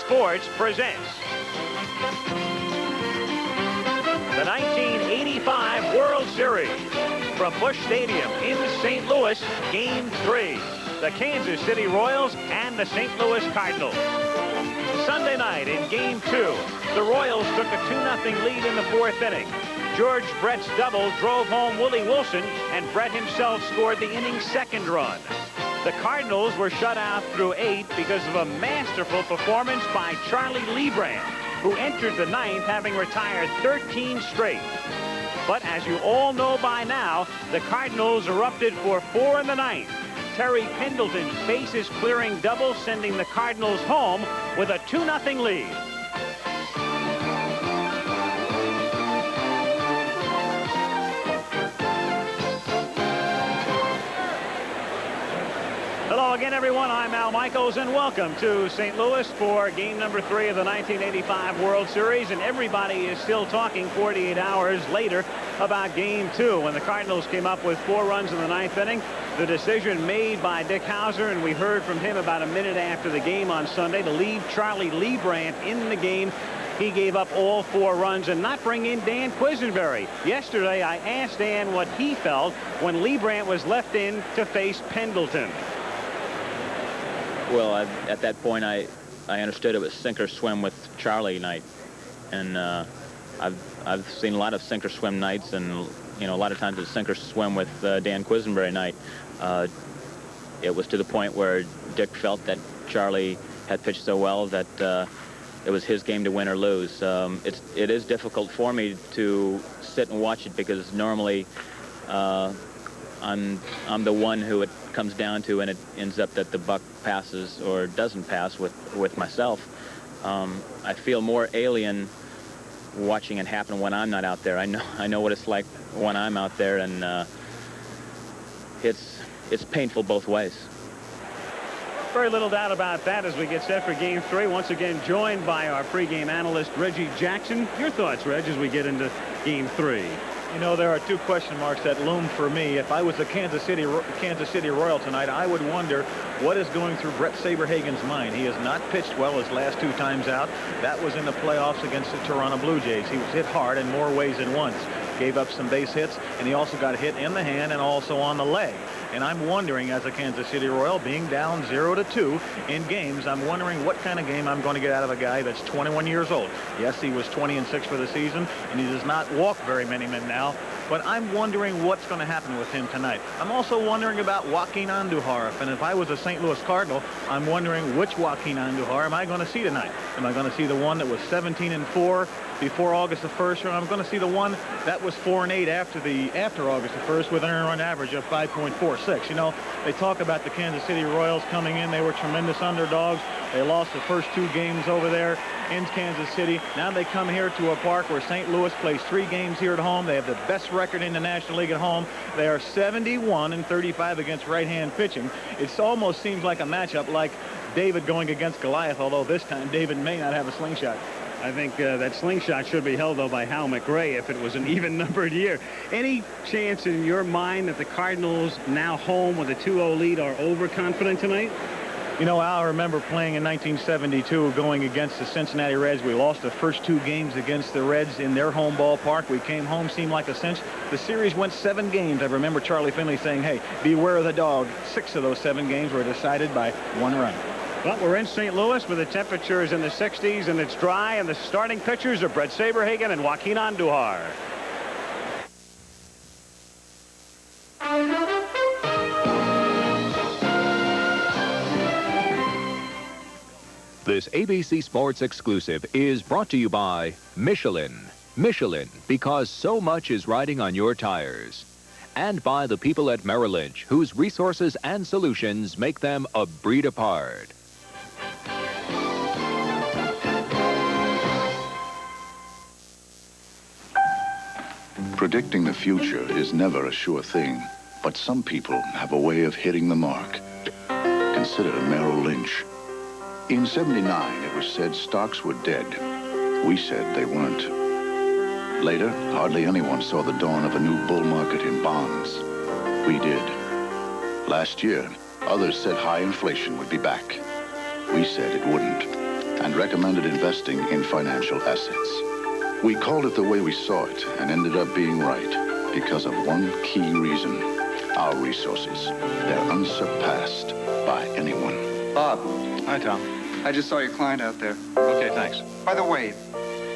Sports presents the 1985 World Series from Busch Stadium in St. Louis, Game 3. The Kansas City Royals and the St. Louis Cardinals. Sunday night in Game 2, the Royals took a 2-0 lead in the 4th inning. George Bret's double drove home Willie Wilson, and Bret himself scored the inning's 2nd run. The Cardinals were shut out through 8 because of a masterful performance by Charlie Leibrandt, who entered the 9th having retired 13 straight. But as you all know by now, the Cardinals erupted for 4 in the 9th. Terry Pendleton's bases-clearing double sending the Cardinals home with a 2-0 lead. Hello again, everyone. I'm Al Michaels, and welcome to St. Louis for game number 3 of the 1985 World Series. And everybody is still talking 48 hours later about game 2, when the Cardinals came up with 4 runs in the 9th inning. The decision made by Dick Hauser, and we heard from him about a minute after the game on Sunday, to leave Charlie Leibrandt in the game. He gave up all 4 runs and not bring in Dan Quisenberry. Yesterday, I asked Dan what he felt when Leibrandt was left in to face Pendleton. Well, at that point, I understood it was sink or swim with Charlie night, and I've seen a lot of sink or swim nights, and a lot of times it's sink or swim with Dan Quisenberry night. It was to the point where Dick felt that Charlie had pitched so well that it was his game to win or lose. It is difficult for me to sit and watch it because normally I'm the one who it comes down to, and it ends up that the buck passes or doesn't pass with myself. I feel more alien watching it happen when I'm not out there. I know what it's like when I'm out there, and it's painful both ways. Very little doubt about that as we get set for game 3. Once again joined by our pregame analyst Reggie Jackson. Your thoughts, Reg, as we get into game 3? You know, there are 2 question marks that loom for me. If I was a Kansas City Royal tonight, I would wonder what is going through Bret Saberhagen's mind. He has not pitched well his last 2 times out. That was in the playoffs against the Toronto Blue Jays. He was hit hard in more ways than once. Gave up some base hits, and he also got hit in the hand and also on the leg. And I'm wondering, as a Kansas City Royal, being down 0-2 in games, I'm wondering what kind of game I'm going to get out of a guy that's 21 years old. Yes, he was 20-6 for the season, and he does not walk very many men now. But I'm wondering what's going to happen with him tonight. I'm also wondering about Joaquin Andujar. And if I was a St. Louis Cardinal, I'm wondering which Joaquin Andujar am I going to see tonight? Am I going to see the one that was 17-4 before August the 1st, or I'm going to see the one that was 4-8 after August the 1st with an earned run average of 5.46? You know, they talk about the Kansas City Royals coming in. They were tremendous underdogs. They lost the first 2 games over there in Kansas City. Now they come here to a park where St. Louis plays 3 games here at home. They have the best record in the National League at home. They are 71-35 against right-hand pitching. It almost seems like a matchup like David going against Goliath, although this time David may not have a slingshot. I think that slingshot should be held, though, by Hal McRae if it was an even-numbered year. Any chance in your mind that the Cardinals, now home with a 2-0 lead, are overconfident tonight? You know, Al, I remember playing in 1972 going against the Cincinnati Reds. We lost the first 2 games against the Reds in their home ballpark. We came home, seemed like a cinch. The series went 7 games. I remember Charlie Finley saying, hey, beware of the dog. 6 of those 7 games were decided by 1 run. Well, we're in St. Louis where the temperature is in the 60s and it's dry, and the starting pitchers are Bret Saberhagen and Joaquin Andujar. This ABC Sports exclusive is brought to you by Michelin. Michelin, because so much is riding on your tires. And by the people at Merrill Lynch, whose resources and solutions make them a breed apart. Predicting the future is never a sure thing, but some people have a way of hitting the mark. Consider Merrill Lynch. In '79, it was said stocks were dead. We said they weren't. Later, hardly anyone saw the dawn of a new bull market in bonds. We did. Last year, others said high inflation would be back. We said it wouldn't. and recommended investing in financial assets. We called it the way we saw it and ended up being right because of one key reason: our resources. They're unsurpassed by anyone. Bob. Hi, Tom. I just saw your client out there. Okay, thanks. By the way,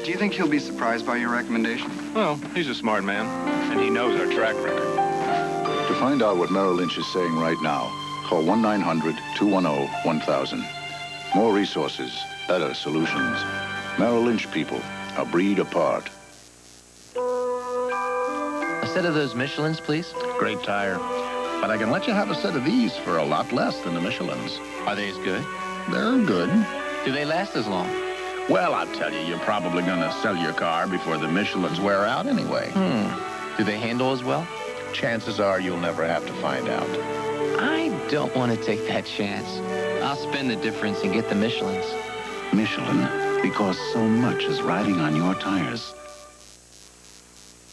do you think he'll be surprised by your recommendation? Well, he's a smart man, and he knows our track record. To find out what Merrill Lynch is saying right now, call 1-900-210-1000. More resources, better solutions. Merrill Lynch people, a breed apart. A set of those Michelins, please. Great tire. But I can let you have a set of these for a lot less than the Michelins. Are they as good? They're good. Do they last as long? Well, I'll tell you, you're probably going to sell your car before the Michelins wear out anyway. Do they handle as well? Chances are you'll never have to find out. I don't want to take that chance. I'll spend the difference and get the Michelins. Michelin, because so much is riding on your tires.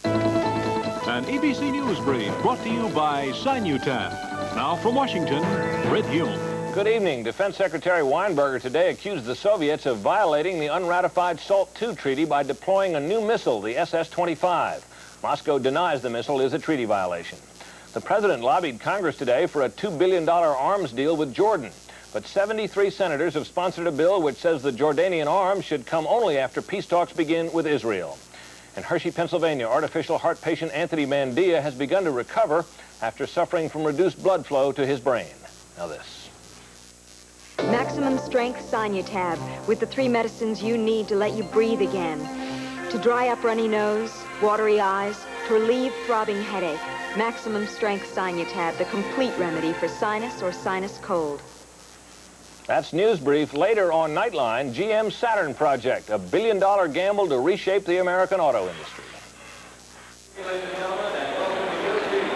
An ABC News brief brought to you by Sinutab. Now from Washington, Bret Hume. Good evening. Defense Secretary Weinberger today accused the Soviets of violating the unratified SALT II treaty by deploying a new missile, the SS-25. Moscow denies the missile is a treaty violation. The president lobbied Congress today for a $2 billion arms deal with Jordan. But 73 senators have sponsored a bill which says the Jordanian arms should come only after peace talks begin with Israel. In Hershey, Pennsylvania, artificial heart patient Anthony Mandia has begun to recover after suffering from reduced blood flow to his brain. Now this. Maximum strength Sinutab with the 3 medicines you need to let you breathe again. To dry up runny nose, watery eyes, to relieve throbbing headache. Maximum strength Sinutab, the complete remedy for sinus or sinus cold. That's News Brief. Later on Nightline, GM Saturn Project, a $1 billion gamble to reshape the American auto industry.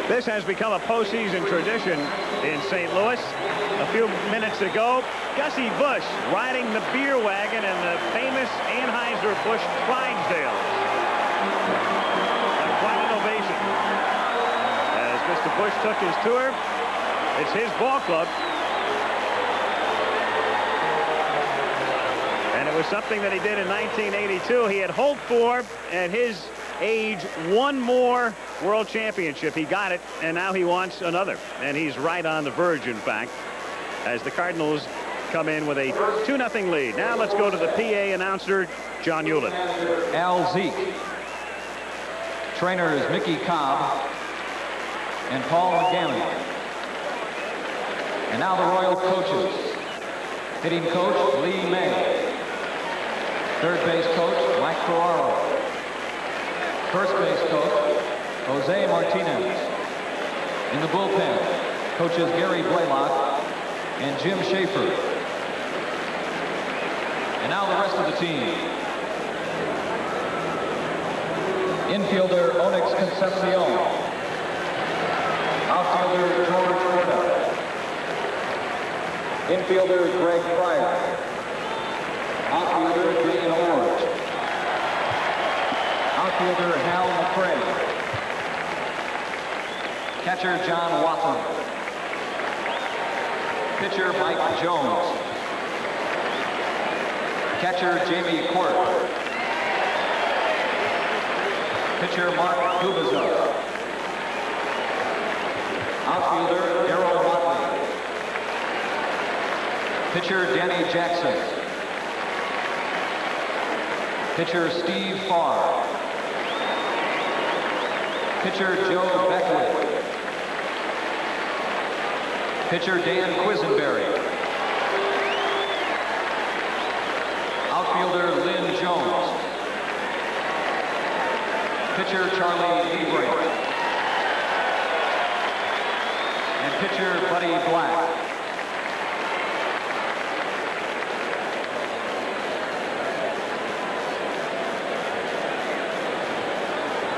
This has become a postseason tradition in St. Louis. A few minutes ago, Gussie Busch riding the beer wagon in the famous Anheuser-Busch Clydesdale. Quite an ovation. As Mr. Busch took his tour, it's his ball club. And it was something that he did in 1982. He had hoped for, at his age, one more world championship. He got it, and now he wants another. And he's right on the verge, in fact, as the Cardinals come in with a 2-0 lead. Now let's go to the PA announcer, John Hewlett. Al Zeke. Trainers Mickey Cobb and Paul McGannon. And now the Royal coaches. Hitting coach, Lee May. Third base coach, Mike Ferraro. First base coach, Jose Martinez. In the bullpen, coaches Gary Blaylock and Jim Schaefer. And now the rest of the team. Infielder Onyx Concepcion. Outfielder George Corda. Infielder Greg Pryor. Outfielder Dean Orange. Outfielder Hal McCray. Catcher John Watson. Pitcher Mike Jones. Catcher Jamie Quirk. Pitcher Mark Dubiza. Outfielder Darryl Motley. Pitcher Danny Jackson. Pitcher Steve Farr. Pitcher Joe Beckwith. Pitcher Dan Quisenberry. Outfielder Lynn Jones. Pitcher Charlie Ebrink. And pitcher Buddy Black.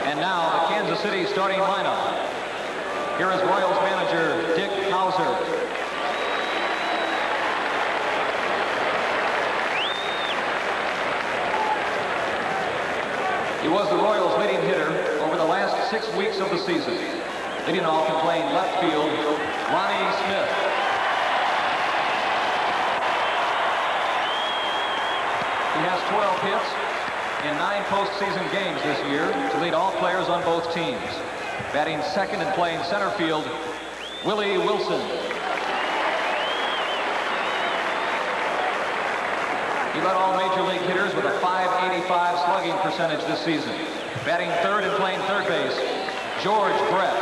And now the Kansas City starting lineup. Here is Royals manager Dick Hauser. He was the Royals' leading hitter over the last 6 weeks of the season. Leading off and playing left field, Ronnie Smith. He has 12 hits in 9 postseason games this year to lead all players on both teams. Batting second and playing center field, Willie Wilson. He led all major league hitters with a .585 slugging percentage this season. Batting third and playing third base, George Bret.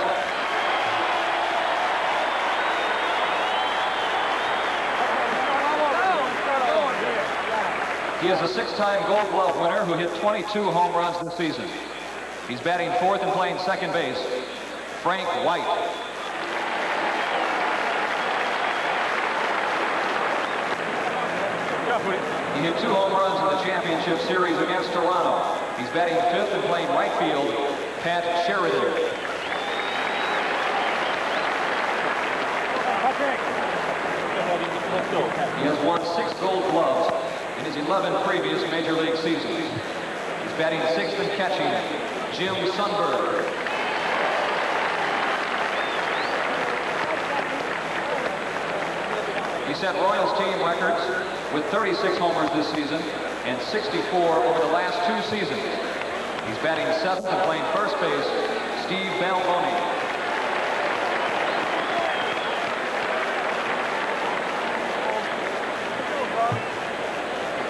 He is a 6-time Gold Glove winner who hit 22 home runs this season. He's batting fourth and playing second base, Frank White. He hit 2 home runs in the championship series against Toronto. He's batting fifth and playing right field, Pat Sheridan. He has won 6 Gold Gloves in his 11 previous major league seasons. He's batting sixth and catching, Jim Sundberg. He set Royals team records with 36 homers this season and 64 over the last 2 seasons. He's batting seventh and playing first base, Steve Balboni.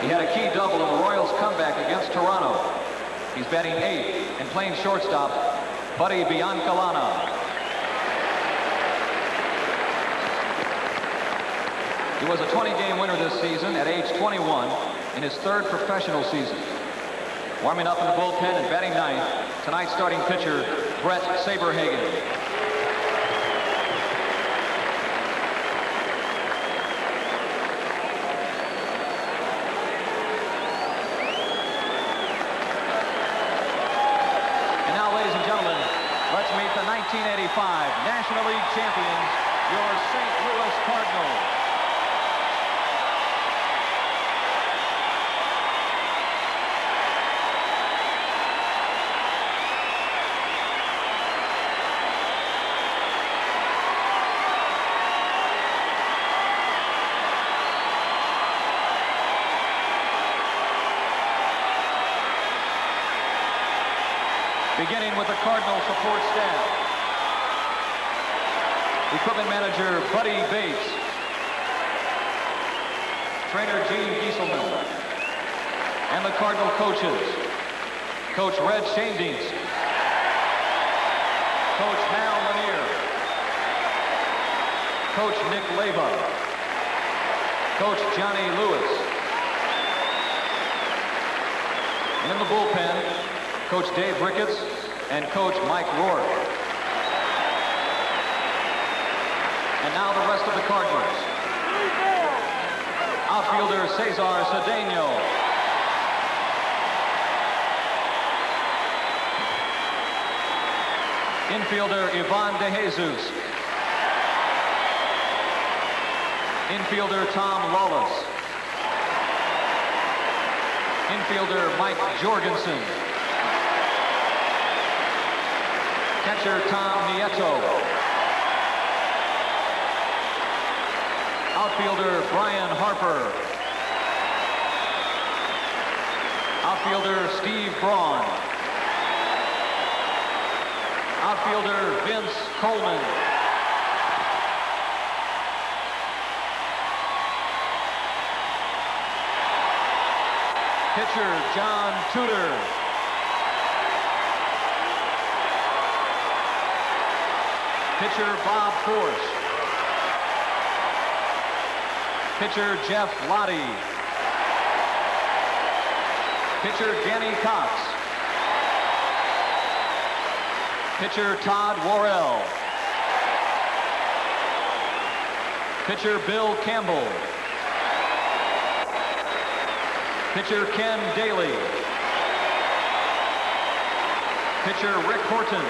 He had a key double in the Royals' comeback against Toronto. He's batting eighth and playing shortstop, Buddy Biancalana. He was a 20-game winner this season at age 21 in his 3rd professional season. Warming up in the bullpen and batting ninth, tonight's starting pitcher, Bret Saberhagen. And now, ladies and gentlemen, let's meet the 1985 National League champions, your St. Louis Cardinals. Beginning with the Cardinal support staff. Equipment manager Buddy Bates. Trainer Gene Gieselman. And the Cardinal coaches. Coach Red Schoendienst. Coach Hal Lanier. Coach Nick Leyva. Coach Johnny Lewis. And in the bullpen, Coach Dave Ricketts and Coach Mike Rourke. And now the rest of the Cardinals. Outfielder Cesar Cedeno. Infielder Ivan De Jesus. Infielder Tom Lawless. Infielder Mike Jorgensen. Catcher Tom Nieto. Outfielder Brian Harper. Outfielder Steve Braun. Outfielder Vince Coleman. Pitcher John Tudor. Pitcher Bob Force. Pitcher Jeff Lottie. Pitcher Danny Cox. Pitcher Todd Worrell. Pitcher Bill Campbell. Pitcher Ken Daly. Pitcher Rick Horton.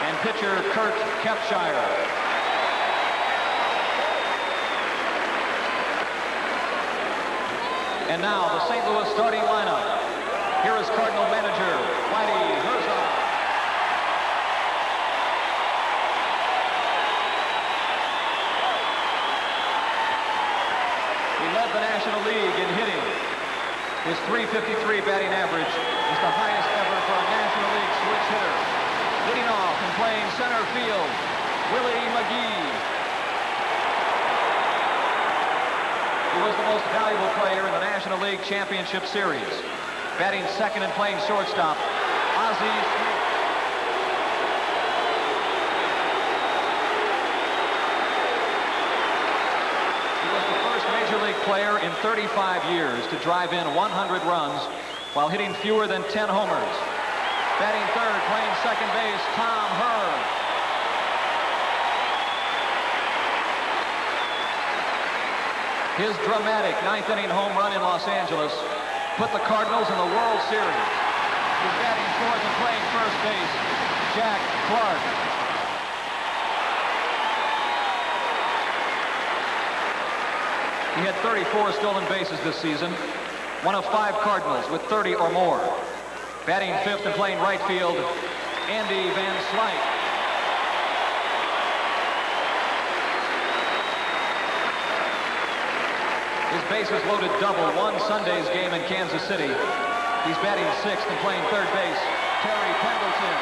And pitcher Kurt Kepshire. And now the St. Louis starting lineup. Here is Cardinal manager Whitey Herzog. He led the National League in hitting. His .353 batting average is the highest ever for a National League switch hitter. Leading off and playing center field, Willie McGee. He was the most valuable player in the National League Championship Series. Batting second and playing shortstop, Ozzie Smith. He was the first Major League player in 35 years to drive in 100 runs while hitting fewer than 10 homers. Batting third, playing second base, Tom Herr. His dramatic ninth-inning home run in Los Angeles put the Cardinals in the World Series. He's batting fourth and playing first base, Jack Clark. He had 34 stolen bases this season, one of 5 Cardinals with 30 or more. Batting fifth and playing right field, Andy Van Slyke. His bases loaded double won Sunday's game in Kansas City. He's batting sixth and playing third base, Terry Pendleton.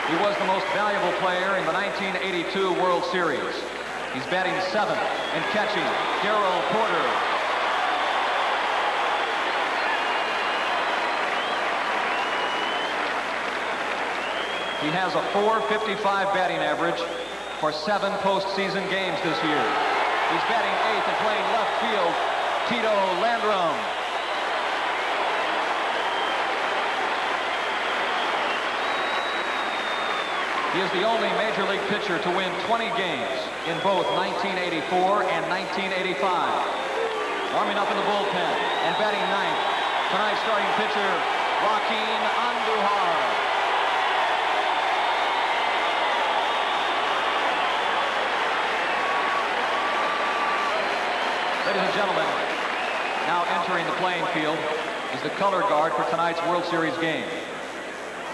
He was the most valuable player in the 1982 World Series. He's batting seventh and catching, Darrell Porter. He has a .455 batting average for 7 postseason games this year. He's batting eighth and playing left field, Tito Landrum. He is the only Major League pitcher to win 20 games in both 1984 and 1985. Warming up in the bullpen and batting ninth, tonight's starting pitcher, Joaquin Andujar. Ladies and gentlemen, now entering the playing field is the color guard for tonight's World Series game.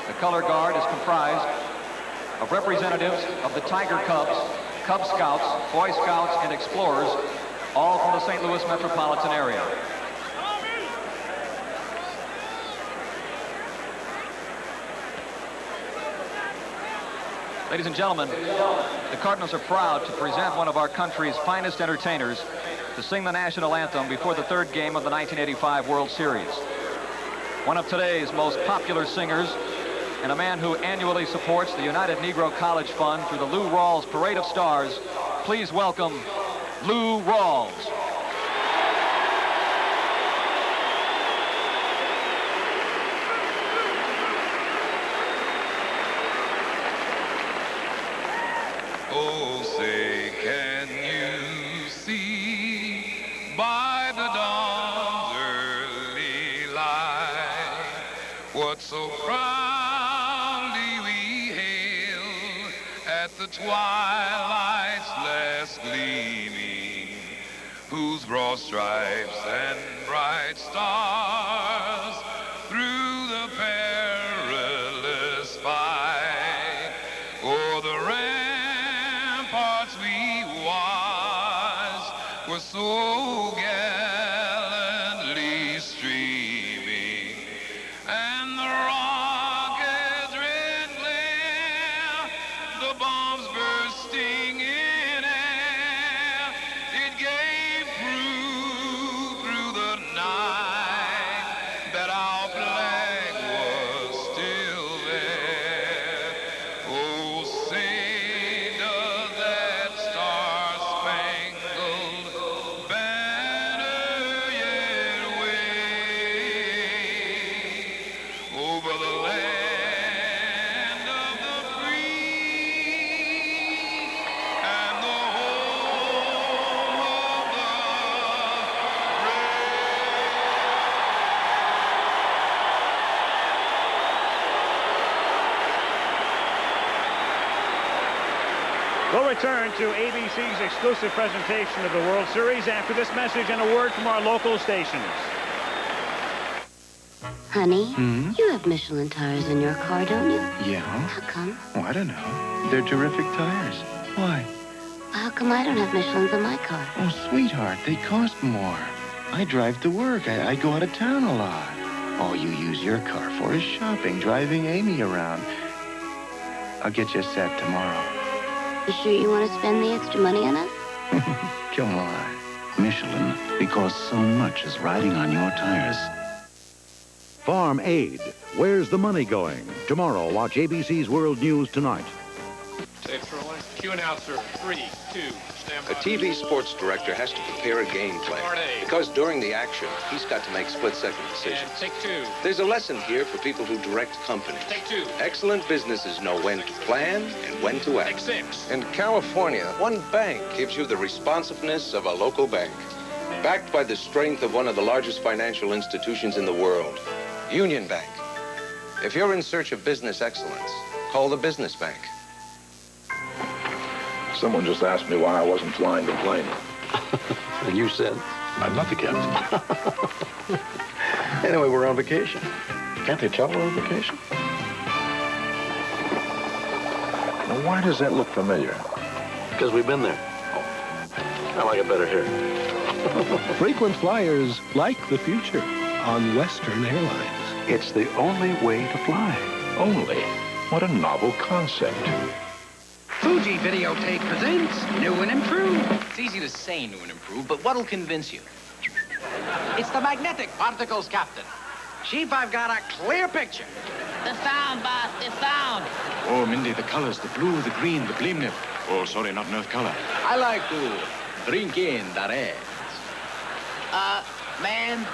The color guard is comprised of representatives of the Tiger Cubs, Cub Scouts, Boy Scouts, and Explorers, all from the St. Louis metropolitan area. Ladies and gentlemen, the Cardinals are proud to present one of our country's finest entertainers to sing the national anthem before the third game of the 1985 World Series. One of today's most popular singers and a man who annually supports the United Negro College Fund through the Lou Rawls Parade of Stars, please welcome Lou Rawls. Oh, say, can you see by the dawn's early light what so proudly we hail at the twilight's last gleaming, whose broad stripes and bright stars through the perilous fight o'er the ramparts we watched were so gallantly streaming, and the rocket's red glare, the bombs bursting in air, it gave proof through the night that our flag was still there. Oh, say does that star-spangled banner yet wave over the land of the free and the home of the We'll return to ABC's exclusive presentation of the World Series after this message and a word from our local stations. Honey, you have Michelin tires in your car, don't you? Yeah? How come? Oh, I don't know. They're terrific tires. Why? How come I don't have Michelins in my car? Oh, sweetheart, they cost more. I drive to work. I go out of town a lot. All you use your car for is shopping, driving Amy around. I'll get you a set tomorrow. You sure you want to spend the extra money on us? Come on. Michelin, because so much is riding on your tires. Farm Aid. Where's the money going? Tomorrow, watch ABC's World News Tonight. Tapes rolling. Cue announcer. 3, 2, stand by. A TV sports director has to prepare a game plan because during the action, he's got to make split-second decisions. Take 2. There's a lesson here for people who direct companies. Take 2. Excellent businesses know when to plan and when to act. Take 6. In California, one bank gives you the responsiveness of a local bank, backed by the strength of one of the largest financial institutions in the world, Union Bank. If you're in search of business excellence, call the business bank. Someone just asked me why I wasn't flying the plane. And you said? I'm not the captain. Anyway, we're on vacation. Can't they tell we're on vacation? Well, why does that look familiar? Because we've been there. I like it better here. Frequent flyers like the future on Western Airlines. It's the only way to fly. Only? What a novel concept. Fuji Videotape presents New and Improved. It's easy to say new and improved, but what'll convince you? It's the magnetic particles, Captain. Chief, I've got a clear picture. The sound, boss, the sound. Oh, Mindy, the colors, the blue, the green, the gleam nip. Oh, sorry, not enough color. I like to drink in the red. Man,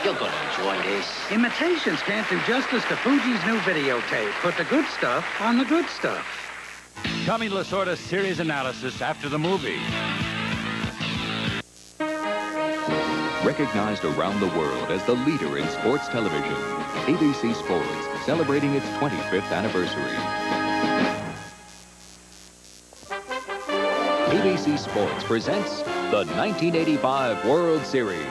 you're gonna enjoy this. Imitations can't do justice to Fuji's new videotape. Put the good stuff on the good stuff. Tommy Lasorda's series analysis after the movie. Recognized around the world as the leader in sports television, ABC Sports, celebrating its 25th anniversary. ABC Sports presents the 1985 World Series.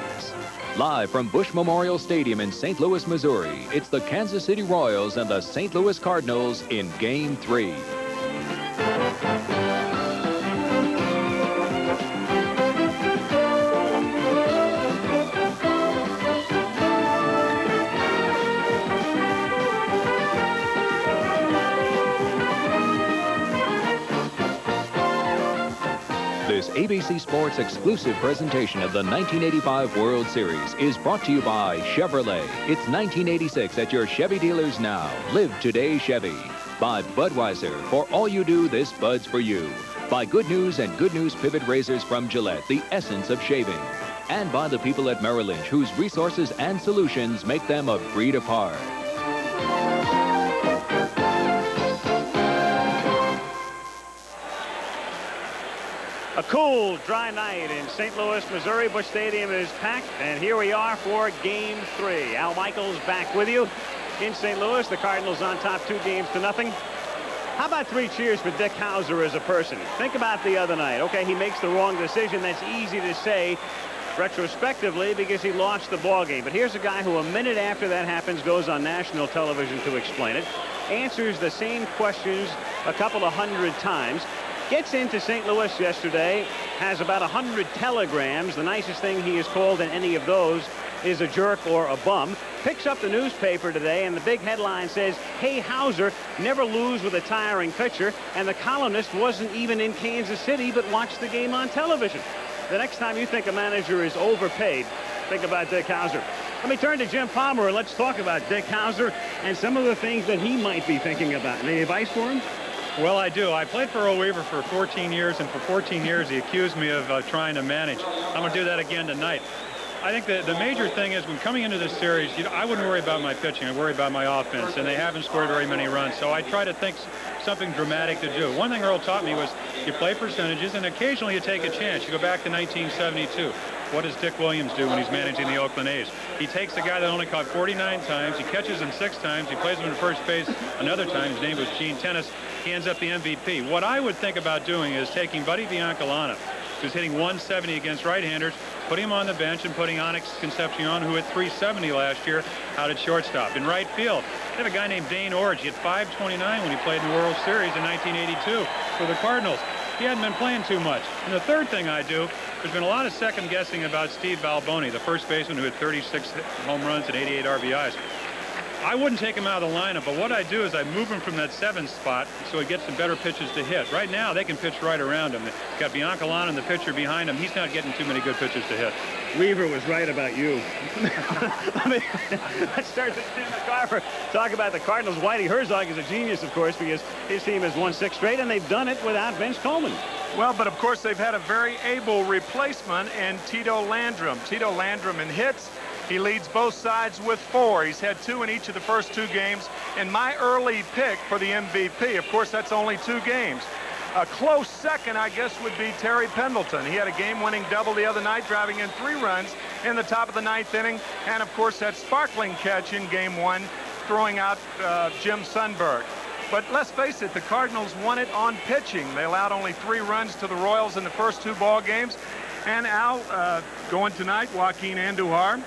Live from Busch Memorial Stadium in St. Louis, Missouri, it's the Kansas City Royals and the St. Louis Cardinals in Game 3. This ABC Sports exclusive presentation of the 1985 World Series is brought to you by Chevrolet. It's 1986 at your Chevy dealers now. Live today, Chevy. By Budweiser. For all you do, this Bud's for you. By Good News and Good News Pivot Razors from Gillette, the essence of shaving. And by the people at Merrill Lynch, whose resources and solutions make them a breed apart. A cool, dry night in St. Louis, Missouri. Busch Stadium is packed, and here we are for Game 3. Al Michaels back with you in St. Louis. The Cardinals on top 2-0. How about 3 cheers for Dick Hauser as a person? Think about the other night. Okay, he makes the wrong decision. That's easy to say retrospectively because he lost the ball game. But here's a guy who a minute after that happens goes on national television to explain it, answers the same questions a couple of hundred times, gets into St. Louis yesterday, has about 100 telegrams. The nicest thing he has called in any of those is a jerk or a bum. Picks up the newspaper today, and the big headline says, "Hey, Hauser, never lose with a tiring pitcher." And the columnist wasn't even in Kansas City, but watched the game on television. The next time you think a manager is overpaid, think about Dick Hauser. Let me turn to Jim Palmer, and let's talk about Dick Hauser and some of the things that he might be thinking about. Any advice for him? Well, I do. I played for Earl Weaver for 14 years, and for 14 years he accused me of trying to manage. I'm going to do that again tonight. I think the major thing is when coming into this series, I wouldn't worry about my pitching. I worry about my offense, and they haven't scored very many runs. So I try to think something dramatic to do. One thing Earl taught me was you play percentages, and occasionally you take a chance. You go back to 1972. What does Dick Williams do when he's managing the Oakland A's? He takes the guy that only caught 49 times. He catches him 6 times. He plays him in first base another time. His name was Gene Tennis. He ends up the MVP. What I would think about doing is taking Buddy Biancalana, who's hitting 170 against right-handers, putting him on the bench and putting Onyx Concepcion, who hit .370 last year, out at shortstop. In right field, they have a guy named Dane Orge. He hit .529 when he played in the World Series in 1982 for the Cardinals. He hadn't been playing too much. And the third thing I do, there's been a lot of second guessing about Steve Balboni, the first baseman who had 36 home runs and 88 RBIs. I wouldn't take him out of the lineup, but what I do is I move him from that 7th spot so he gets some better pitches to hit. Right now, they can pitch right around him. They've got Biancalana, the pitcher, behind him. He's not getting too many good pitches to hit. Weaver was right about you. Let's start the Carver. Talk about the Cardinals. Whitey Herzog is a genius, of course, because his team has won 6 straight, and they've done it without Vince Coleman. Well, but of course, they've had a very able replacement in Tito Landrum. Tito Landrum in hits. He leads both sides with 4. He's had 2 in each of the first 2 games. And my early pick for the MVP, of course, that's only 2 games. A close second, I guess, would be Terry Pendleton. He had a game-winning double the other night, driving in 3 runs in the top of the 9th inning. And, of course, that sparkling catch in Game 1, throwing out Jim Sundberg. But let's face it, the Cardinals won it on pitching. They allowed only 3 runs to the Royals in the first 2 ball games. And Al, going tonight, Joaquin Andujar.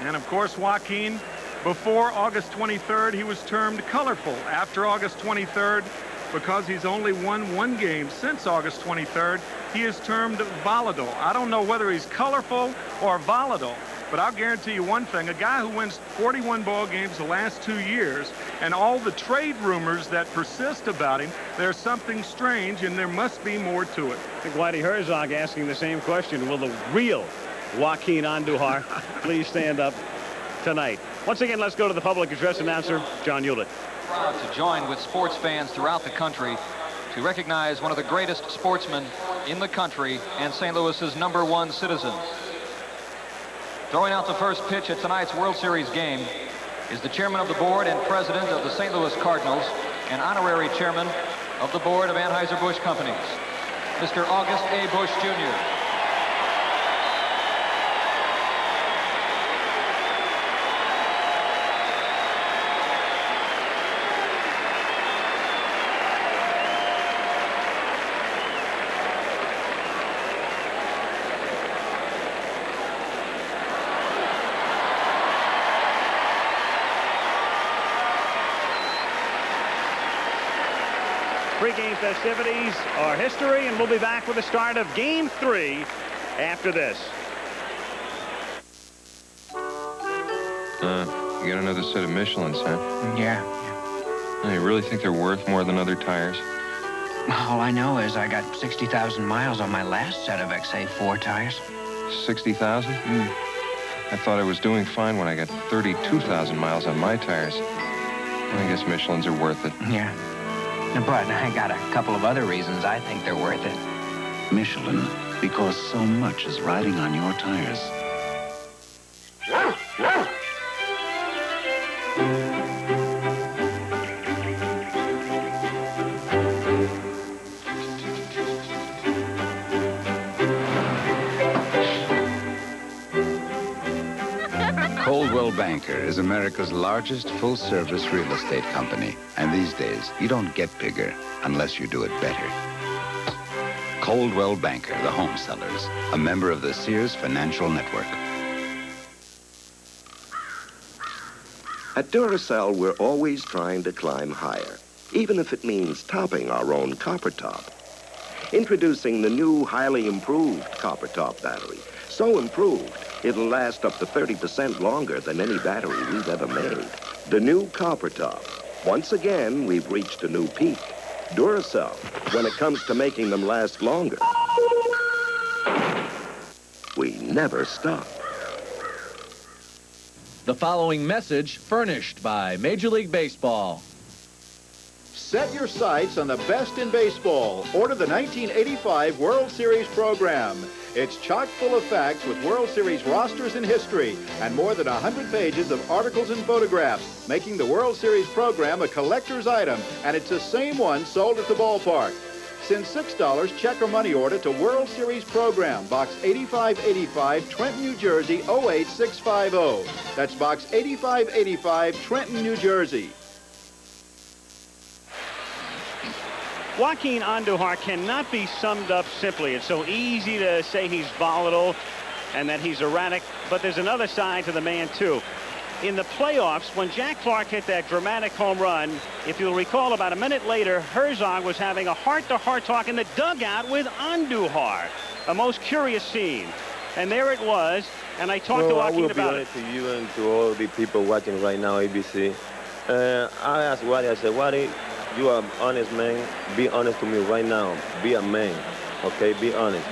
And, of course, Joaquin, before August 23rd, he was termed colorful. After August 23rd, because he's only won 1 game since August 23rd, he is termed volatile. I don't know whether he's colorful or volatile, but I'll guarantee you one thing. A guy who wins 41 ball games the last 2 years, and all the trade rumors that persist about him, there's something strange, and there must be more to it. I think Whitey Herzog asking the same question. Will the real Joaquin Andujar please stand up tonight? Once again, let's go to the public address announcer, John Hewlett. Proud to join with sports fans throughout the country to recognize one of the greatest sportsmen in the country and St. Louis's #1 citizen. Throwing out the first pitch at tonight's World Series game is the chairman of the board and president of the St. Louis Cardinals and honorary chairman of the board of Anheuser-Busch Companies, Mr. August A. Busch, Jr. Pre-game festivities are history, and we'll be back with the start of Game 3 after this. You got another set of Michelins, huh? Yeah. You really think they're worth more than other tires? All I know is I got 60,000 miles on my last set of XA4 tires. 60,000? I thought I was doing fine when I got 32,000 miles on my tires. I guess Michelins are worth it. Yeah. But I got a couple of other reasons I think they're worth it. Michelin, because so much is riding on your tires. Coldwell Banker is America's largest full-service real estate company. And these days, you don't get bigger unless you do it better. Coldwell Banker, the home sellers, a member of the Sears Financial Network. At Duracell, we're always trying to climb higher, even if it means topping our own Copper Top. Introducing the new, highly improved Copper Top battery. So improved, it'll last up to 30% longer than any battery we've ever made. The new Copper Top. Once again, we've reached a new peak. Duracell, when it comes to making them last longer, we never stop. The following message furnished by Major League Baseball. Set your sights on the best in baseball. Order the 1985 World Series program. It's chock full of facts with World Series rosters and history and more than 100 pages of articles and photographs, making the World Series program a collector's item, and it's the same one sold at the ballpark. Send $6 check or money order to World Series Program, Box 8585, Trenton, New Jersey, 08650. That's Box 8585, Trenton, New Jersey. Joaquin Andujar cannot be summed up simply. It's so easy to say he's volatile. and that he's erratic. But there's another side to the man, too. In the playoffs, when Jack Clark hit that dramatic home run, if you'll recall, about a minute later, Herzog was having a heart-to-heart talk in the dugout with Andujar. A most curious scene. And there it was, and I talked to Joaquin about it. I will be honest to you and to all the people watching right now, ABC. I asked Waddy, I said, Waddy, you are an honest man. Be honest to me right now. Be a man, okay? Be honest.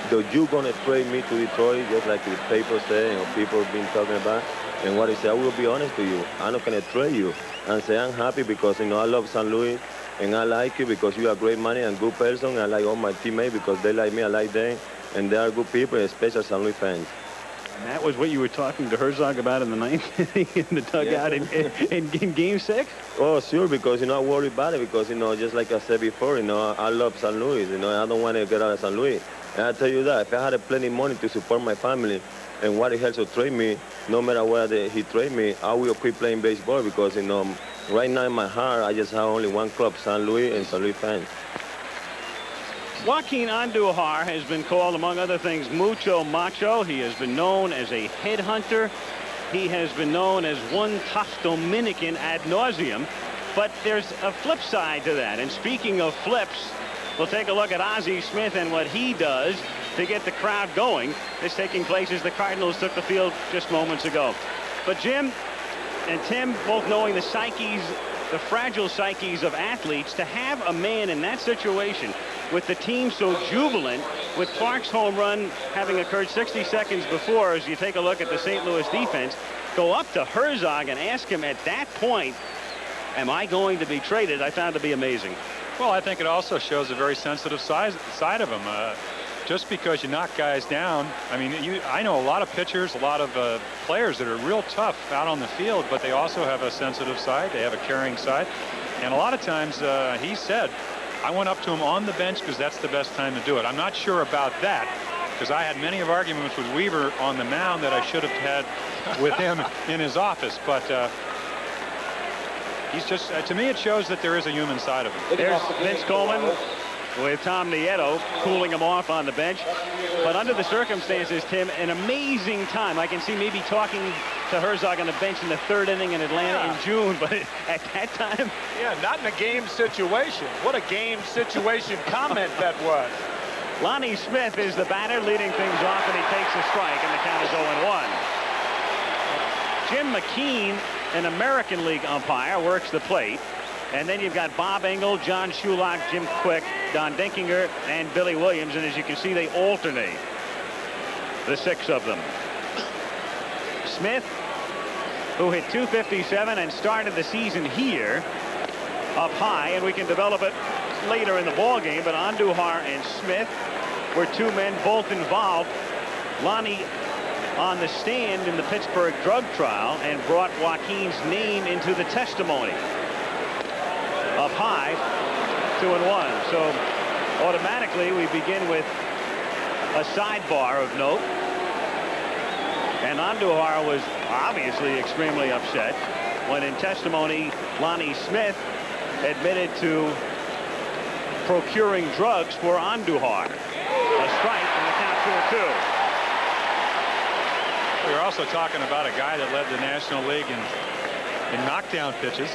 So you going to trade me to Detroit, just like the paper say, or people have been talking about? And Waddy said, I will be honest to you. I'm not going to trade you. And say, I'm happy because, I love St. Louis, and I like you because you are great man and good person. I like all my teammates because they like me, I like them. And they are good people, especially St. Louis fans. And that was what you were talking to Herzog about in the ninth inning in the dugout in Game 6? Oh, sure, because, I worry about it because, just like I said before, I love St. Louis. I don't want to get out of St. Louis. And I tell you that, if I had plenty of money to support my family and what he has to trade me, no matter where he trade me, I will quit playing baseball because, right now in my heart, I just have only one club, St. Louis and St. Louis fans. Joaquin Andujar has been called, among other things, Mucho Macho. He has been known as a headhunter. He has been known as one tough Dominican ad nauseum. But there's a flip side to that. And speaking of flips, we'll take a look at Ozzie Smith and what he does to get the crowd going. This taking place as the Cardinals took the field just moments ago. But Jim and Tim, both knowing the psyches, the fragile psyches of athletes, to have a man in that situation with the team so jubilant, with Clark's home run having occurred 60 seconds before, as you take a look at the St. Louis defense, go up to Herzog and ask him at that point, am I going to be traded? I found to be amazing. Well, I think it also shows a very sensitive side of him. Just because you knock guys down, I know a lot of pitchers, a lot of players that are real tough out on the field, but they also have a sensitive side. They have a caring side. And a lot of times he said, I went up to him on the bench because that's the best time to do it. I'm not sure about that because I had many of arguments with Weaver on the mound that I should have had with him in his office. But he's just, to me, it shows that there is a human side of him. There's Vince Coleman with Tom Nieto cooling him off on the bench. But under the circumstances, Tim, an amazing time. I can see maybe talking to Herzog on the bench in the third inning in Atlanta in June, but at that time... Yeah, not in a game situation. What a game situation comment that was. Lonnie Smith is the batter leading things off, and he takes a strike, and the count is 0-1. Jim McKean, an American League umpire, works the plate. And then you've got Bob Engel, John Shulock, Jim Quick, Don Dinkinger, and Billy Williams. And as you can see, they alternate, the 6 of them. Smith, who hit .257 and started the season here up high, and we can develop it later in the ball game. But Andujar and Smith were 2 men both involved. Lonnie on the stand in the Pittsburgh drug trial and brought Joaquin's name into the testimony. Up high, 2-1. So automatically we begin with a sidebar of note. And Andujar was obviously extremely upset when in testimony Lonnie Smith admitted to procuring drugs for Andujar. A strike and the count 2-2. We're also talking about a guy that led the National League in knockdown pitches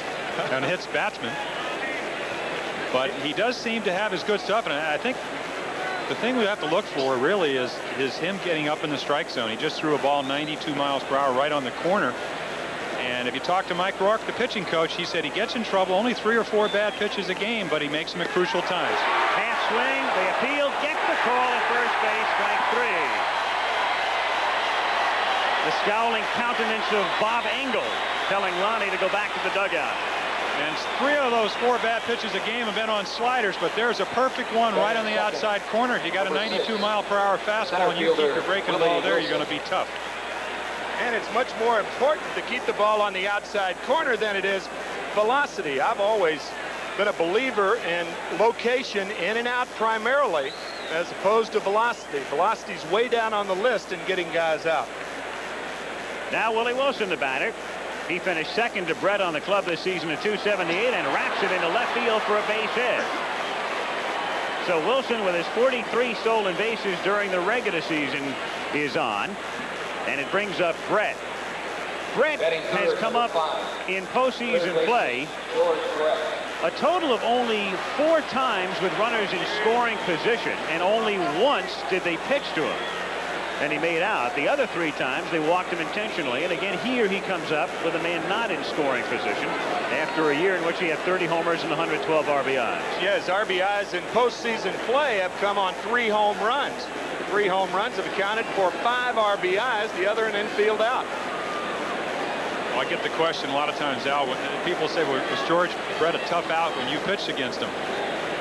and hits batsmen. But he does seem to have his good stuff, and I think the thing we have to look for really is him getting up in the strike zone. He just threw a ball 92 miles per hour right on the corner. And if you talk to Mike Rourke, the pitching coach, he said he gets in trouble only 3 or 4 bad pitches a game, but he makes them at crucial times. Half swing, they appeal, get the call at first base, strike 3. The scowling countenance of Bob Engel telling Lonnie to go back to the dugout. And 3 of those 4 bad pitches a game have been on sliders, but there's a perfect one right on the outside corner. If you got a 92 mile per hour fastball and you keep your breaking ball there, you're going to be tough. And it's much more important to keep the ball on the outside corner than it is velocity. I've always been a believer in location, in and out primarily, as opposed to velocity. Velocity's way down on the list in getting guys out. Now Willie Wilson, the batter. He finished second to Bret on the club this season at .278 and wraps it into left field for a base hit. So Wilson with his 43 stolen bases during the regular season is on, and it brings up Bret. Bret has come up in postseason play a total of only 4 times with runners in scoring position, and only once did they pitch to him. And he made out. The other 3 times they walked him intentionally. And again, here he comes up with a man not in scoring position after a year in which he had 30 homers and 112 RBIs. Yes, RBIs in postseason play have come on 3 home runs. 3 home runs have accounted for 5 RBIs, the other an infield out. Well, I get the question a lot of times, Al, when people say, well, was George Brett a tough out when you pitched against him?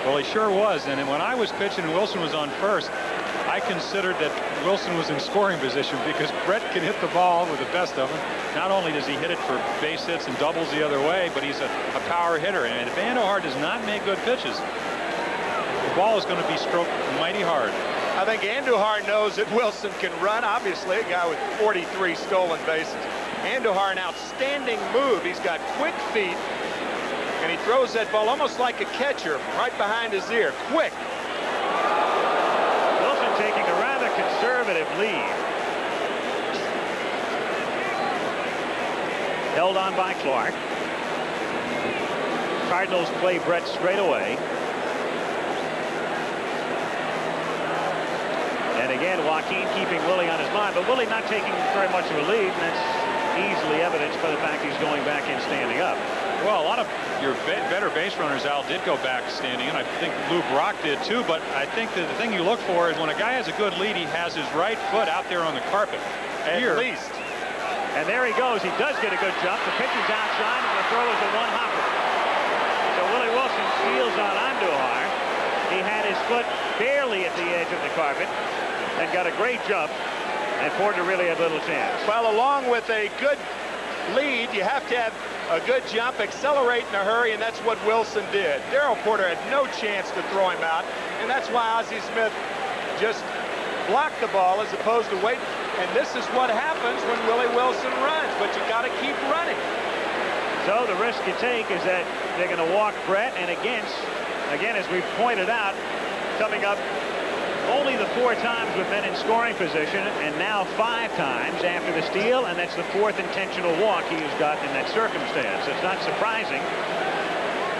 Well, he sure was. And when I was pitching and Wilson was on first, I considered that Wilson was in scoring position because Bret can hit the ball with the best of them. Not only does he hit it for base hits and doubles the other way, but he's a power hitter. And if Andujar does not make good pitches, the ball is going to be stroked mighty hard. I think Andujar knows that Wilson can run. Obviously, a guy with 43 stolen bases. Andujar, an outstanding move. He's got quick feet, and he throws that ball almost like a catcher right behind his ear. Quick. Taking a rather conservative lead. Held on by Clark. Cardinals play Bret straight away. And again, Joaquin keeping Willie on his mind, but Willie not taking very much of a lead, and that's easily evidenced by the fact he's going back in standing up. Well, a lot of your better base runners, Al, did go back standing in. I think Lou Brock did too, but I think that the thing you look for is when a guy has a good lead, he has his right foot out there on the carpet. At least. And there he goes. He does get a good jump. The pitcher's outside, and the throw is a one-hopper. So Willie Wilson steals on Andujar. He had his foot barely at the edge of the carpet and got a great jump, and Porter really had little chance. Well, along with a good lead, you have to have a good jump, accelerate in a hurry, and that's what Wilson did. Darrell Porter had no chance to throw him out, and that's why Ozzie Smith just blocked the ball as opposed to wait. And this is what happens when Willie Wilson runs, but you got to keep running. So the risk you take is that they're going to walk Bret, and again, as we pointed out, coming up only the 4 times with men in scoring position, and now 5 times after the steal, and that's the 4th intentional walk he has gotten in that circumstance. It's not surprising,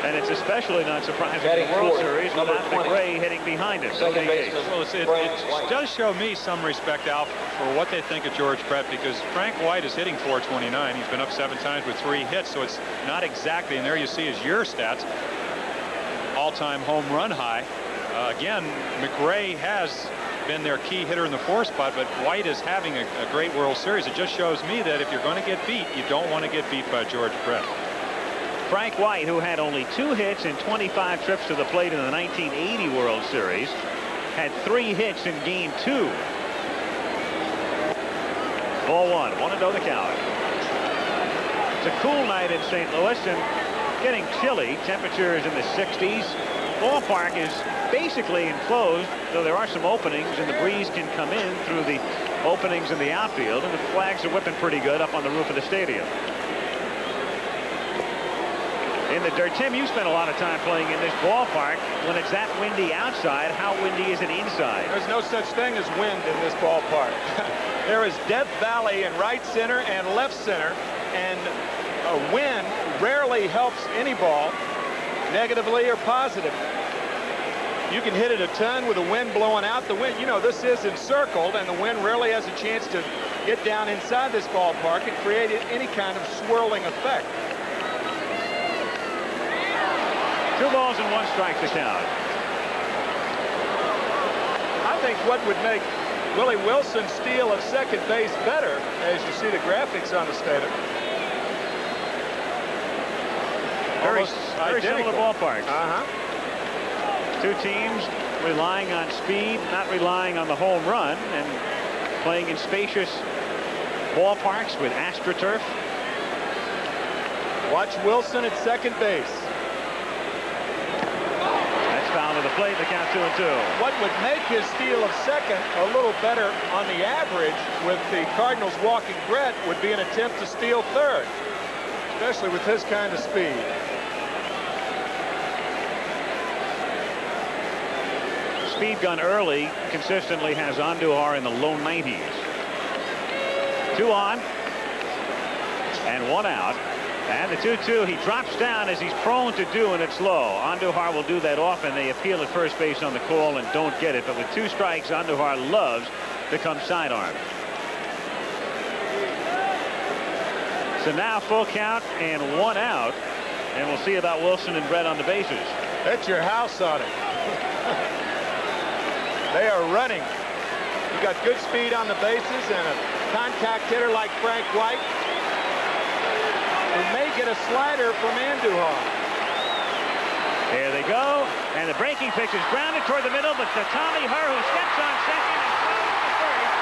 and it's especially not surprising in the World Series without McRae hitting behind him. Well, it does show me some respect, Al, for what they think of George Brett, because Frank White is hitting .429. He's been up 7 times with 3 hits, so it's not exactly, and there you see his year stats, all-time home run high. Again, McRae has been their key hitter in the 4 spot, but White is having a great World Series. It just shows me that if you're going to get beat, you don't want to get beat by George Brett. Frank White, who had only 2 hits and 25 trips to the plate in the 1980 World Series, had 3 hits in Game 2. Ball 1, 1-0 the count. It's a cool night in St. Louis and getting chilly. Temperatures in the 60s. Ballpark is basically enclosed, though there are some openings, and the breeze can come in through the openings in the outfield, and the flags are whipping pretty good up on the roof of the stadium. In the dirt, Tim, you spent a lot of time playing in this ballpark. When it's that windy outside, how windy is it inside? There's no such thing as wind in this ballpark. There is Death Valley in right center and left center, and a wind rarely helps any ball, negatively or positive. You can hit it a ton with the wind blowing out. The wind, you know, this is encircled, and the wind rarely has a chance to get down inside this ballpark and create any kind of swirling effect. 2 balls and 1 strike to count. I think what would make Willie Wilson's steal of second base better, as you see the graphics on the stator. Very similar ballparks. Uh-huh. 2 teams relying on speed, not relying on the home run, and playing in spacious ballparks with AstroTurf. Watch Wilson at second base. That's foul to the plate. The count 2-2. What would make his steal of second a little better on the average with the Cardinals walking Bret would be an attempt to steal third, especially with his kind of speed. Speed gun early consistently has Andujar in the low 90s. 2 on and 1 out. And the 2-2, he drops down as he's prone to do, and it's low. Andujar will do that often. They appeal at first base on the call and don't get it. But with 2 strikes, Andujar loves to come sidearm. So now full count and 1 out. And we'll see about Wilson and Bret on the bases. Bet your house on it. They are running. You got good speed on the bases and a contact hitter like Frank White, who may get a slider from Andujar. There they go. And the breaking pitch is grounded toward the middle, but to Tommy Herr, who steps on second and throws to first.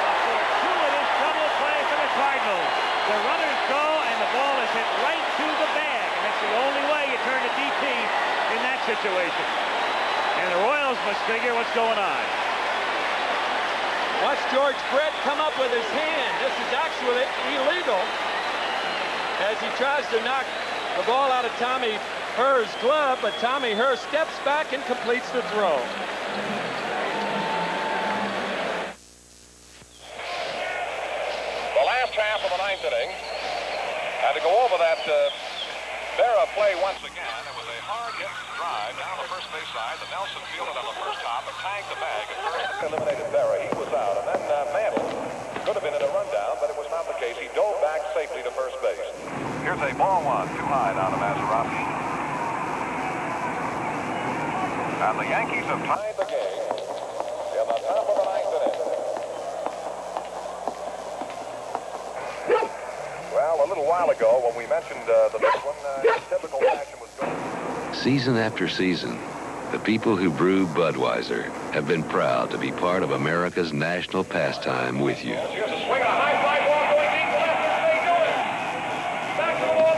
And a fortuitous double play for the Cardinals. The runners go, and the ball is hit right to the bag. And it's the only way you turn a DP in that situation. And the Royals must figure what's going on. Watch George Brett come up with his hand. This is actually illegal as he tries to knock the ball out of Tommy Herr's glove, but Tommy Herr steps back and completes the throw. The last half of the 9th inning. And to go over that Berra play once again, it was a hard hit drive down the first base side. The Nelson fielded on the first hop and tagged the bag at first. Eliminated Berra. He was out. And then Mantle could have been in a rundown, but it was not the case. He dove back safely to first base. Here's a ball 1, too high down to Maserati. And the Yankees have tied the game in the top of the 9th inning. Well, a little while ago when we mentioned the next one, typical fashion was going. Season after season, the people who brew Budweiser have been proud to be part of America's national pastime with you. Here's a swing, a high fly ball going deep to left. They do it. Back to the wall.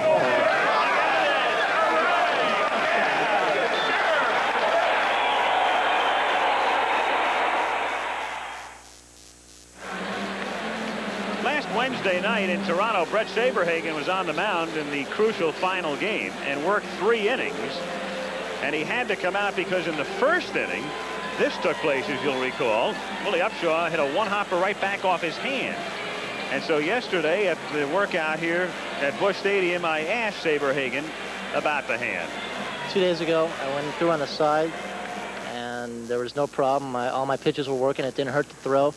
Last Wednesday night in Toronto, Bret Saberhagen was on the mound in the crucial final game and worked 3 innings. And he had to come out because in the first inning, this took place, as you'll recall. Willie Upshaw hit a 1-hopper right back off his hand. And so yesterday at the workout here at Busch Stadium, I asked Saberhagen about the hand. 2 days ago, I went through on the side, and there was no problem. All my pitches were working. It didn't hurt to throw.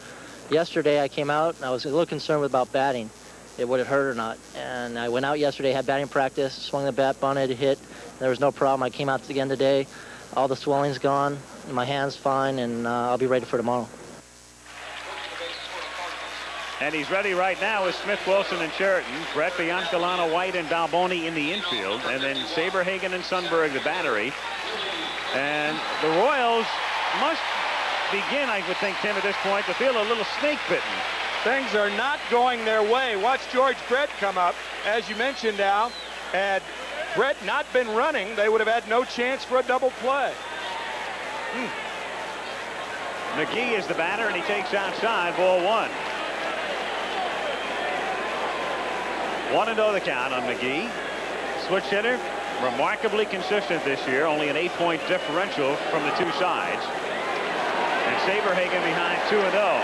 Yesterday, I came out, and I was a little concerned about batting. Would it hurt or not? And I went out yesterday, had batting practice, swung the bat, bunted, hit. There was no problem. I came out again today. All the swelling's gone. My hand's fine, and I'll be ready for tomorrow. And he's ready right now with Smith, Wilson, and Sheraton. Bret, Biancalana, White, and Balboni in the infield. And then Saberhagen and Sundberg, the battery. And the Royals must begin, I would think, Tim, at this point, to feel a little snake bitten. Things are not going their way. Watch George Brett come up. As you mentioned, Al, had Brett not been running, they would have had no chance for a double play. McGee is the batter, and he takes outside, ball 1. 1-0 the count on McGee. Switch hitter, remarkably consistent this year, only an 8-point differential from the 2 sides. And Saberhagen behind 2-0.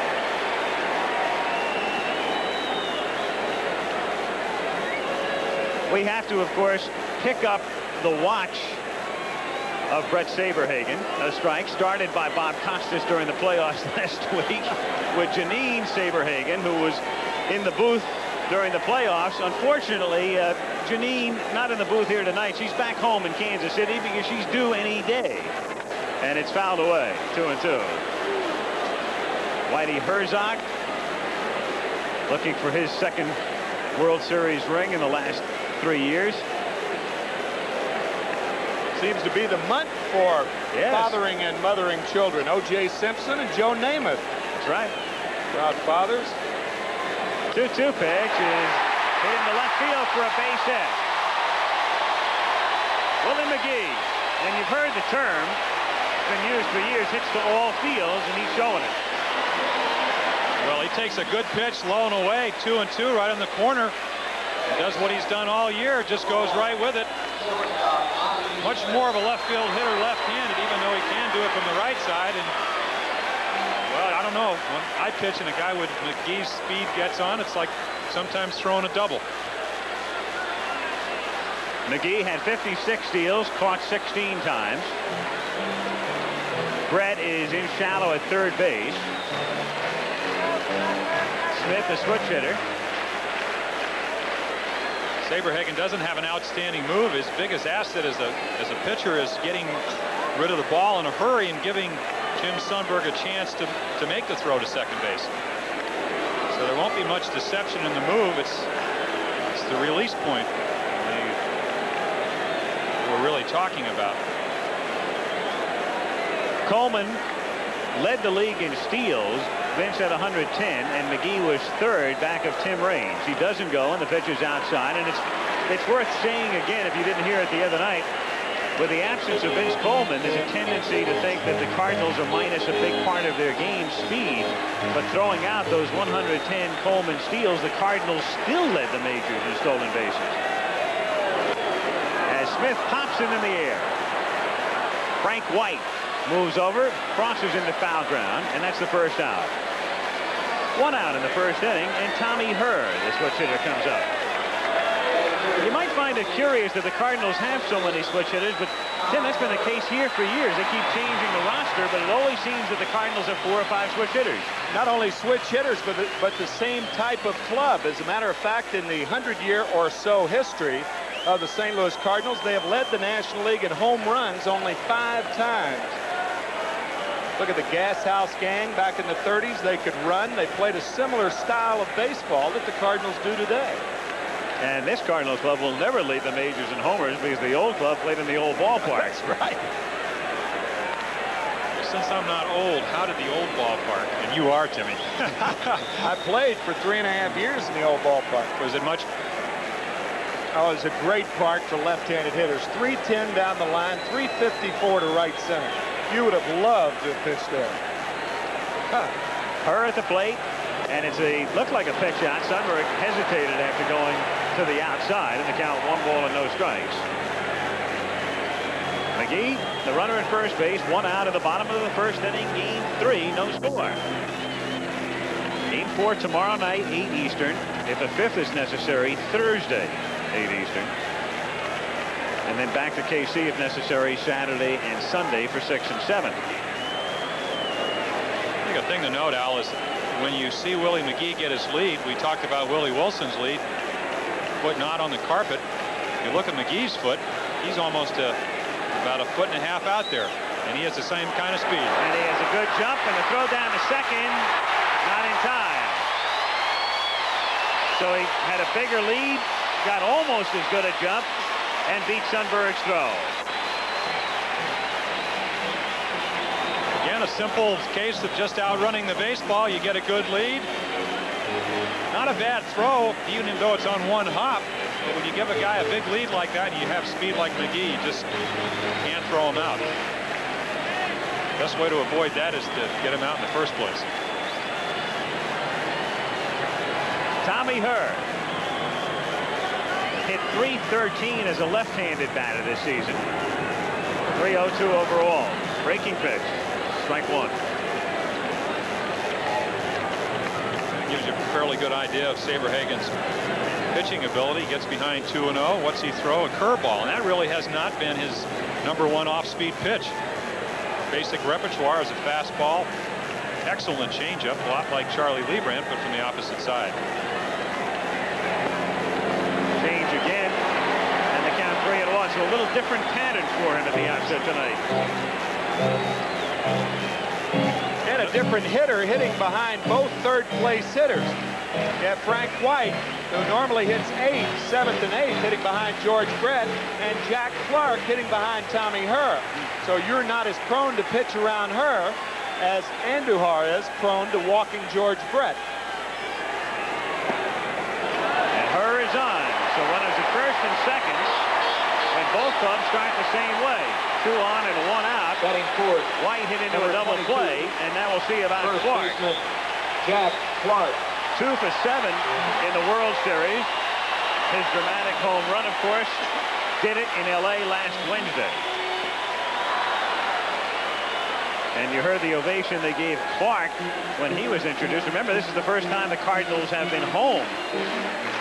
We have to, of course, pick up the watch of Bret Saberhagen. A strike started by Bob Costas during the playoffs last week with Janine Saberhagen, who was in the booth during the playoffs. Unfortunately, Janine not in the booth here tonight. She's back home in Kansas City because she's due any day. And it's fouled away. 2-2. Whitey Herzog looking for his second World Series ring in the last 3 years. Seems to be the month for fathering and mothering children. O.J. Simpson and Joe Namath. That's right. Proud fathers. 2-2 pitch is hit in the left field for a base hit. Willie McGee, and you've heard the term, it's been used for years, hits to all fields, and he's showing it. Well, he takes a good pitch, low and away, 2-2 right in the corner. He does what he's done all year, just goes right with it. Much more of a left field hitter left-handed, even though he can do it from the right side. And well, I don't don't know. When I pitch and a guy with McGee's speed gets on, it's like sometimes throwing a double. McGee had 56 steals, caught 16 times. Bret is in shallow at third base. Smith, the switch hitter. Saberhagen doesn't have an outstanding move. His biggest asset as a pitcher is getting rid of the ball in a hurry and giving Jim Sundberg a chance to make the throw to second base. So there won't be much deception in the move. It's the release point we're really talking about. Coleman led the league in steals. Vince at 110, and McGee was third back of Tim Raines. He doesn't go, and the pitch is outside. And it's worth saying again, if you didn't hear it the other night, with the absence of Vince Coleman, there's a tendency to think that the Cardinals are minus a big part of their game speed. But throwing out those 110 Coleman steals, the Cardinals still led the majors in stolen bases. As Smith pops it in the air. Frank White moves over, crosses into foul ground, and that's the first out. One out in the first inning, and Tommy Herr, the switch hitter, comes up. You might find it curious that the Cardinals have so many switch hitters, but Tim, that's been the case here for years. They keep changing the roster, but it always seems that the Cardinals have 4 or 5 switch hitters. Not only switch hitters, but the same type of club. As a matter of fact, in the 100-year or so history of the St. Louis Cardinals, they have led the National League in home runs only 5 times. Look at the Gas House Gang back in the 30s. They could run. They played a similar style of baseball that the Cardinals do today. And this Cardinals club will never lead the majors in homers because the old club played in the old ballpark. That's right. Since I'm not old, how did the old ballpark? And you are, Timmy. I played for 3.5 years in the old ballpark. Was it much? Oh, it was a great park for left-handed hitters. 310 down the line, 354 to right center. You would have loved to have pitched there. Herr at the plate, and looked like a pitch out. Sundberg hesitated after going to the outside, and the count 1 ball and no strikes. McGee, the runner at first base, 1 out at the bottom of the first inning. Game 3, no score. Game 4 tomorrow night, 8 Eastern. If a 5th is necessary, Thursday, 8 Eastern. And then back to KC if necessary Saturday and Sunday for 6 and 7. I think a thing to note, Al, is when you see Willie McGee get his lead, we talked about Willie Wilson's lead, foot not on the carpet. You look at McGee's foot, he's almost about 1.5 feet out there, and he has the same kind of speed. And he has a good jump, and the throw down to second, not in time. So he had a bigger lead, got almost as good a jump, and beat Sundberg's throw. Again, a simple case of just outrunning the baseball. You get a good lead. Not a bad throw, even though it's on 1 hop. But when you give a guy a big lead like that, and you have speed like McGee, you just can't throw him out. Best way to avoid that is to get him out in the first place. Tommy Herr hit .313 as a left-handed batter this season. .302 overall. Breaking pitch. Strike 1. That gives you a fairly good idea of Saberhagen's pitching ability. Gets behind 2-0. What's he throw? A curveball. And that really has not been his #1 off-speed pitch. Basic repertoire is a fastball. Excellent changeup. A lot like Charlie Leibrandt, but from the opposite side. Change again, and the count 3-1. So a little different pattern for him at the outset tonight. And a different hitter hitting behind both third-place hitters. You have Frank White, who normally hits 8th, 7th, and 8th, hitting behind George Bret, and Jack Clark hitting behind Tommy Herr. So you're not as prone to pitch around Herr as Andujar is prone to walking George Bret. And Herr is on. So runners at first and second, and both clubs start the same way. 2 on and 1 out. Batting fourth. White hit into a double 22. play, and now we'll see about First Clark. baseman, Jack Clark. 2 for 7 in the World Series. His dramatic home run, of course, did it in L.A. last Wednesday. And you heard the ovation they gave Clark when he was introduced. Remember, this is the first time the Cardinals have been home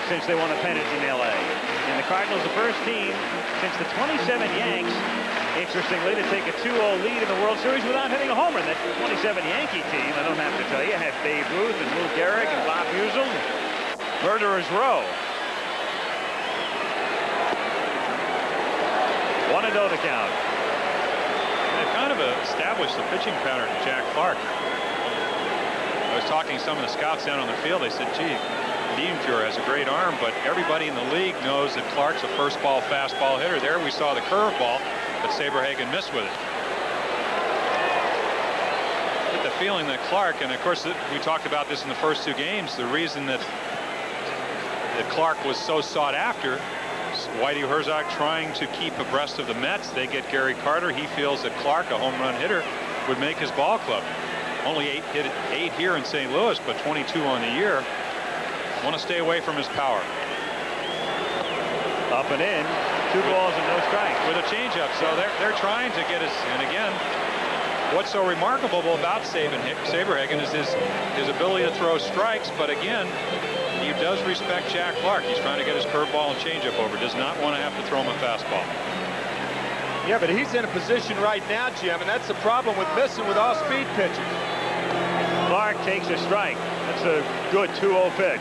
since they won a pennant in L.A. And the Cardinals, the first team since the 27 Yanks, interestingly, to take a 2-0 lead in the World Series without hitting a home run. That 27 Yankee team, I don't have to tell you, had Babe Ruth and Lou Gehrig and Bob Musial. Murderer's Row. 1-0 the count. They've kind of established the pitching pattern to Jack Clark. I was talking to some of the scouts down on the field. They said, gee, Andjuar has a great arm, but everybody in the league knows that Clark's a first ball fastball hitter. There we saw the curveball, but Saberhagen missed with it. Get the feeling that Clark, and of course we talked about this in the first two games, the reason that Clark was so sought after, Whitey Herzog trying to keep abreast of the Mets. They get Gary Carter. He feels that Clark, a home run hitter, would make his ball club. Only eight here in St. Louis, but 22 on the year. Want to stay away from his power. Up and in, 2 balls and no strikes. With a changeup, so they're trying to get his. And again, what's so remarkable about Saberhagen is his ability to throw strikes, but again, he does respect Jack Clark. He's trying to get his curveball and changeup over. Does not want to have to throw him a fastball. Yeah, but he's in a position right now, Jim, and that's the problem with missing with all-speed pitches. Clark takes a strike. That's a good 2-0 pitch.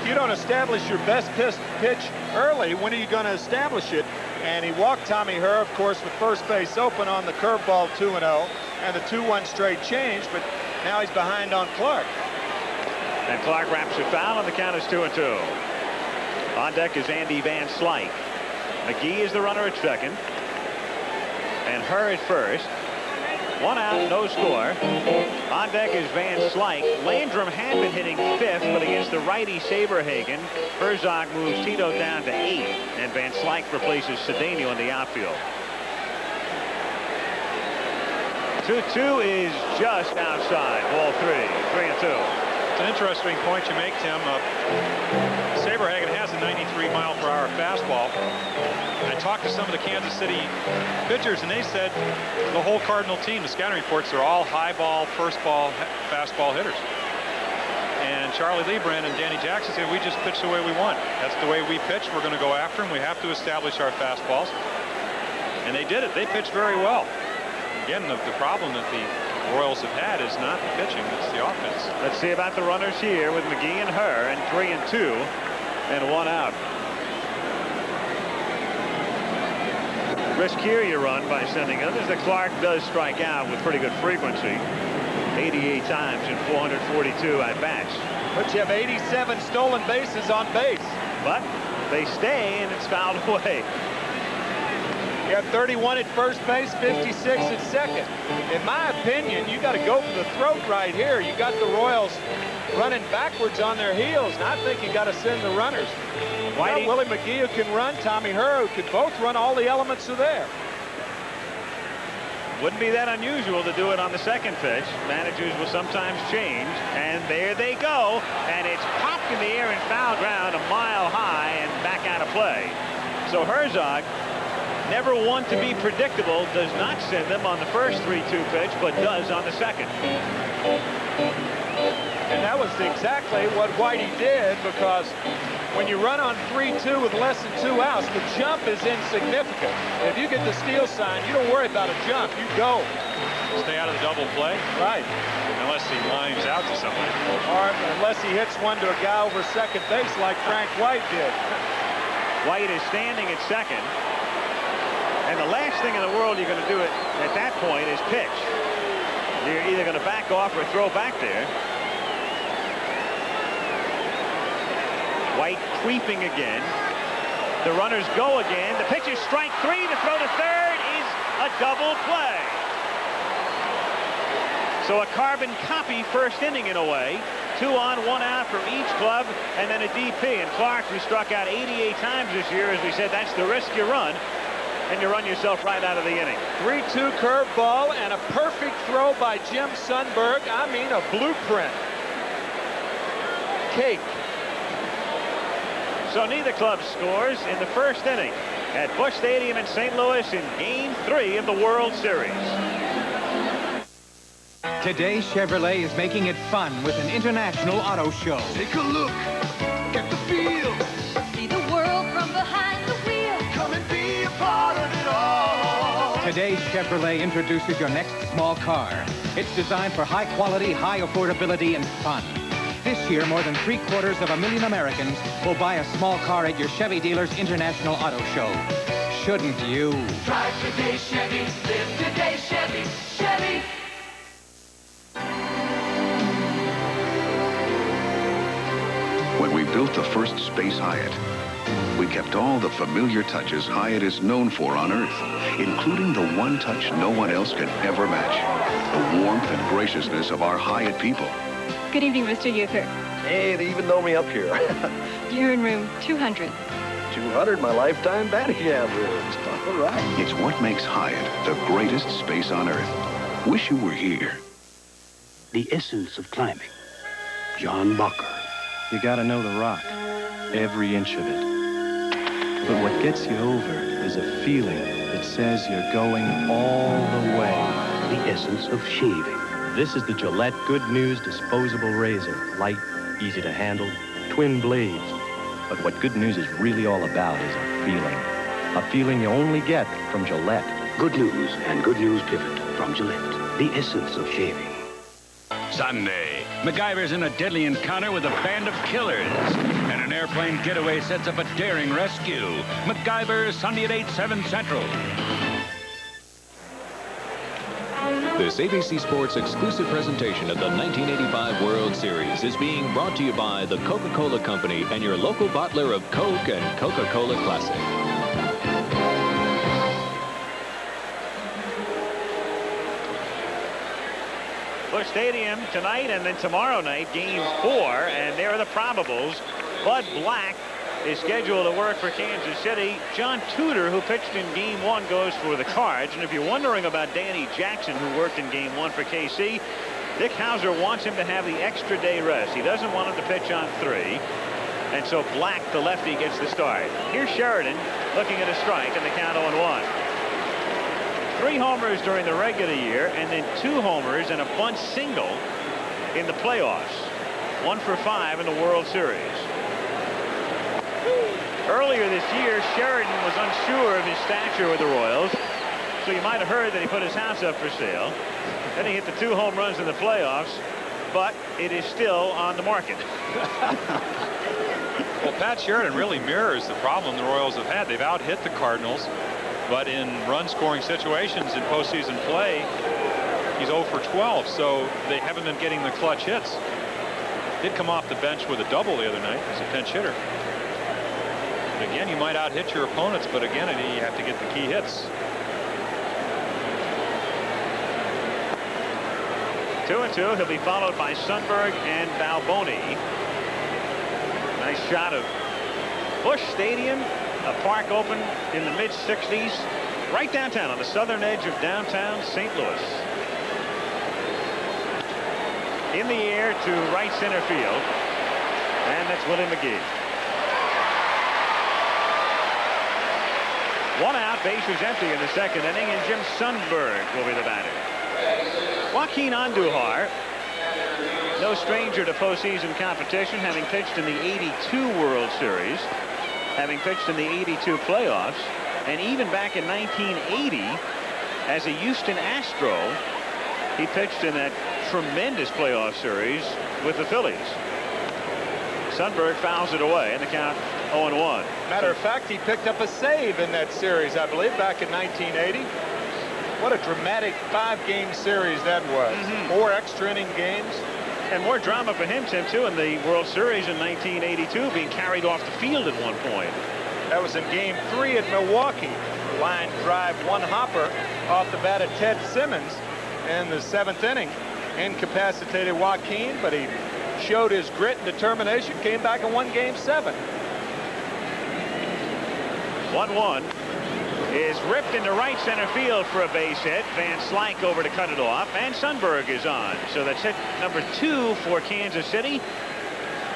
If you don't establish your best pitch early, when are you going to establish it? And he walked Tommy Herr, of course, with first base open on the curveball 2-0 and the 2-1 straight change, but now he's behind on Clark. And Clark wraps it foul, and the count is 2-2. On deck is Andy Van Slyke. McGee is the runner at second. And Herr at first. 1 out, no score. On deck is Van Slyke. Landrum had been hitting 5th, but against the righty Saberhagen, Herzog moves Tito down to 8, and Van Slyke replaces Cedeno in the outfield. 2-2 is just outside. Ball 3, 3-2. It's an interesting point you make, Tim. Saberhagen has a 93-mile-per-hour fastball. I talked to some of the Kansas City pitchers, and they said the whole Cardinal team, the scouting reports, are all high ball, first ball, fastball hitters. And Charlie Lebrand and Danny Jackson said, we just pitch the way we want. That's the way we pitch. We're going to go after them. We have to establish our fastballs. And they did it. They pitched very well. Again, the problem that the Royals have had is not the pitching, it's the offense. Let's see about the runners here with McGee and Herr, and 3-2 and 1 out. Risk here you run by sending others. The Clark does strike out with pretty good frequency. 88 times in 442 at bats. But you have 87 stolen bases on base. But they stay, and it's fouled away. You have 31 at first base, 56 at second. In my opinion, you got to go for the throat right here. You got the Royals running backwards on their heels, and I think you got to send the runners. Whitey, Willie McGee who can run, Tommy Herr who could both run. All the elements are there. Wouldn't be that unusual to do it on the second pitch. Managers will sometimes change, and there they go, and it's popped in the air and foul ground a mile high and back out of play. So Herzog, never one to be predictable, does not send them on the first 3-2 pitch, but does on the second. And that was exactly what Whitey did, because when you run on 3-2 with less than 2 outs, the jump is insignificant. If you get the steal sign, you don't worry about a jump. You go. Stay out of the double play? Right. Unless he lines out to somebody. Or unless he hits one to a guy over second base like Frank White did. White is standing at second. And the last thing in the world you're going to do it at that point is pitch. You're either going to back off or throw back there. White creeping again. The runners go again. The pitch is strike 3. The throw to third is a double play. So a carbon copy first inning in a way. 2 on, 1 out from each club, and then a DP. And Clark, who struck out 88 times this year, as we said, that's the risk you run. And you run yourself right out of the inning. 3-2 curveball and a perfect throw by Jim Sundberg. I mean, a blueprint. Cake. So neither club scores in the first inning at Busch Stadium in St. Louis in Game 3 of the World Series. Today, Chevrolet is making it fun with an international auto show. Take a look, get the feel. See the world from behind the wheel. Come and be a part of it all. Today, Chevrolet introduces your next small car. It's designed for high quality, high affordability, and fun. This year, more than 750,000 Americans will buy a small car at your Chevy dealer's International Auto Show. Shouldn't you? Drive today, Chevy. Live today, Chevy. Chevy. When we built the first Space Hyatt, we kept all the familiar touches Hyatt is known for on Earth, including the one touch no one else can ever match, the warmth and graciousness of our Hyatt people. Good evening, Mr. Uther. Hey, they even know me up here. You're in room 200. 200, my lifetime batting average. All right. It's what makes Hyatt the greatest space on Earth. Wish you were here. The essence of climbing. John Bacher. You gotta know the rock, every inch of it. But what gets you over is a feeling that says you're going all the way. The essence of shaving. This is the Gillette Good News Disposable Razor. Light, easy to handle, twin blades. But what Good News is really all about is a feeling. A feeling you only get from Gillette. Good News and Good News Pivot from Gillette. The essence of shaving. Sunday, MacGyver's in a deadly encounter with a band of killers. And an airplane getaway sets up a daring rescue. MacGyver, Sunday at 8, 7 Central. This ABC Sports exclusive presentation of the 1985 World Series is being brought to you by the Coca-Cola Company and your local bottler of Coke and Coca-Cola Classic. Busch Stadium tonight and then tomorrow night, Game 4, and there are the probables. Bud Black is scheduled to work for Kansas City. John Tudor, who pitched in Game 1, goes for the Cards. And if you're wondering about Danny Jackson, who worked in Game 1 for KC, Dick Hauser wants him to have the extra day rest. He doesn't want him to pitch on 3. And so Black, the lefty, gets the start. Here's Sheridan looking at a strike and the count 0-1. 3 homers during the regular year and then 2 homers and a bunt single in the playoffs. 1 for 5 in the World Series. Earlier this year, Sheridan was unsure of his stature with the Royals, so you might have heard that he put his house up for sale. Then he hit the 2 home runs in the playoffs, but it is still on the market. Well, Pat Sheridan really mirrors the problem the Royals have had. They've out-hit the Cardinals, but in run-scoring situations in postseason play, he's 0 for 12, so they haven't been getting the clutch hits. Did come off the bench with a double the other night as a pinch hitter. Again, you might out-hit your opponents, but again, you have to get the key hits. 2-2. He'll be followed by Sundberg and Balboni. Nice shot of Busch Stadium, a park open in the mid-60s, right downtown on the southern edge of downtown St. Louis. In the air to right center field, and that's Willie McGee. 1 out, bases empty in the second inning, and Jim Sundberg will be the batter. Joaquin Andujar, no stranger to postseason competition, having pitched in the '82 World Series, having pitched in the '82 playoffs, and even back in 1980 as a Houston Astro, he pitched in that tremendous playoff series with the Phillies. Sundberg fouls it away, and the count 0-1. Matter of fact, he picked up a save in that series, I believe, back in 1980. What a dramatic 5-game series that was. 4 extra inning games. And more drama for him, Tim, too, in the World Series in 1982, being carried off the field at one point. That was in Game 3 at Milwaukee. Line drive 1 hopper off the bat of Ted Simmons in the 7th inning. Incapacitated Joaquin, but he showed his grit and determination, came back and won Game 7. 1-1 is ripped into right center field for a base hit. Van Slyke over to cut it off, and Sundberg is on. So that's hit number 2 for Kansas City,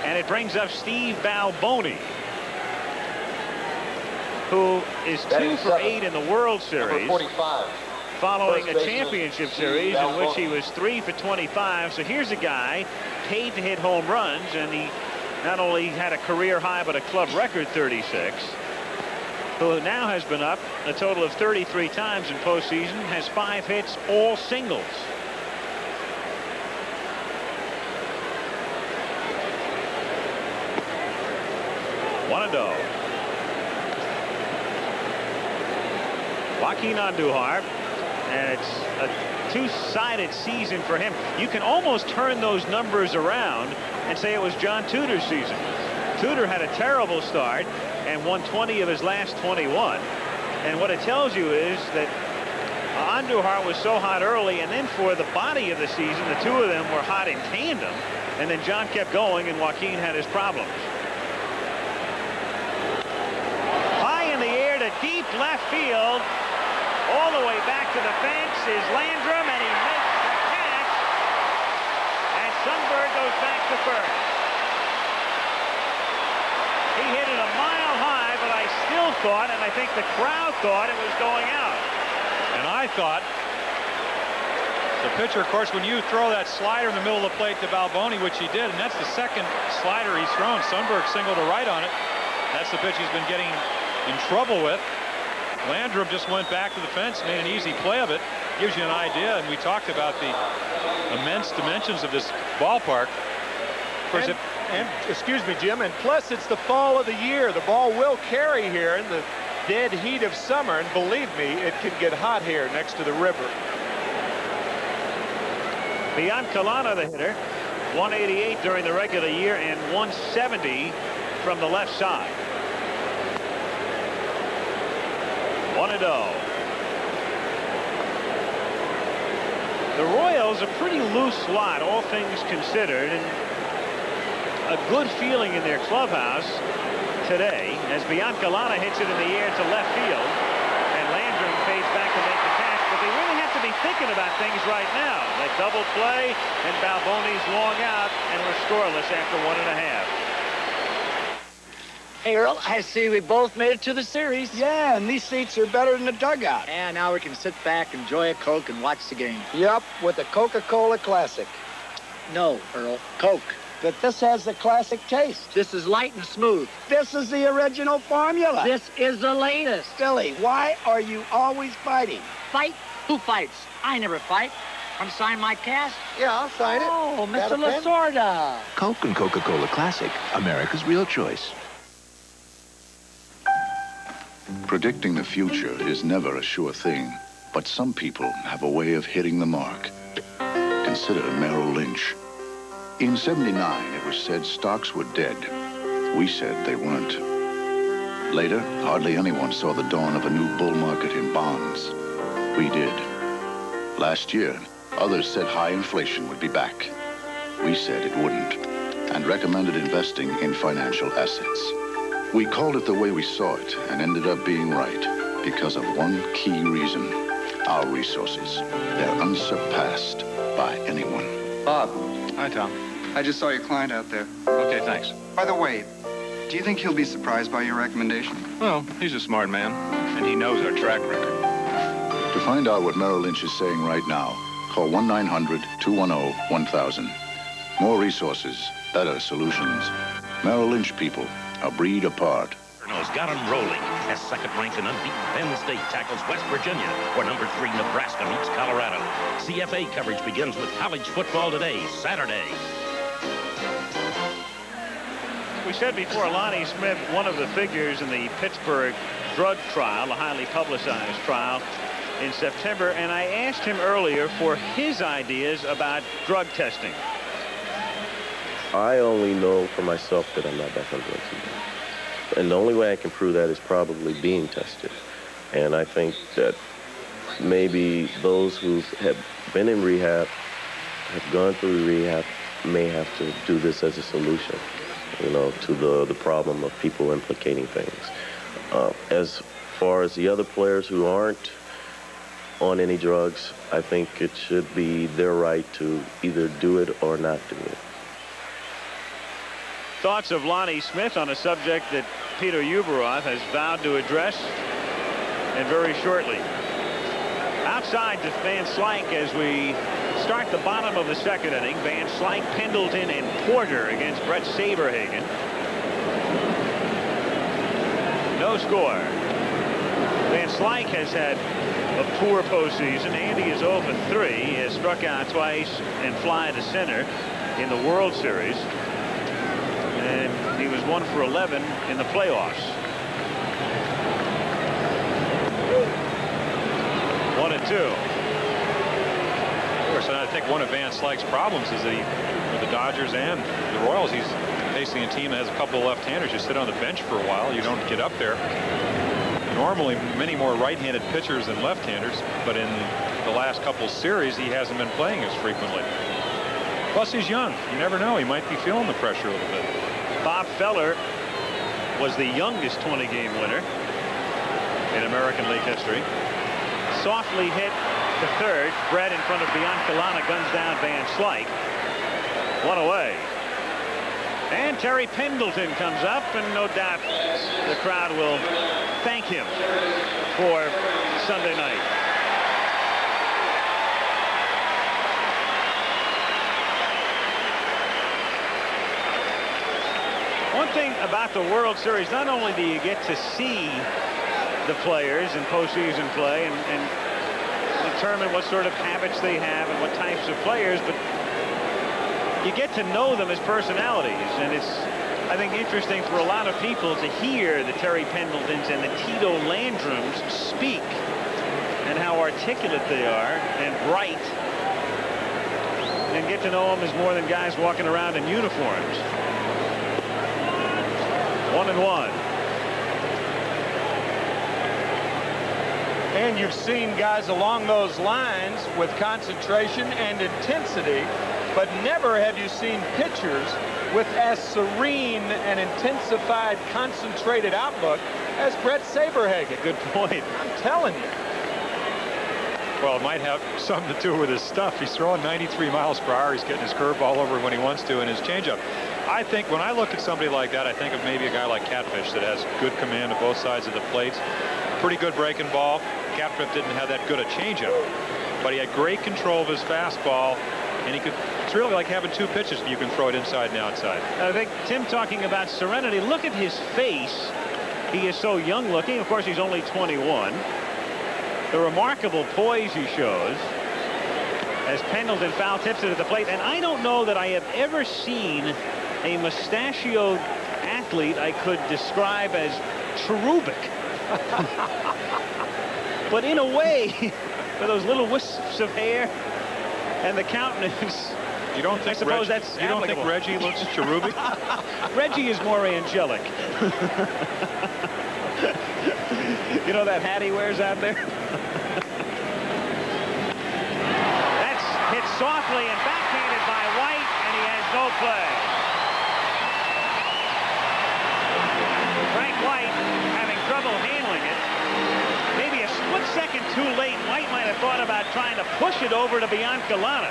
and it brings up Steve Balboni, who is 2 for 8 in the World Series. Number 45. following a championship series in which he was 3 for 25. So here's a guy paid to hit home runs, and he not only had a career high but a club record 36, who now has been up a total of 33 times in postseason, has 5 hits, all singles. One and oh. Joaquin Andujar, and it's a two-sided season for him. You can almost turn those numbers around and say it was John Tudor's season. Tudor had a terrible start and won 20 of his last 21. And what it tells you is that Andujar was so hot early, and then for the body of the season, the two of them were hot in tandem. And then John kept going, and Joaquin had his problems. High in the air to deep left field. All the way back to the fence is Landrum, and he makes the catch. And Sundberg goes back to first. He hit it a mile high, but I still thought, and I think the crowd thought, it was going out. And I thought the pitcher, of course, when you throw that slider in the middle of the plate to Balboni, which he did, and that's the second slider he's thrown. Sundberg singled to right on it. That's the pitch he's been getting in trouble with. Landrum just went back to the fence, made an easy play of it. Gives you an idea, and we talked about the immense dimensions of this ballpark. Of course, and excuse me, Jim, and plus it's the fall of the year. The ball will carry here in the dead heat of summer, and believe me, it can get hot here next to the river. Biancalana, the hitter, 188 during the regular year and 170 from the left side. 1-0. The Royals, a pretty loose lot, all things considered, and a good feeling in their clubhouse today as Biancalana hits it in the air to left field, and Landrum fades back to make the catch. But they really have to be thinking about things right now. They double play, and Balboni's long out, and we're scoreless after 1.5. Hey, Earl, I see we both made it to the series. Yeah, and these seats are better than the dugout. And now we can sit back, enjoy a Coke, and watch the game. Yep, with the Coca-Cola Classic. No, Earl, Coke. But this has the classic taste. This is light and smooth. This is the original formula. This is the latest. Billy, why are you always fighting? Fight? Who fights? I never fight. Want to sign my cast? Yeah, I'll sign it. Oh, Mr. Lasorda. Coke and Coca-Cola Classic, America's real choice. Predicting the future is never a sure thing, but some people have a way of hitting the mark. Consider Merrill Lynch. In '79, it was said stocks were dead. We said they weren't. Later, hardly anyone saw the dawn of a new bull market in bonds. We did. Last year, others said high inflation would be back. We said it wouldn't, and recommended investing in financial assets. We called it the way we saw it and ended up being right because of one key reason: our resources. They're unsurpassed by anyone. Bob. Hi, Tom. I just saw your client out there. Okay, thanks. By the way, do you think he'll be surprised by your recommendation? Well, he's a smart man, and he knows our track record. To find out what Merrill Lynch is saying right now, call 1-900-210-1000. More resources, better solutions. Merrill Lynch people, a breed apart. Cardinals got him rolling as second-ranked and unbeaten Penn State tackles West Virginia, where number 3 Nebraska meets Colorado. CFA coverage begins with college football today, Saturday. We said before, Lonnie Smith, one of the figures in the Pittsburgh drug trial, a highly publicized trial in September, and I asked him earlier for his ideas about drug testing. I only know for myself that I'm not back on drugs again. And the only way I can prove that is probably being tested. And I think that maybe those who have been in rehab, have gone through rehab, may have to do this as a solution, you know, to the problem of people implicating things. As far as the other players who aren't on any drugs, I think it should be their right to either do it or not do it. Thoughts of Lonnie Smith on a subject that Peter Ueberroth has vowed to address, and very shortly. Outside to Van Slyke as we start the bottom of the second inning. Van Slyke, Pendleton, and Porter against Bret Saberhagen. No score. Van Slyke has had a poor postseason. Andy is 0 for 3. He has struck out twice and fly to center in the World Series. And he was 1 for 11 in the playoffs. 1-2. Of course, I think one of Van Slyke's problems is that with the Dodgers and the Royals, he's facing a team that has a couple of left-handers. You sit on the bench for a while. You don't get up there. Normally, many more right-handed pitchers than left-handers, but in the last couple series, he hasn't been playing as frequently. Plus, he's young. You never know. He might be feeling the pressure a little bit. Bob Feller was the youngest 20-game winner in American League history. Softly hit to third. Bret in front of Biancalana guns down Van Slyke. 1 away. And Terry Pendleton comes up, and no doubt the crowd will thank him for Sunday night. One thing about the World Series, not only do you get to see the players in postseason play and determine what sort of habits they have and what types of players, but you get to know them as personalities. And it's, I think, interesting for a lot of people to hear the Terry Pendletons and the Tito Landrums speak and how articulate they are and bright, and get to know them as more than guys walking around in uniforms. 1-1. And you've seen guys along those lines with concentration and intensity, but never have you seen pitchers with as serene and intensified, concentrated outlook as Bret Saberhagen. Good point. I'm telling you. Well, it might have something to do with his stuff. He's throwing 93 miles per hour. He's getting his curveball over when he wants to, and his changeup. I think when I look at somebody like that, I think of maybe a guy like Catfish that has good command of both sides of the plates. Pretty good breaking ball. Catfish didn't have that good a changeup, but he had great control of his fastball, and he could. It's really like having two pitches. You can throw it inside and outside. I think Tim talking about serenity. Look at his face. He is so young looking. Of course, he's only 21. The remarkable poise he shows as Pendleton foul tips it at the plate. And I don't know that I have ever seen a mustachioed athlete I could describe as cherubic. But in a way, with those little wisps of hair and the countenance, you don't think I suppose Reggie, that's you don't applicable. think Reggie looks cherubic? Reggie is more angelic. You know that hat he wears out there? That's hit softly and backhanded by White, and he has no play. Frank White having trouble handling it. Maybe a split second too late. White might have thought about trying to push it over to Biancalana.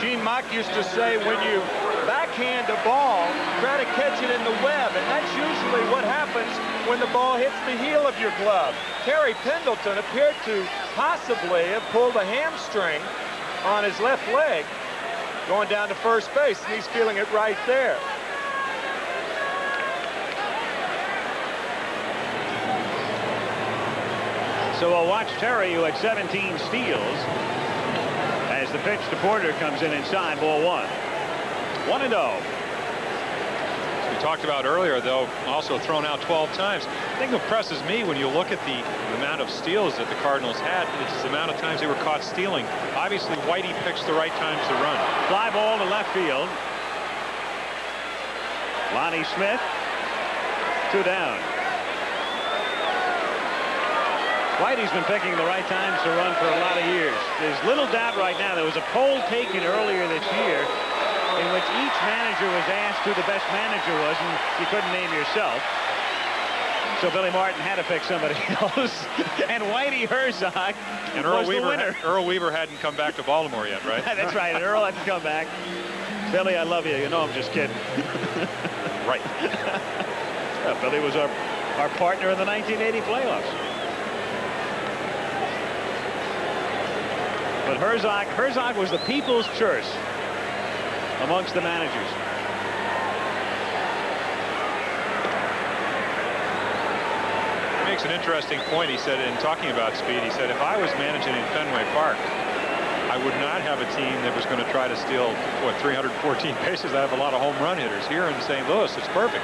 Gene Mock used to say, when you backhand a ball, try to catch it in the web, and that's usually what happens when the ball hits the heel of your glove. Terry Pendleton appeared to possibly have pulled a hamstring on his left leg going down to first base, and he's feeling it right there. So we'll watch Terry, who had 17 steals, as the pitch to Porter comes in inside, ball 1. 1-0. We talked about earlier, though, also thrown out 12 times. The thing that impresses me when you look at the amount of steals that the Cardinals had, it's the amount of times they were caught stealing. Obviously, Whitey picks the right times to run. Fly ball to left field. Lonnie Smith, 2 down. Whitey's been picking the right times to run for a lot of years. There's little doubt right now. There was a poll taken earlier this year in which each manager was asked who the best manager was, and you couldn't name yourself. So Billy Martin had to pick somebody else. And Whitey Herzog and was the winner. Earl Weaver hadn't come back to Baltimore yet, right? That's right. And Earl hadn't come back. Billy, I love you. You know I'm just kidding. Right. Billy was our partner in the 1980 playoffs. But Herzog was the people's choice amongst the managers. He makes an interesting point. He said, in talking about speed, he said, if I was managing in Fenway Park, I would not have a team that was going to try to steal, what, 314 bases. I have a lot of home run hitters. Here in St. Louis, it's perfect.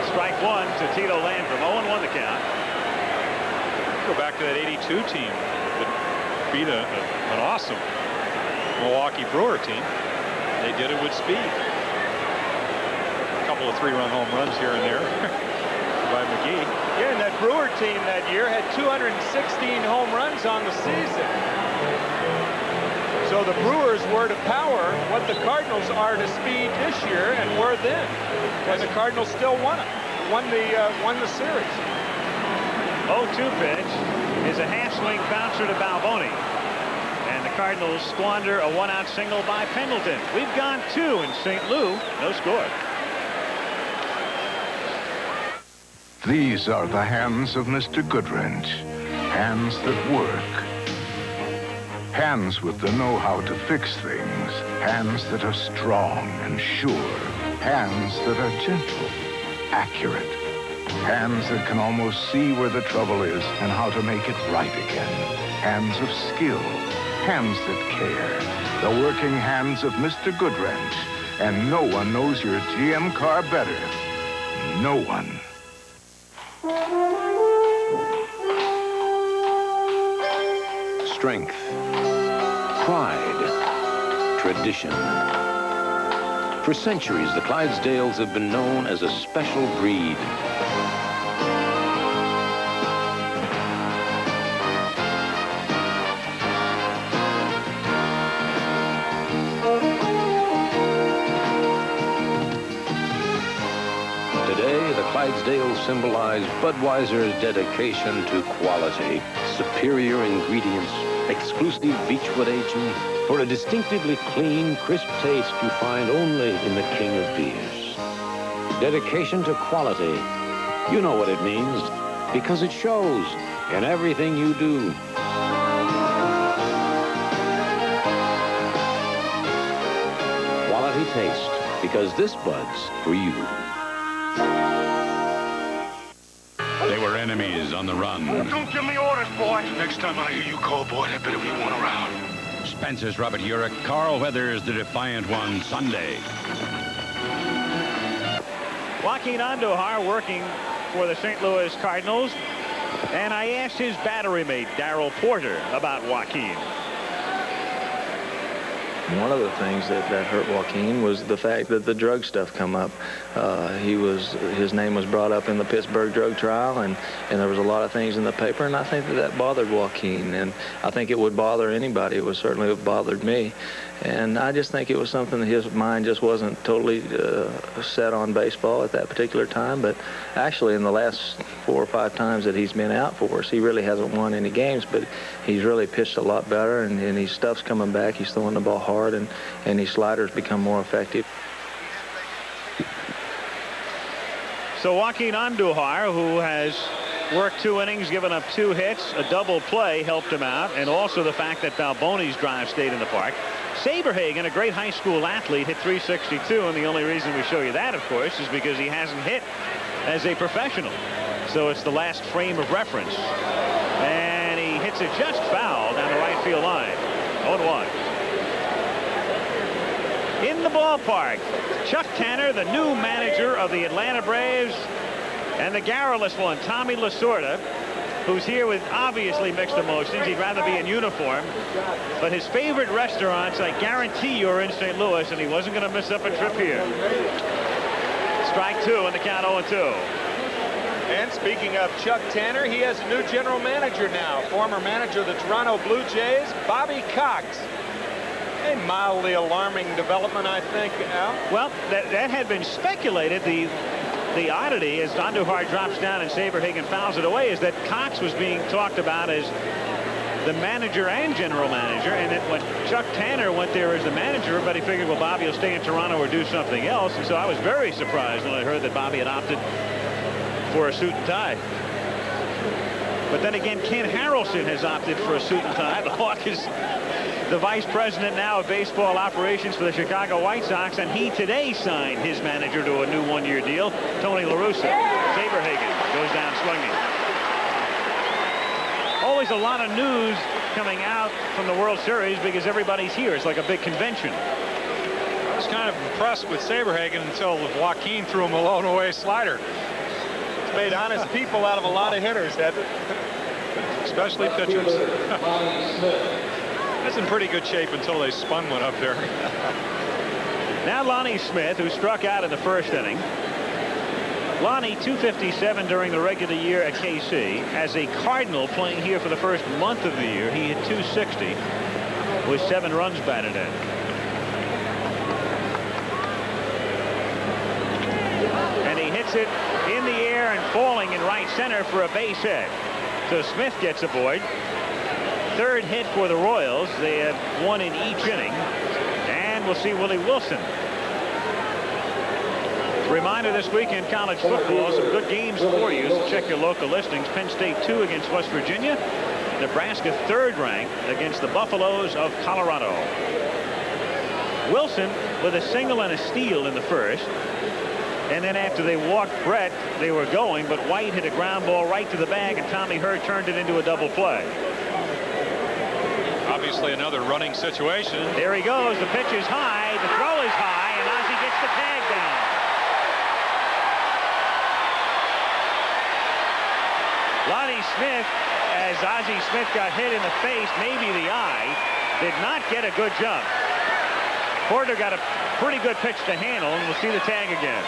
Strike one to Tito Landrum. 0-1 the count. Go back to that 82 team that beat an awesome Milwaukee Brewer team. They did it with speed. A couple of 3-run home runs here and there by McGee. Yeah, and that Brewer team that year had 216 home runs on the season. So the Brewers were to power what the Cardinals are to speed this year and were then. And the Cardinals still won the series. 0-2 pitch is a half-swing bouncer to Balboni. And the Cardinals squander a one-out single by Pendleton. We've gone 2 in St. Lou. No score. These are the hands of Mr. Goodwrench. Hands that work. Hands with the know-how to fix things. Hands that are strong and sure. Hands that are gentle, accurate. Hands that can almost see where the trouble is and how to make it right again. Hands of skill. Hands that care. The working hands of Mr. Goodwrench. And no one knows your GM car better. No one. Strength, pride, tradition. For centuries, the Clydesdales have been known as a special breed. Today, the Clydesdales symbolize Budweiser's dedication to quality, superior ingredients, exclusive beechwood aging, for a distinctively clean, crisp taste you find only in the king of beers. Dedication to quality. You know what it means, because it shows in everything you do. Quality taste, because this Bud's for you. They were enemies on the run. Don't give me orders, boy. Next time I hear you call, boy, that better be one around. Spencer's Robert Urich, Carl Weathers, the defiant one, Sunday. Joaquin Andujar working for the St. Louis Cardinals. And I asked his battery mate, Darryl Porter, about Joaquin. One of the things that hurt Joaquin was the fact that the drug stuff come up. His name was brought up in the Pittsburgh drug trial, and there was a lot of things in the paper, and I think that bothered Joaquin, and I think it would bother anybody. It would certainly have bothered me, and I just think it was something that his mind just wasn't totally set on baseball at that particular time. But actually, in the last 4 or 5 times that he's been out for us, he really hasn't won any games, but he's really pitched a lot better, and his stuff's coming back. He's throwing the ball hard, and his sliders become more effective. So Joaquin Andujar, who has worked 2 innings, given up 2 hits, a double play helped him out, and also the fact that Balboni's drive stayed in the park. Saberhagen, a great high school athlete, hit .362, and the only reason we show you that, of course, is because he hasn't hit as a professional. So it's the last frame of reference. And he hits it just foul down the right field line. 0-1. In the ballpark, Chuck Tanner, the new manager of the Atlanta Braves, and the garrulous one, Tommy Lasorda, who's here with obviously mixed emotions. He'd rather be in uniform, but his favorite restaurants, I guarantee you, are in St. Louis, and he wasn't going to miss up a trip here. Strike 2 and the count 0-2. And speaking of Chuck Tanner, he has a new general manager now, former manager of the Toronto Blue Jays, Bobby Cox. A mildly alarming development, I think, Al. Well, that had been speculated. The oddity, as Andujar drops down and Saberhagen fouls it away, is that Cox was being talked about as the manager and general manager, and that when Chuck Tanner went there as the manager, everybody figured, well, Bobby will stay in Toronto or do something else. And so I was very surprised when I heard that Bobby had opted for a suit and tie. But then again, Ken Harrelson has opted for a suit and tie. The Hawk is the vice president now of baseball operations for the Chicago White Sox, and he today signed his manager to a new one-year deal, Tony La Russa. Saberhagen goes down swinging. Always a lot of news coming out from the World Series because everybody's here. It's like a big convention. I was kind of impressed with Saberhagen until Joaquin threw him a low and away slider. It's made honest people out of a lot of hitters, hasn't it? Especially pitchers. That's in pretty good shape until they spun one up there. Now Lonnie Smith, who struck out in the first inning. Lonnie, 257 during the regular year at KC. As a Cardinal playing here for the first month of the year, he hit 260 with 7 runs batted in. And he hits it in the air and falling in right center for a base hit. So Smith gets aboard. Third hit for the Royals. They have 1 in each inning. And we'll see Willie Wilson. Reminder this weekend, college football, some good games for you. So check your local listings. Penn State 2 against West Virginia. Nebraska 3rd ranked against the Buffaloes of Colorado. Wilson with a single and a steal in the first. And then after they walked Bret, they were going, but White hit a ground ball right to the bag, and Tommy Hurt turned it into a double play. Obviously another running situation. There he goes. The pitch is high. The throw is high, and Ozzie gets the tag down. Lonnie Smith, as Ozzie Smith got hit in the face, maybe the eye, did not get a good jump. Porter got a pretty good pitch to handle, and we'll see the tag again.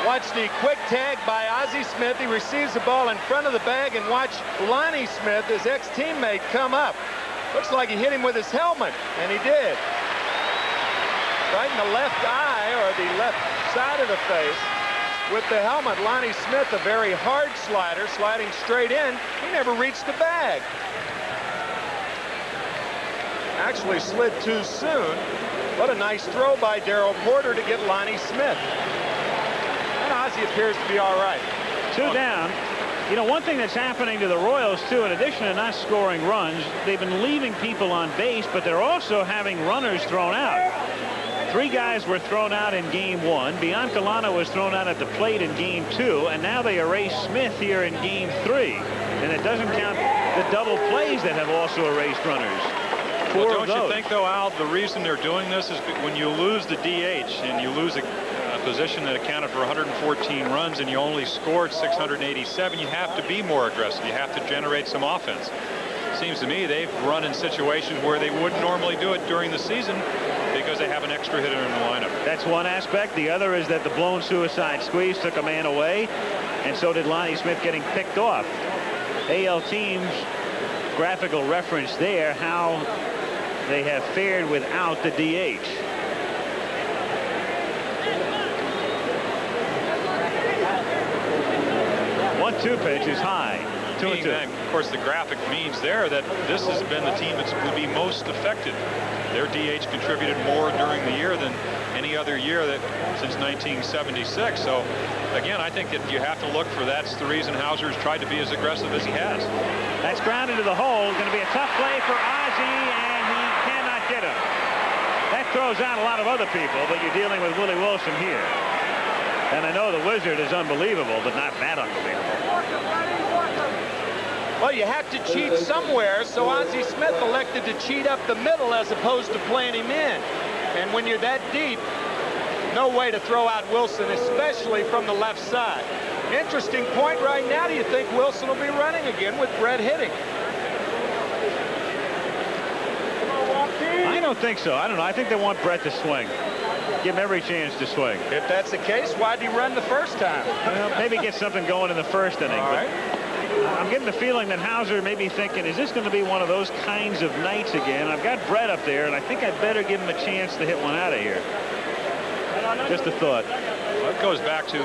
Watch the quick tag by Ozzie Smith. He receives the ball in front of the bag, and watch Lonnie Smith, his ex-teammate, come up. Looks like he hit him with his helmet, and he did. Right in the left eye, or the left side of the face. With the helmet, Lonnie Smith, a very hard slider, sliding straight in. He never reached the bag. Actually slid too soon. What a nice throw by Darryl Porter to get Lonnie Smith. And Ozzie appears to be all right. 2 down. You know, one thing that's happening to the Royals, too, in addition to not scoring runs, they've been leaving people on base, but they're also having runners thrown out. 3 guys were thrown out in Game 1. Biancalana was thrown out at the plate in Game 2, and now they erase Smith here in Game 3. And it doesn't count the double plays that have also erased runners. Well, don't you think, though, Al, the reason they're doing this is when you lose the DH and you lose a position that accounted for 114 runs and you only scored 687, you have to be more aggressive. You have to generate some offense. Seems to me they've run in situations where they wouldn't normally do it during the season because they have an extra hitter in the lineup. That's one aspect. The other is that the blown suicide squeeze took a man away, and so did Lonnie Smith getting picked off. AL teams graphical reference there how they have fared without the DH. One-two pitch is high. 2-2. Of course, the graphic means there that this has been the team that's going to be most affected. Their DH contributed more during the year than any other year since 1976. So, again, I think that you have to look for that's the reason Hauser's tried to be as aggressive as he has. That's grounded to the hole. Going to be a tough play for Ozzie, and he cannot get him. That throws out a lot of other people, but you're dealing with Willie Wilson here. And I know the Wizard is unbelievable, but not that unbelievable. Well, you have to cheat somewhere, so Ozzie Smith elected to cheat up the middle as opposed to playing him in. And when you're that deep, no way to throw out Wilson, especially from the left side. Interesting point right now. Do you think Wilson will be running again with Bret hitting? I don't think so. I don't know. I think they want Bret to swing. Give him every chance to swing. If that's the case, why'd he run the first time? Well, maybe get something going in the first inning. All right. I'm getting the feeling that Hauser may be thinking, is this going to be one of those kinds of nights again? I've got Bret up there, and I think I'd better give him a chance to hit one out of here. Just a thought. Well, it goes back to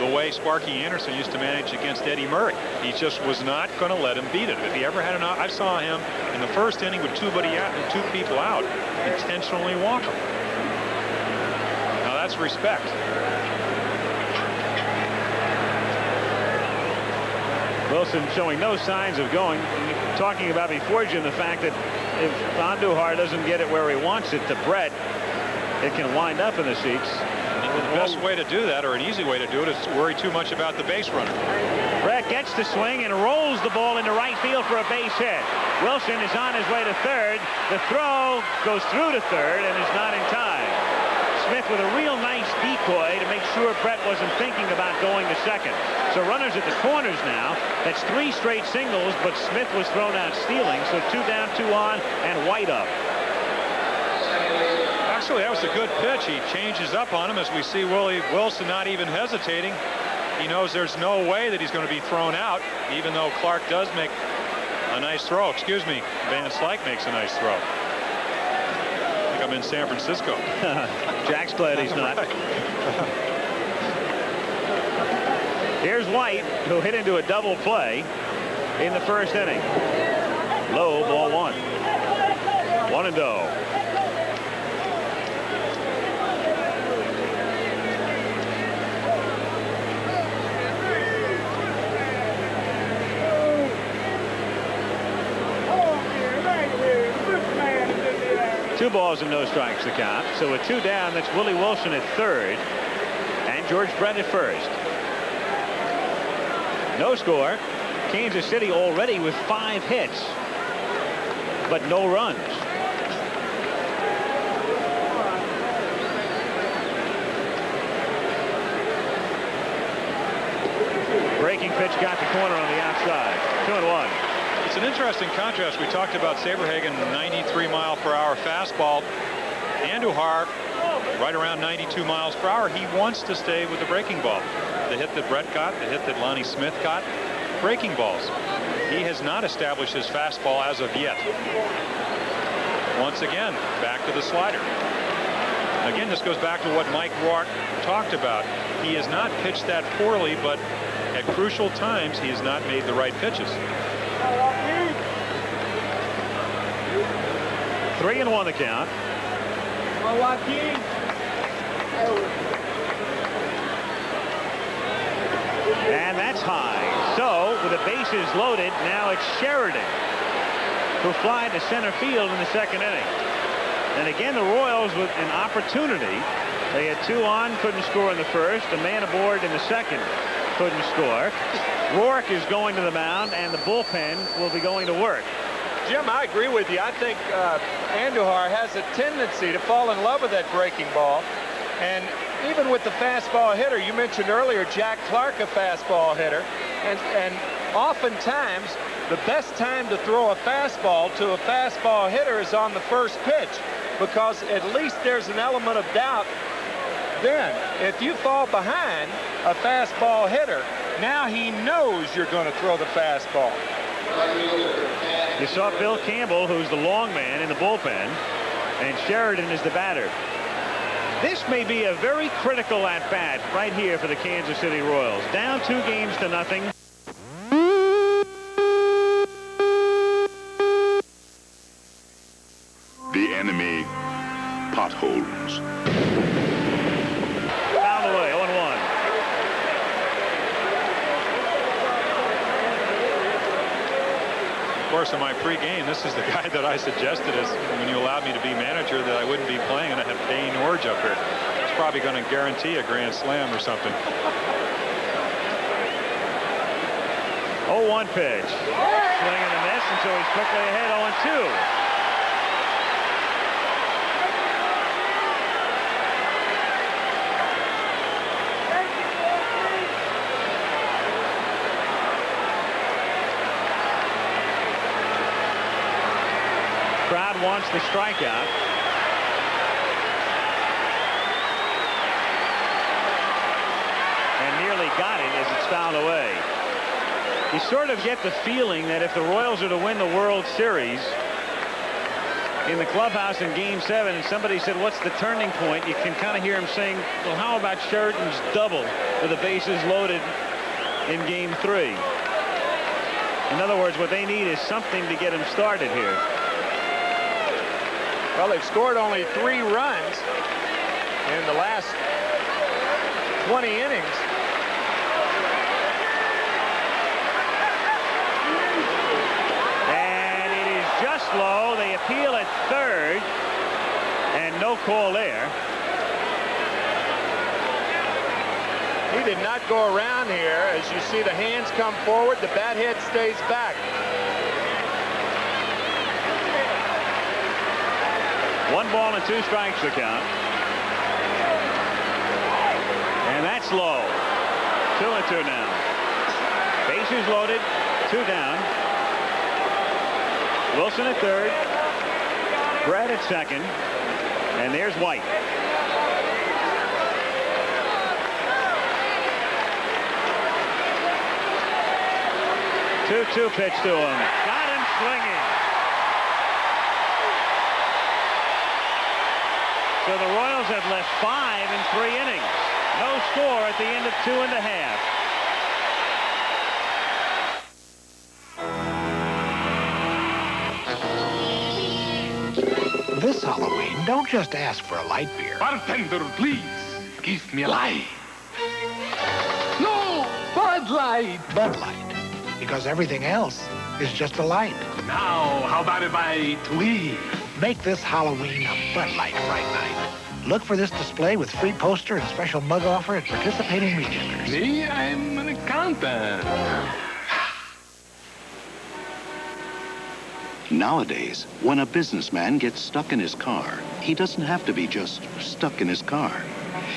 the way Sparky Anderson used to manage against Eddie Murray. He just was not going to let him beat it. If he ever had an out, I saw him in the first inning with two people out, intentionally walk him. Now that's respect. Wilson showing no signs of going. Talking about before, Jim, the fact that if Andujar doesn't get it where he wants it to Bret, it can wind up in the seats. The best way to do that, or an easy way to do it, is to worry too much about the base runner. Bret gets the swing and rolls the ball into right field for a base hit. Wilson is on his way to third. The throw goes through to third and is not in time. Smith with a real nice decoy to make sure Bret wasn't thinking about going to second. So runners at the corners now. That's 3 straight singles, but Smith was thrown out stealing. So 2 down, 2 on, and White up. Actually, that was a good pitch. He changes up on him as we see Willie Wilson not even hesitating. He knows there's no way that he's going to be thrown out, even though Clark does make a nice throw. Excuse me, Van Slyke makes a nice throw. I think I'm in San Francisco. Jack's glad he's not. Here's White, who hit into a double play in the first inning. Low, ball 1. 1-0. Two balls and no strikes the count. So with 2 down, that's Willie Wilson at third and George Brett at first. No score. Kansas City already with 5 hits, but no runs. Breaking pitch got the corner on the outside. 2-1. It's an interesting contrast. We talked about Saberhagen 93-mile-per-hour fastball. Andujar right around 92 miles per hour. He wants to stay with the breaking ball. The hit that Bret got, the hit that Lonnie Smith got, breaking balls. He has not established his fastball as of yet. Once again, back to the slider. Again, this goes back to what Mike Rourke talked about. He has not pitched that poorly, but at crucial times, he has not made the right pitches. 3-1 the count. Joaquin. And that's high. So with the bases loaded, now it's Sheridan who fly to center field in the second inning. And again, the Royals with an opportunity. They had 2 on, couldn't score in the first. A man aboard in the second, couldn't score. Rourke is going to the mound, and the bullpen will be going to work. Jim, I agree with you. I think Andujar has a tendency to fall in love with that breaking ball. And even with the fastball hitter, you mentioned earlier Jack Clark, a fastball hitter. And oftentimes, the best time to throw a fastball to a fastball hitter is on the first pitch, because at least there's an element of doubt. Then, if you fall behind a fastball hitter, now he knows you're going to throw the fastball. You saw Bill Campbell, who's the long man in the bullpen, and Sheridan is the batter. This may be a very critical at-bat right here for the Kansas City Royals. Down 2-0. The enemy, potholes. Fouled away, 0-1. Of course, in my pregame, this is the guy that I suggested as when you allowed me to be manager that I wouldn't be playing, and I have Dane Orge up here. It's probably going to guarantee a grand slam or something. 0-1 pitch. Swing and a miss, and so he's quickly ahead 0-2. Crowd wants the strikeout. And nearly got it as it's fouled away. You sort of get the feeling that if the Royals are to win the World Series, in the clubhouse in Game 7, and somebody said, what's the turning point? You can kind of hear him saying, well, how about Sheridan's double with the bases loaded in Game 3? In other words, what they need is something to get him started here. Well, they've scored only 3 runs in the last 20 innings. appeal at third, and no call there. He did not go around here. As you see, the hands come forward, the bat head stays back. 1 ball and 2 strikes to count. And that's low. 2-2 now. Bases loaded, 2 down. Wilson at third. Bret at second. And there's White. 2-2 pitch to him. Got him swinging. So the Royals have left 5 in 3 innings. No score at the end of 2 1/2. This Halloween, don't just ask for a light beer. Bartender, please, give me a light. No, Bud Light. Bud Light. Because everything else is just a light. Now, how about if I tweet? Make this Halloween a Bud Light Fright Night. Look for this display with free poster and special mug offer at participating retailers. Me, I'm an accountant. Nowadays, when a businessman gets stuck in his car, he doesn't have to be just stuck in his car.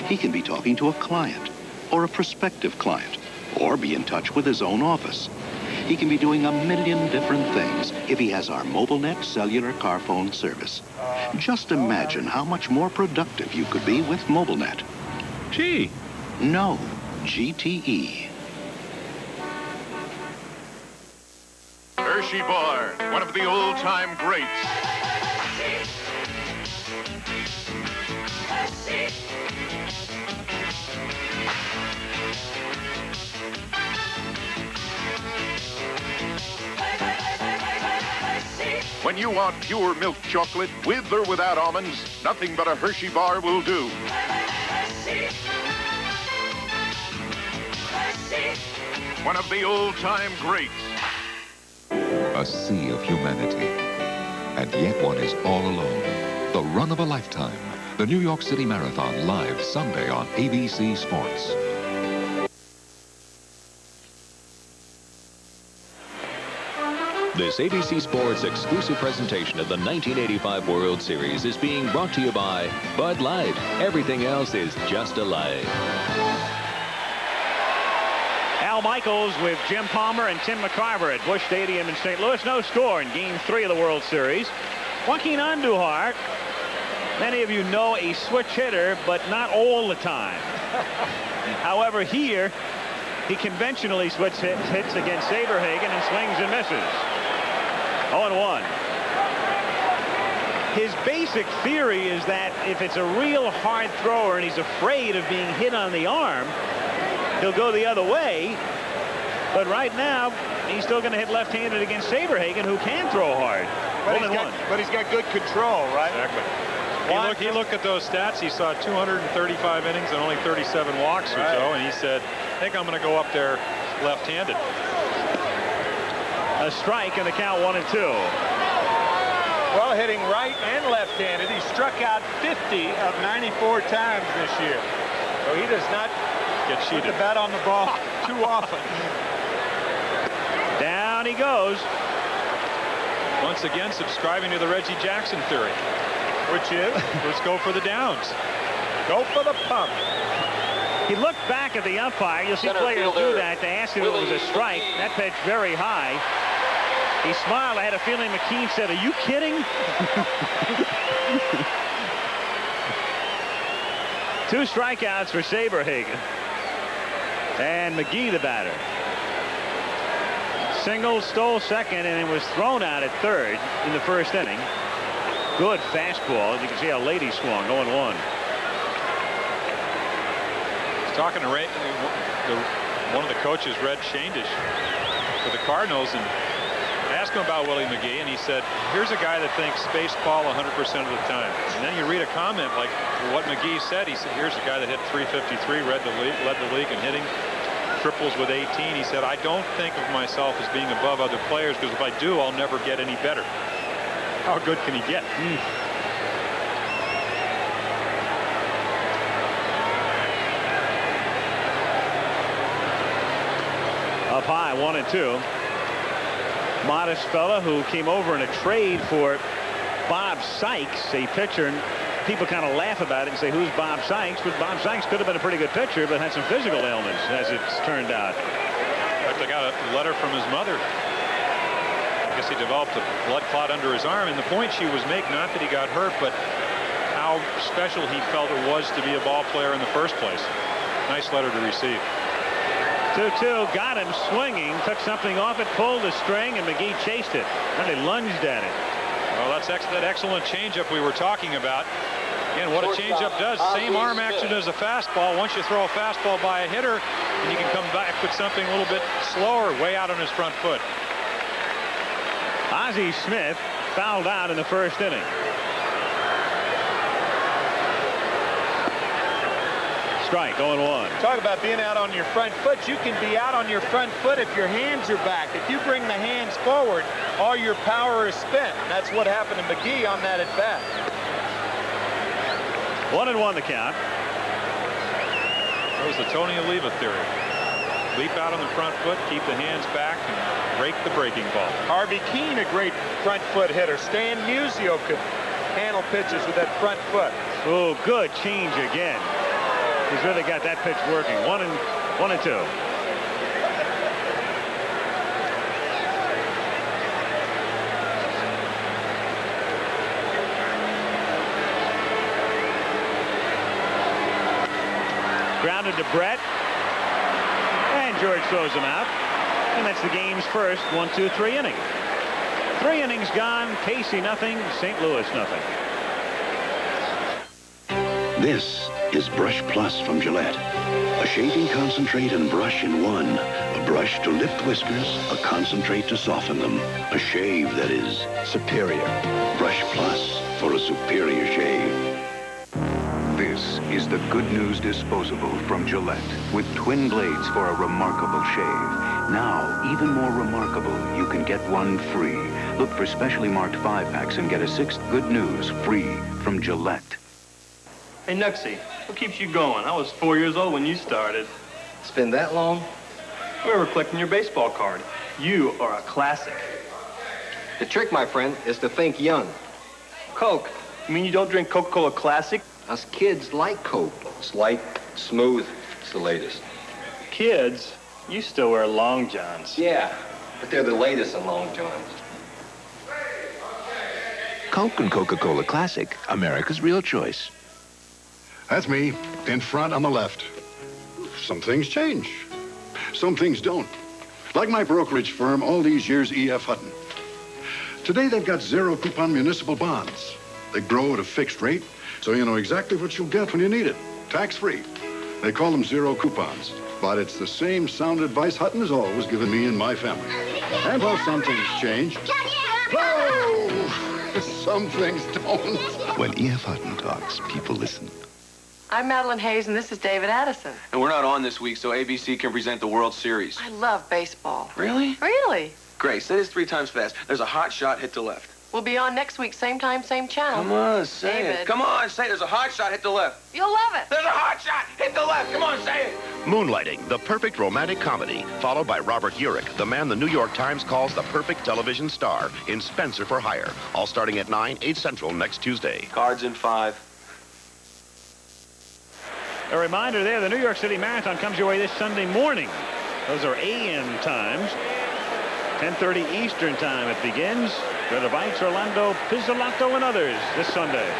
He can be talking to a client or a prospective client or be in touch with his own office. He can be doing a million different things if he has our MobileNet cellular car phone service. Just imagine how much more productive you could be with MobileNet. G. No, GTE. Hershey Bar, one of the old-time greats. When you want pure milk chocolate with or without almonds, nothing but a Hershey bar will do. One of the old-time greats. A sea of humanity. And yet one is all alone. The run of a lifetime. The New York City Marathon, live Sunday on ABC Sports. This ABC Sports exclusive presentation of the 1985 World Series is being brought to you by Bud Light. Everything else is just a light. Al Michaels with Jim Palmer and Tim McCarver at Busch Stadium in St. Louis. No score in Game 3 of the World Series. Joaquin Andujar, many of you know, a switch hitter, but not all the time. However, here, he conventionally switch hits against Saberhagen and swings and misses. 0-1. His basic theory is that if it's a real hard thrower and he's afraid of being hit on the arm, he'll go the other way. But right now, he's still going to hit left-handed against Saberhagen, who can throw hard. But he's got good control, right? Exactly. He looked at those stats. He saw 235 innings and only 37 walks or so, and he said, I think I'm going to go up there left-handed. A strike and the count 1-2. Well, hitting right and left-handed. He struck out 50 of 94 times this year. So he does not get put the bat on the ball too often. Down he goes. Once again, subscribing to the Reggie Jackson theory. Which is? Let's go for the downs. Go for the pump. He looked back at the umpire. You'll see players do that to ask if it was a strike. That pitch very high. He smiled. I had a feeling McKean said, are you kidding? 2 strikeouts for Saberhagen. And McGee the batter. Single, stole second, and it was thrown out at third in the first inning. Good fastball. As you can see how late he swung. 0-1. Talking to one of the coaches, Red Shandish, for the Cardinals, and I asked him about Willie McGee, and he said, here's a guy that thinks space ball 100% of the time. And then you read a comment like what McGee said. He said, here's a guy that hit 353, led the league in hitting, triples with 18. He said, I don't think of myself as being above other players, because if I do, I'll never get any better. How good can he get? Up high, 1-2. Modest fella who came over in a trade for Bob Sykes, a pitcher. And people kind of laugh about it and say, who's Bob Sykes? But Bob Sykes could have been a pretty good pitcher, but had some physical ailments, as it's turned out. In fact, I got a letter from his mother. I guess he developed a blood clot under his arm, and the point she was making, not that he got hurt, but how special he felt it was to be a ball player in the first place. Nice letter to receive. 2-2, got him swinging, took something off it, pulled the string, and McGee chased it. Then he lunged at it. Well, that's that excellent changeup we were talking about. Again, what a changeup does, same arm action as a fastball. Once you throw a fastball by a hitter, and you can come back with something a little bit slower, way out on his front foot. Ozzie Smith fouled out in the first inning. Strike, 0-1. Talk about being out on your front foot. You can be out on your front foot if your hands are back. If you bring the hands forward, all your power is spent. That's what happened to McGee on that at bat. 1-1 the count. That was the Tony Oliva theory. Leap out on the front foot, keep the hands back, and break the breaking ball. Harvey Keene, a great front foot hitter. Stan Musial could handle pitches with that front foot. Oh, good change again. He's really got that pitch working. 1-2. Grounded to Bret. And George throws him out. And that's the game's first 1-2-3 inning. 3 innings gone. Casey nothing. St. Louis nothing. This is Brush Plus from Gillette. A shaving concentrate and brush in one. A brush to lift whiskers, a concentrate to soften them. A shave that is superior. Brush Plus for a superior shave. This is the Good News Disposable from Gillette with twin blades for a remarkable shave. Now, even more remarkable, you can get one free. Look for specially marked 5-packs and get a 6th Good News free from Gillette. Hey, Nuxie, what keeps you going? I was 4 years old when you started. It's been that long? We were collecting your baseball card. You are a classic. The trick, my friend, is to think young. Coke? You mean you don't drink Coca-Cola Classic? Us kids like Coke. It's light, smooth, it's the latest. Kids? You still wear long johns. Yeah, but they're the latest in long johns. Coke and Coca-Cola Classic, America's real choice. That's me, in front on the left. Some things change. Some things don't. Like my brokerage firm all these years, E.F. Hutton. Today they've got 0 coupon municipal bonds. They grow at a fixed rate, so you know exactly what you'll get when you need it. Tax-free. They call them 0 coupons. But it's the same sound advice Hutton has always given me and my family. And while some things change, some things don't. When E.F. Hutton talks, people listen. I'm Madeline Hayes, and this is David Addison. And we're not on this week, so ABC can present the World Series. I love baseball. Really? Really? Grace, that is 3 times fast. There's a hot shot, hit to left. We'll be on next week, same time, same channel. Come on, say David. it. Come on, say it. There's a hot shot, hit to left. You'll love it. There's a hot shot, hit to left. Come on, say it. Moonlighting, the perfect romantic comedy, followed by Robert Urich, the man the New York Times calls the perfect television star, in Spencer for Hire. All starting at 9, 8 Central next Tuesday. Cards in 5. A reminder there, the New York City Marathon comes your way this Sunday morning. Those are AM times. 10:30 Eastern time it begins. Greta Bites, Orlando, Pizzolato, and others this Sunday.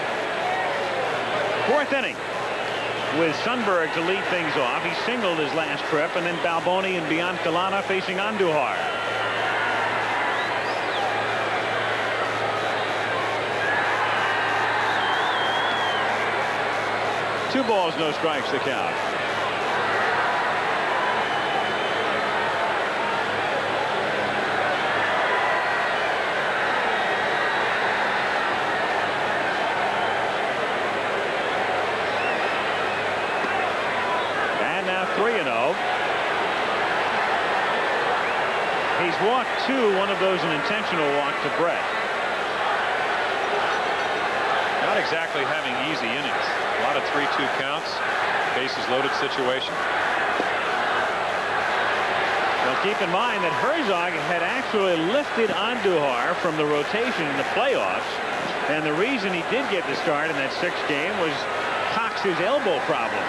4th inning with Sundberg to lead things off. He singled his last trip, and then Balboni and Biancalana facing Andujar. Two balls, no strikes, the count. And now 3-0. He's walked 2, one of those an intentional walk to Bret. Not exactly having easy innings. A lot of 3-2 counts, bases loaded situation. Well, keep in mind that Herzog had actually lifted Andujar from the rotation in the playoffs, and the reason he did get the start in that 6th game was Cox's elbow problem.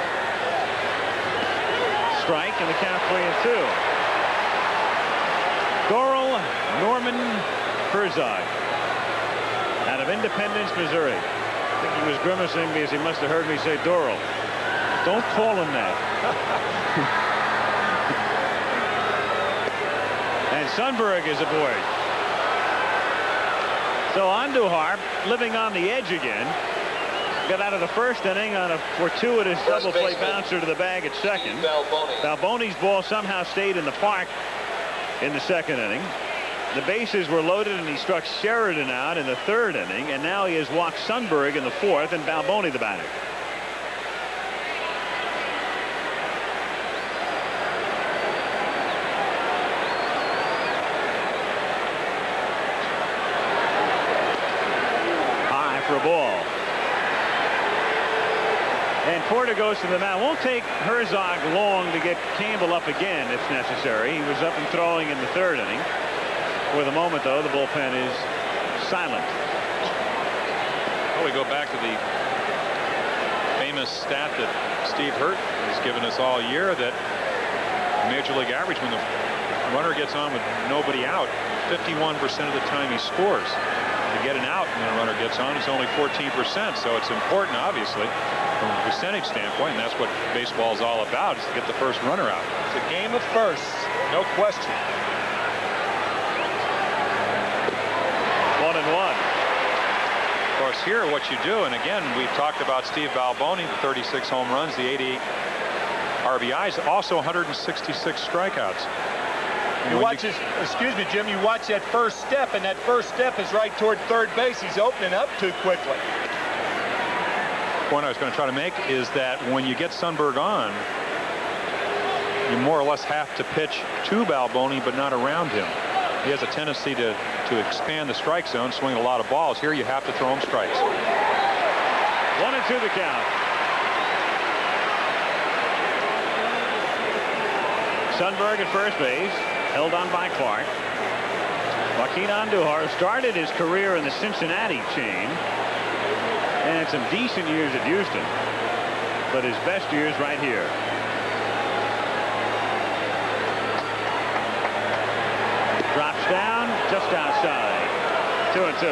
Strike, and the count 3-2. Doral Norman Herzog out of Independence, Missouri. I think he was grimacing because he must have heard me say Doral. Don't call him that. And Sundberg is aboard. So Andujar living on the edge again. Got out of the 1st inning on a fortuitous double play bouncer to the bag at 2nd. Balboni's ball somehow stayed in the park in the 2nd inning. The bases were loaded, and he struck Sheridan out in the 3rd inning, and now he has walked Sundberg in the 4th, and Balboni the batter. High for a ball. And Porter goes to the mound. Won't take Herzog long to get Campbell up again if necessary. He was up and throwing in the 3rd inning. For the moment, though, the bullpen is silent. Well, we go back to the famous stat that Steve Hurt has given us all year, that Major League average, when the runner gets on with nobody out, 51% of the time he scores. To get an out when a runner gets on, it's only 14%. So it's important, obviously, from a percentage standpoint, and that's what baseball is all about, is to get the first runner out. It's a game of firsts, no question. 1-1. Of course, here what you do, and again, we've talked about Steve Balboni, the 36 home runs, the 88 RBIs, also 166 strikeouts. You watch his, excuse me, Jim, you watch that first step, and that first step is right toward 3rd base. He's opening up too quickly. The point I was going to try to make is that when you get Sundberg on, you more or less have to pitch to Balboni, but not around him. He has a tendency to expand the strike zone, swing a lot of balls. Here you have to throw him strikes. 1-2 the count. Sundberg at first base, held on by Clark. Joaquin Andujar started his career in the Cincinnati chain and had some decent years at Houston, but his best years right here. Drops down just outside. 2-2.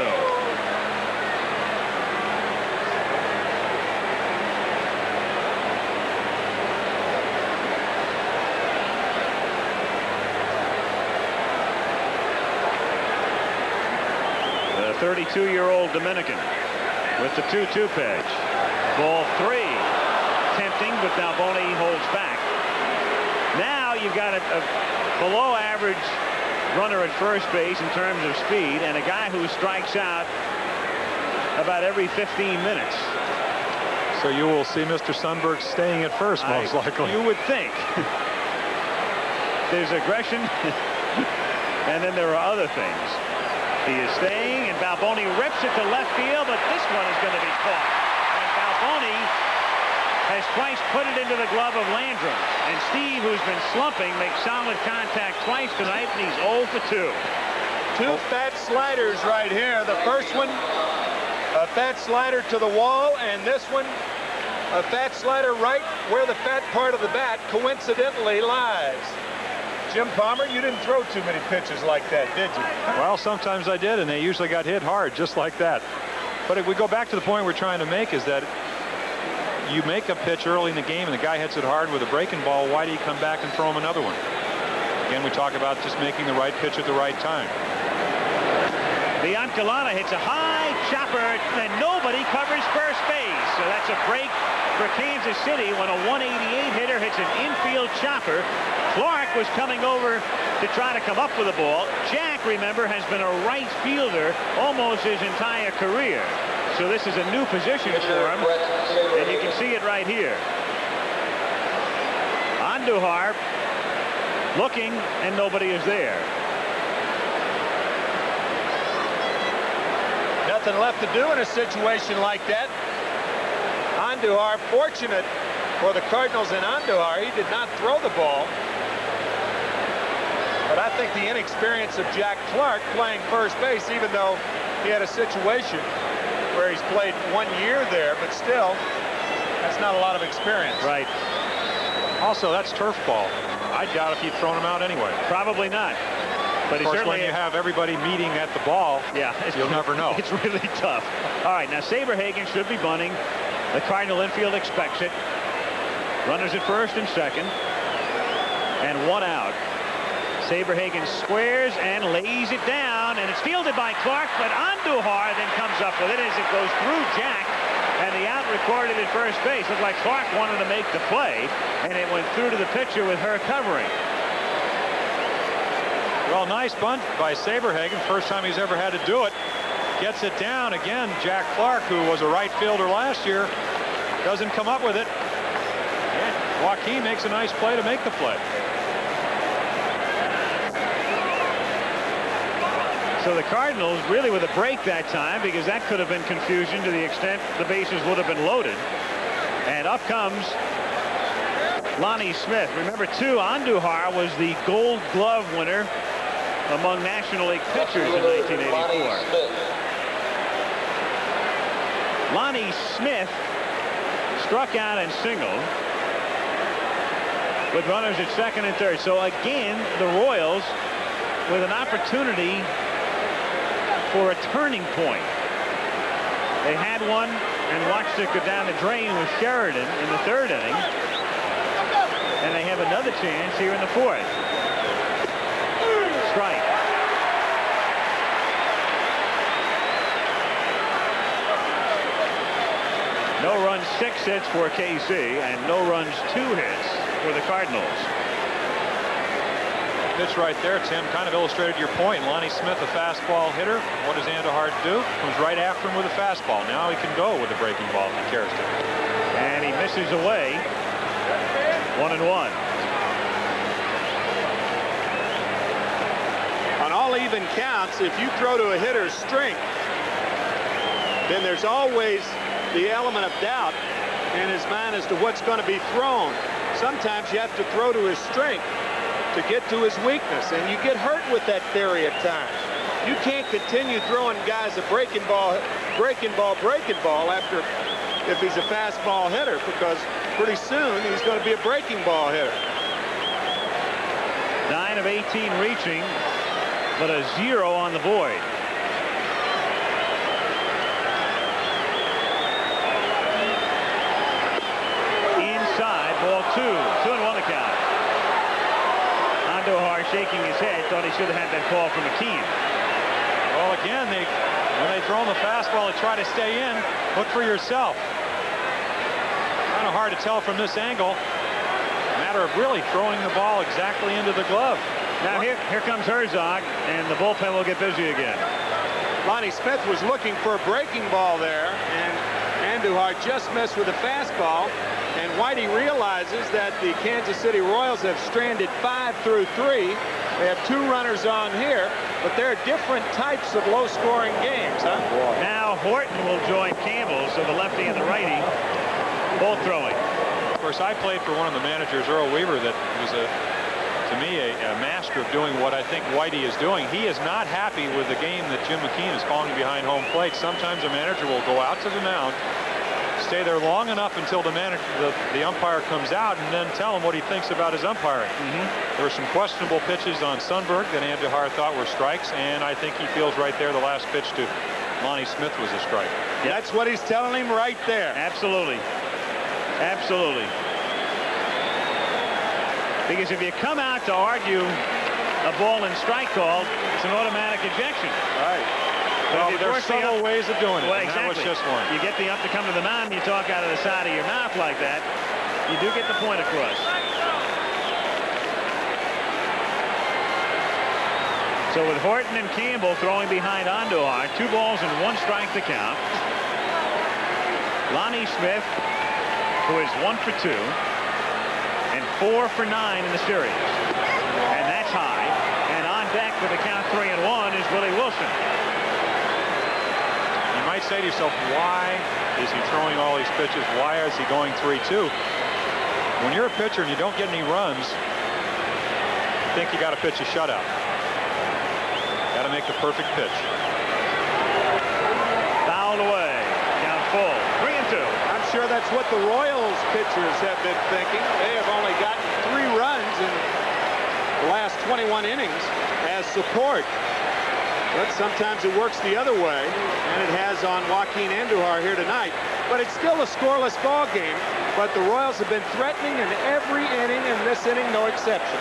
The 32-year-old Dominican with the 2-2 pitch. Ball 3. Tempting, but Balboni holds back. Now you've got a below average runner at first base in terms of speed, and a guy who strikes out about every 15 minutes. So you will see Mr. Sundberg staying at first, most likely. You would think. There's aggression, and then there are other things. He is staying, and Balboni rips it to left field, but this one is going to be caught. And Balboni has twice put it into the glove of Landrum. And Steve, who's been slumping, makes solid contact twice tonight, and he's 0 for 2. Two fat sliders right here. The first one, a fat slider to the wall, and this one, a fat slider right where the fat part of the bat coincidentally lies. Jim Palmer, you didn't throw too many pitches like that, did you? Well, sometimes I did, and they usually got hit hard, just like that. But if we go back to the point we're trying to make, is that you make a pitch early in the game and the guy hits it hard with a breaking ball, why do you come back and throw him another one? Again, we talk about just making the right pitch at the right time. Biancalana hits a high chopper, and nobody covers first base. So that's a break for Kansas City when a 188 hitter hits an infield chopper. Clark was coming over to try to come up with the ball. Jack, remember, has been a right fielder almost his entire career. So this is a new position for him, and you can see it right here. Andujar looking, and nobody is there. nothing left to do in a situation like that. Andjuar, fortunate for the Cardinals and Andujar, he did not throw the ball. But I think the inexperience of Jack Clark playing first base, even though he had a situation where he's played 1 year there, but still, that's not a lot of experience. Right. Also, that's turf ball. I doubt if he'd thrown him out anyway. Probably not. But of course, when you have everybody meeting at the ball, you'll never know. It's really tough. All right, now Saberhagen should be bunting. The Cardinal infield expects it. Runners at first and second. And 1 out. Saberhagen squares and lays it down, and it's fielded by Clark, but Andujar then comes up with it as it goes through Jack, and the out recorded at first base. Looked like Clark wanted to make the play, and it went through to the pitcher with her covering. Well, nice bunt by Saberhagen. First time he's ever had to do it. Gets it down again. Jack Clark, who was a right fielder last year, doesn't come up with it. And Joaquin makes a nice play to make the play. So the Cardinals really with a break that time, because that could have been confusion to the extent the bases would have been loaded. And up comes Lonnie Smith. Remember, too, Andujar was the Gold Glove winner among National League pitchers in 1984. Lonnie Smith struck out and singled with runners at second and third. So again, the Royals with an opportunity for a turning point. They had one and watched it go down the drain with Sheridan in the 3rd inning. And they have another chance here in the 4th. Strike. No runs, 6 hits for KC, and no runs, 2 hits for the Cardinals. Pitch right there, Tim, kind of illustrated your point. Lonnie Smith, a fastball hitter. What does Andujar do? Comes right after him with a fastball. Now he can go with a breaking ball if he cares to. And he misses away. 1-1. On all even counts, if you throw to a hitter's strength, then there's always the element of doubt in his mind as to what's going to be thrown. Sometimes you have to throw to his strength to get to his weakness, and you get hurt with that theory at times. You can't continue throwing guys a breaking ball after if he's a fastball hitter, because pretty soon he's going to be a breaking ball hitter. 9 of 18 reaching, but a 0 on the board. Inside, ball 2. 2-1 the count. Andujar shaking his head, thought he should have had that call from McKeon. Well, again, when they throw him the fastball, they try to stay in. Look for yourself. Kind of hard to tell from this angle. A matter of really throwing the ball exactly into the glove. Now here comes Herzog, and the bullpen will get busy again. Lonnie Smith was looking for a breaking ball there, and Andujar just missed with a fastball. And Whitey realizes that the Kansas City Royals have stranded 5 through 3. They have 2 runners on here, but they're different types of low-scoring games, huh? Now Horton will join Campbell, so the lefty and the righty both throwing. Of course, I played for one of the managers, Earl Weaver, that was to me a master of doing what I think Whitey is doing. He is not happy with the game that Jim McKeon is calling behind home plate. Sometimes a manager will go out to the mound, stay there long enough until the umpire comes out, and then tell him what he thinks about his umpiring. There were some questionable pitches on Sundberg that Andujar thought were strikes, and I think he feels right there the last pitch to Lonnie Smith was a strike. That's what he's telling him right there. Absolutely. Absolutely. Because if you come out to argue a ball and strike call, it's an automatic ejection. Right. Well, there's several ways of doing it, well, and exactly. that was just one. You get the ump to come to the mound, and you talk out of the side of your mouth like that, you do get the point across. So with Horton and Campbell throwing behind Andujar, 2 balls and 1 strike to count. Lonnie Smith, who is 1 for 2 and 4 for 9 in the series. And that's high. And on deck with the count 3-1 is Willie Wilson. say to yourself, why is he throwing all these pitches? Why is he going 3-2? When you're a pitcher and you don't get any runs, I think you got to pitch a shutout. Got to make the perfect pitch. Fouled away. Down full. 3-2. I'm sure that's what the Royals pitchers have been thinking. They have only gotten 3 runs in the last 21 innings as support. But sometimes it works the other way, and it has on Joaquin Andjuar here tonight. But it's still a scoreless ball game. But the Royals have been threatening in every inning, and this inning no exception.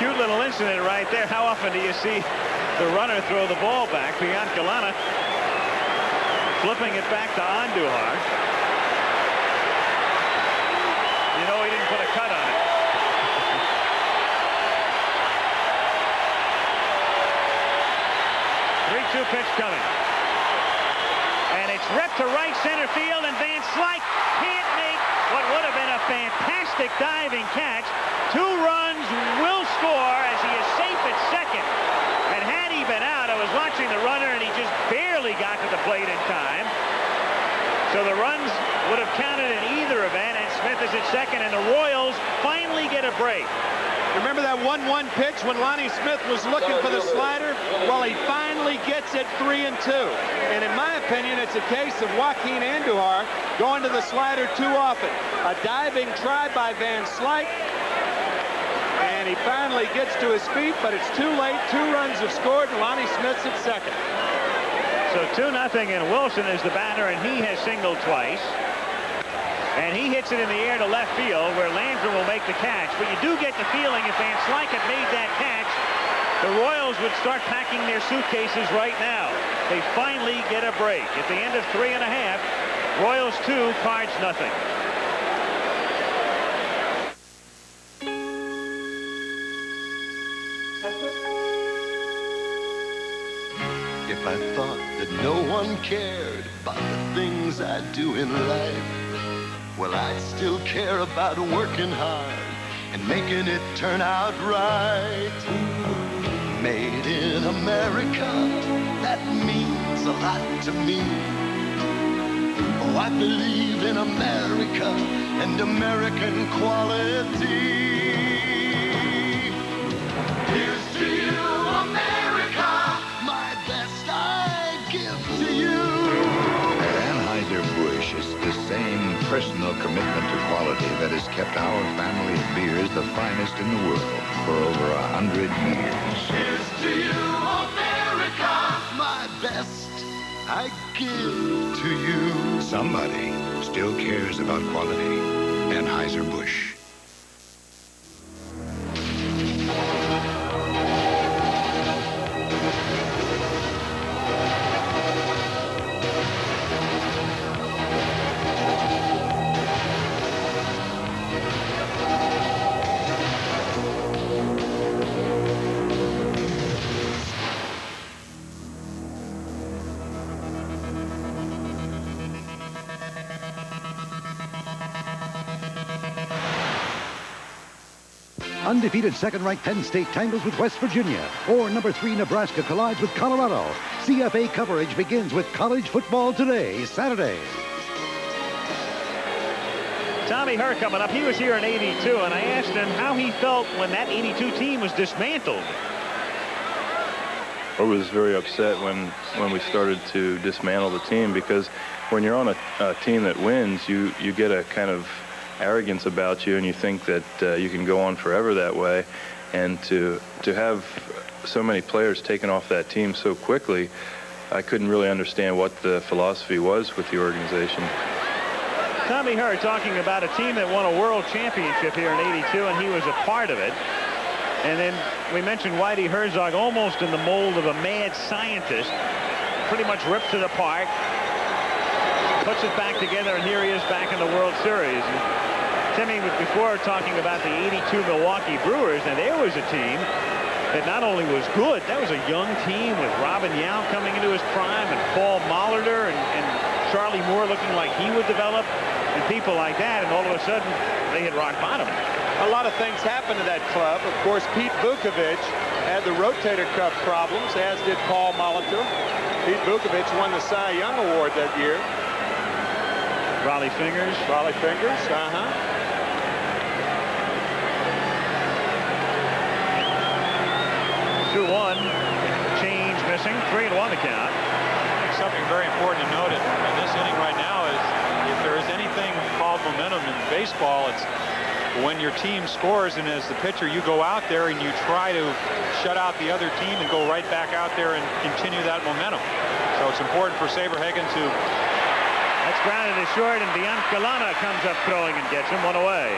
Cute little incident right there. How often do you see the runner throw the ball back? Biancalana flipping it back to Andujar. You know he didn't put a cut on it. 3-2 pitch coming. And it's ripped to right center field, and Van Slyke can't make what would have been a fantastic diving catch. 2 runs, will score as he is safe at second. And had he been out, I was watching the runner, and he just barely got to the plate in time. So the runs would have counted in either event, and Smith is at second, and the Royals finally get a break. Remember that 1-1 pitch when Lonnie Smith was looking for the slider? Well, he finally gets it 3-2. And in my opinion, it's a case of Joaquin Andjuar going to the slider too often. A diving try by Van Slyke. And he finally gets to his feet, but it's too late. 2 runs have scored, and Lonnie Smith's at second. So 2-0, and Wilson is the batter, and he has singled twice. And he hits it in the air to left field, where Landrum will make the catch. But you do get the feeling if Van Slyke had made that catch, the Royals would start packing their suitcases right now. They finally get a break. At the end of 3 1/2, Royals 2, Cards nothing. If I thought that no one cared about the things I do in life, well, I'd still care about working hard and making it turn out right. Made in America, that means a lot to me. Oh, I believe in America and American quality. Here's to you, America, my best I give to you. Busch is the same personal commitment to quality that has kept our family of beers the finest in the world for over 100 years. Here's to you, America, my best I give to you. Somebody still cares about quality. Anheuser-Busch. Undefeated second-ranked Penn State tangles with West Virginia, or number 3 Nebraska collides with Colorado. CFA coverage begins with College Football Today, Saturday. Tommy Hurt coming up. He was here in '82, and I asked him how he felt when that '82 team was dismantled. I was very upset when we started to dismantle the team, because when you're on a team that wins, you get a kind of arrogance about you, and you think that you can go on forever that way. And to have so many players taken off that team so quickly, I couldn't really understand what the philosophy was with the organization. Tommy Hurt talking about a team that won a world championship here in '82, and he was a part of it. And then we mentioned Whitey Herzog, almost in the mold of a mad scientist, pretty much rips it apart, puts it back together, and here he is back in the World Series. Timmy was before talking about the '82 Milwaukee Brewers, and there was a team that not only was good, that was a young team with Robin Yount coming into his prime, and Paul Molitor, and Charlie Moore looking like he would develop, and people like that, and all of a sudden they hit rock bottom. A lot of things happened to that club. Of course, Pete Vukovich had the rotator cuff problems, as did Paul Molitor. Pete Vukovich won the Cy Young Award that year. Raleigh Fingers. Raleigh Fingers, uh-huh. 2-1. Change missing. 3-1 the count. I think something very important to note in this inning right now is if there is anything called momentum in baseball, it's when your team scores and as the pitcher you go out there and you try to shut out the other team and go right back out there and continue that momentum. So it's important for Saberhagen to... That's grounded to short, and Biancalana comes up throwing and gets him. 1 away.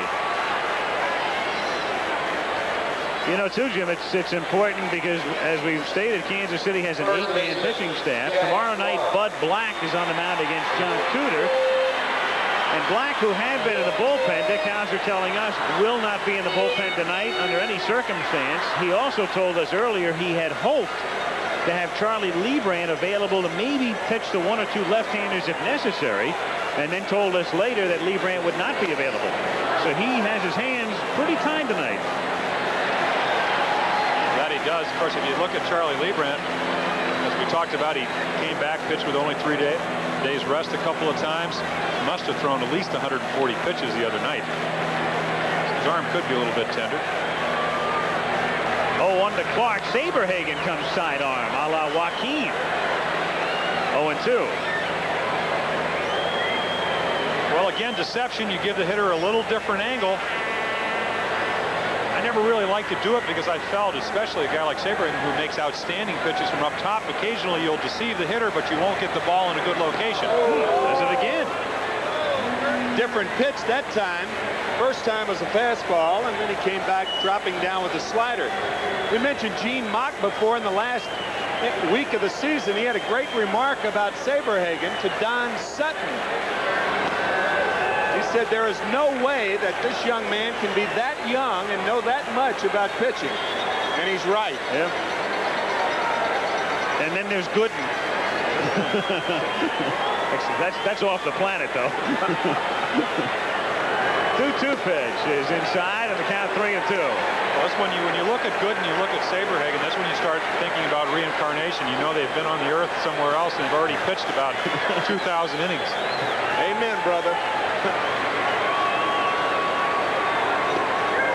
You know, too, Jim, it's important because, as we've stated, Kansas City has an 8-man pitching staff. Tomorrow night, Bud Black is on the mound against John Tudor. And Black, who had been in the bullpen, Dick Hauser telling us, will not be in the bullpen tonight under any circumstance. He also told us earlier he had hoped to have Charlie Lebrand available to maybe pitch to 1 or 2 left-handers if necessary, and then told us later that Lebrand would not be available. So he has his hands pretty tied tonight. That he does. Of course, if you look at Charlie Lebrand, as we talked about, he came back, pitched with only 3 days rest a couple of times. Must have thrown at least 140 pitches the other night. His arm could be a little bit tender. 0-1 to Clark. Saberhagen comes sidearm, a la Joaquin. 0-2. Well, again, deception. You give the hitter a little different angle. I never really like to do it because I felt, especially a guy like Saberhagen who makes outstanding pitches from up top, occasionally you'll deceive the hitter, but you won't get the ball in a good location. Does it again. Different pitch that time. First time was a fastball, and then he came back dropping down with a slider. We mentioned Gene Mock before in the last week of the season. He had a great remark about Saberhagen to Don Sutton. He said there is no way that this young man can be that young and know that much about pitching. And he's right. Yeah. And then there's Gooden. That's off the planet, though. 2-2 pitch is inside, and the count 3-2. Well, that's when you look at Gooden, you look at Saberhagen, that's when you start thinking about reincarnation. You know they've been on the earth somewhere else and have already pitched about 2,000 innings. Amen, brother.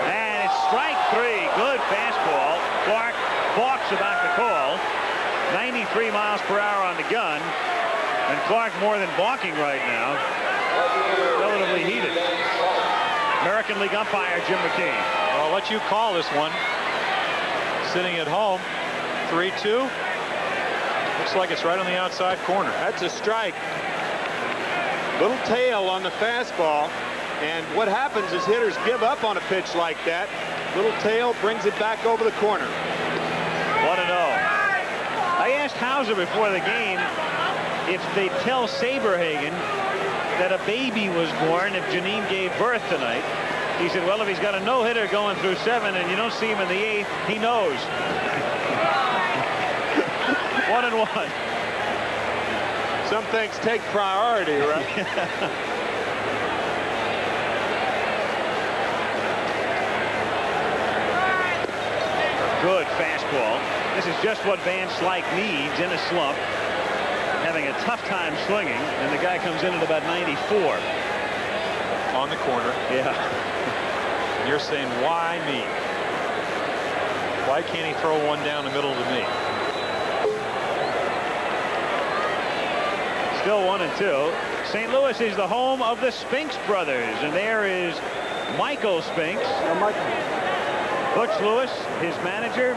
And it's strike 3. Good fastball. Clark balks about the call. 93 miles per hour on the gun. And Clark more than balking right now. Relatively heated. American League umpire Jim McKean. Well, I'll let you call this one. Sitting at home. 3-2. Looks like it's right on the outside corner. That's a strike. Little tail on the fastball. And what happens is hitters give up on a pitch like that. Little tail brings it back over the corner. 1-0. I asked Hauser before the game if they tell Saberhagen that a baby was born if Janine gave birth tonight. He said, well, if he's got a no-hitter going through 7 and you don't see him in the 8th, he knows. 1-1. Some things take priority, right? Good fastball. This is just what Van Slyke needs in a slump. Having a tough time swinging, and the guy comes in at about 94. On the corner. Yeah. You're saying, why me? Why can't he throw one down the middle to me? Still 1-2. St. Louis is the home of the Spinks brothers, and there is Michael Spinks. Butch Lewis, his manager,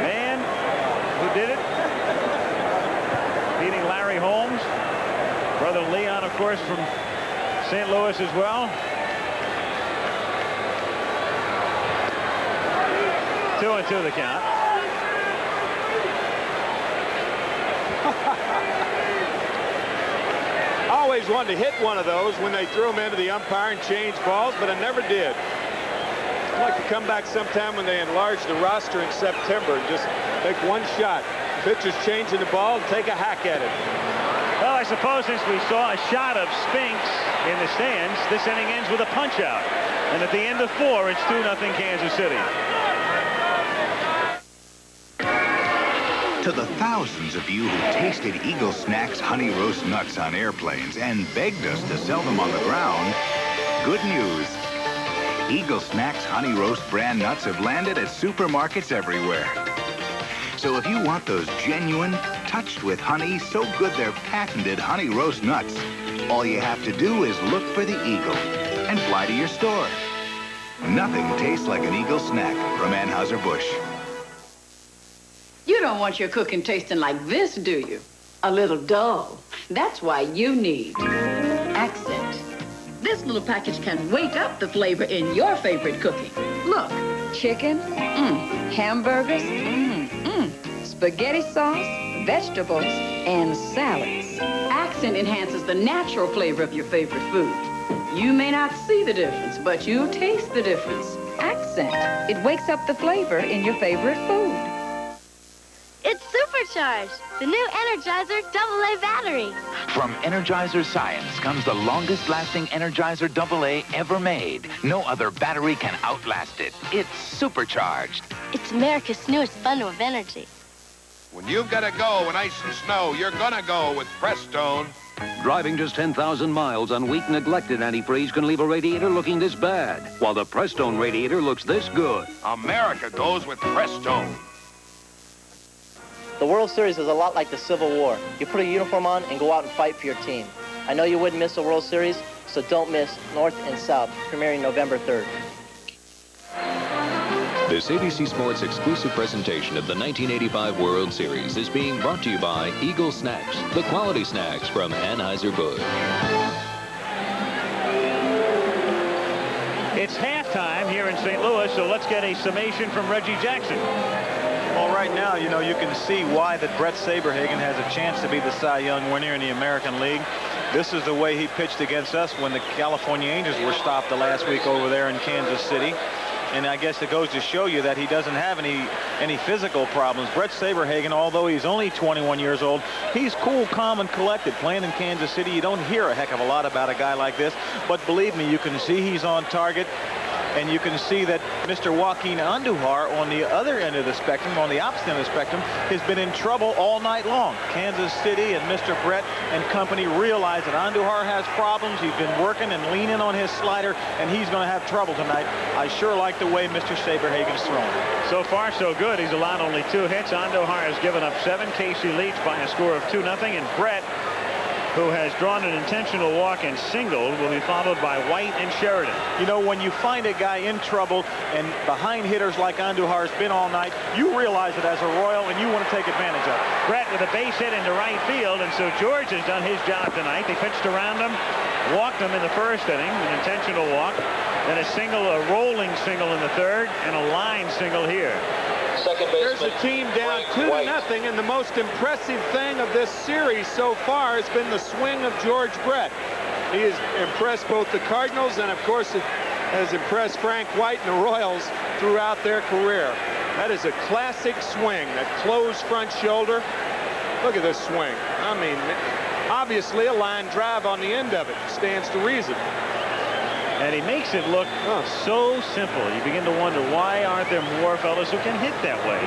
man who did it, beating Larry Holmes. Brother Leon, of course, from St. Louis as well. 2-2 the count. I always wanted to hit one of those when they threw them into the umpire and changed balls, but I never did. I'd like to come back sometime when they enlarge the roster in September and just take one shot. Pitchers changing the ball and take a hack at it. Well, I suppose since we saw a shot of Spinks in the stands, this inning ends with a punch-out. And at the end of 4, it's 2-0 Kansas City. To the thousands of you who tasted Eagle Snacks Honey Roast Nuts on airplanes and begged us to sell them on the ground, good news. Eagle Snacks Honey Roast brand nuts have landed at supermarkets everywhere. So if you want those genuine, touched with honey, so good they're patented Honey Roast Nuts, all you have to do is look for the Eagle and fly to your store. Nothing tastes like an Eagle snack from Anheuser-Busch. You don't want your cooking tasting like this, do you? A little dull. That's why you need Accent. This little package can wake up the flavor in your favorite cooking. Look. Chicken, hamburgers, spaghetti sauce, vegetables, and salads. Accent enhances the natural flavor of your favorite food. You may not see the difference, but you taste the difference. Accent. It wakes up the flavor in your favorite food. It's supercharged. The new Energizer AA battery. From Energizer Science comes the longest-lasting Energizer AA ever made. No other battery can outlast it. It's supercharged. It's America's newest bundle of energy. When you've got to go in ice and snow, you're gonna go with Prestone. Driving just 10,000 miles on weak, neglected antifreeze can leave a radiator looking this bad, while the Prestone radiator looks this good. America goes with Prestone. The World Series is a lot like the Civil War. You put a uniform on and go out and fight for your team. I know you wouldn't miss the World Series, so don't miss North and South, premiering November 3rd. This ABC Sports exclusive presentation of the 1985 World Series is being brought to you by Eagle Snacks, the quality snacks from Anheuser-Busch. It's halftime here in St. Louis, so let's get a summation from Reggie Jackson. Well, right now, you know, you can see why that Bret Saberhagen has a chance to be the Cy Young winner in the American League. This is the way he pitched against us when the California Angels were stopped the last week over there in Kansas City. And I guess it goes to show you that he doesn't have any physical problems. Bret Saberhagen, although he's only 21 years old, he's cool, calm, and collected. Playing in Kansas City, you don't hear a heck of a lot about a guy like this. But believe me, you can see he's on target. And you can see that Mr. Joaquin Andujar on the other end of the spectrum, on the opposite end of the spectrum, has been in trouble all night long. Kansas City and Mr. Bret and company realize that Andujar has problems. He's been working and leaning on his slider, and he's going to have trouble tonight. I sure like the way Mr. Saberhagen's throwing. So far, so good. He's allowed only 2 hits. Andujar has given up 7. Casey leads by a score of 2-0. And Bret, who has drawn an intentional walk and singled, will be followed by White and Sheridan. You know, when you find a guy in trouble and behind hitters like Andujar's been all night, you realize it as a Royal and you want to take advantage of it. Bret with a base hit into right field, and so George has done his job tonight. They pitched around him, walked him in the first inning, an intentional walk, then a single, a rolling single in the third, and a line single here. There's a team down 2-0, and the most impressive thing of this series so far has been the swing of George Bret. He has impressed both the Cardinals and, of course, has impressed Frank White and the Royals throughout their career. That is a classic swing, that closed front shoulder. Look at this swing. I mean, obviously a line drive on the end of it. Stands to reason. And he makes it look so simple. You begin to wonder, why aren't there more fellas who can hit that way?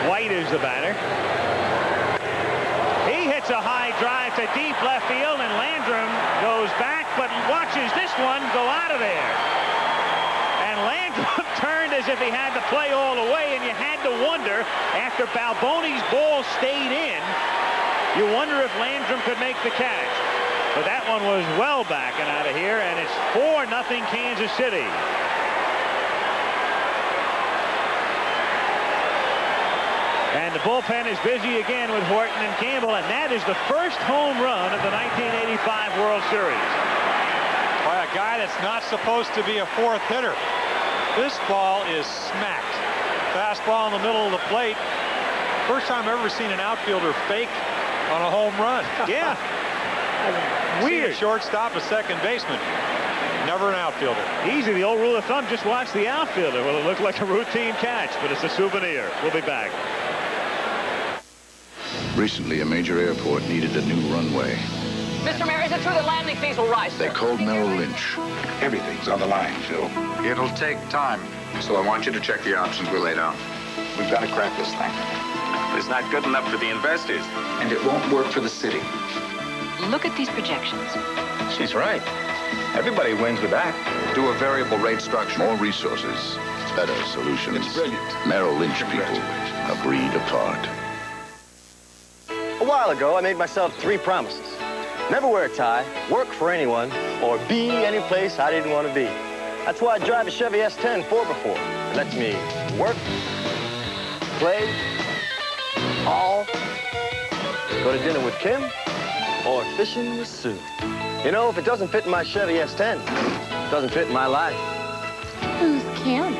White is the batter. He hits a high drive to deep left field, and Landrum goes back, but watches this one go out of there. And Landrum turned as if he had to play all the way, and you had to wonder, after Balboni's ball stayed in, you wonder if Landrum could make the catch. But that one was well back and out of here, and it's 4-0 Kansas City. And the bullpen is busy again with Horton and Campbell, and that is the first home run of the 1985 World Series. By a guy that's not supposed to be a fourth hitter. This ball is smacked. Fastball in the middle of the plate. First time I've ever seen an outfielder fake on a home run. Yeah. Weird. A shortstop, a second baseman. Never an outfielder. Easy. The old rule of thumb, just watch the outfielder. Well, it looked like a routine catch, but it's a souvenir. We'll be back. Recently, a major airport needed a new runway. Mr. Mayor, is it true that landing fees will rise? They called Merrill Lynch. Everything's on the line, Phil. It'll take time. So I want you to check the options we laid out. We've got to crack this thing. It's not good enough for the investors, and it won't work for the city. Look at these projections. She's right. Everybody wins with that. Do a variable rate structure. More resources, better solutions. It's brilliant. Merrill Lynch people, a breed apart. A while ago, I made myself 3 promises. Never wear a tie, work for anyone, or be any place I didn't want to be. That's why I drive a Chevy S10 4x4. It lets me work, play, haul, go to dinner with Kim, or fishing with Sue. You know, if it doesn't fit in my Chevy S10, it doesn't fit in my life. Who's Kim?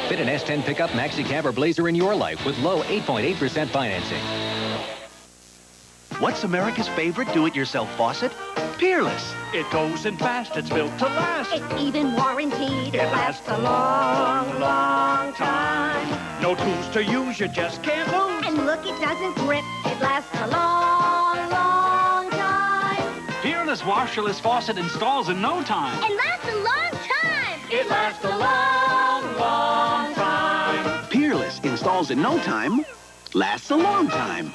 Fit an S10 pickup, maxi cab, or blazer in your life with low 8.8% financing. What's America's favorite do-it-yourself faucet? Peerless. It goes in fast. It's built to last. It's even warranted. It lasts a long, long time. No tools to use. You just can't lose. And look, it doesn't grip. It lasts a long, long time. Peerless washerless faucet installs in no time. And lasts a long time. It lasts a long, long time. Peerless installs in no time, lasts a long time.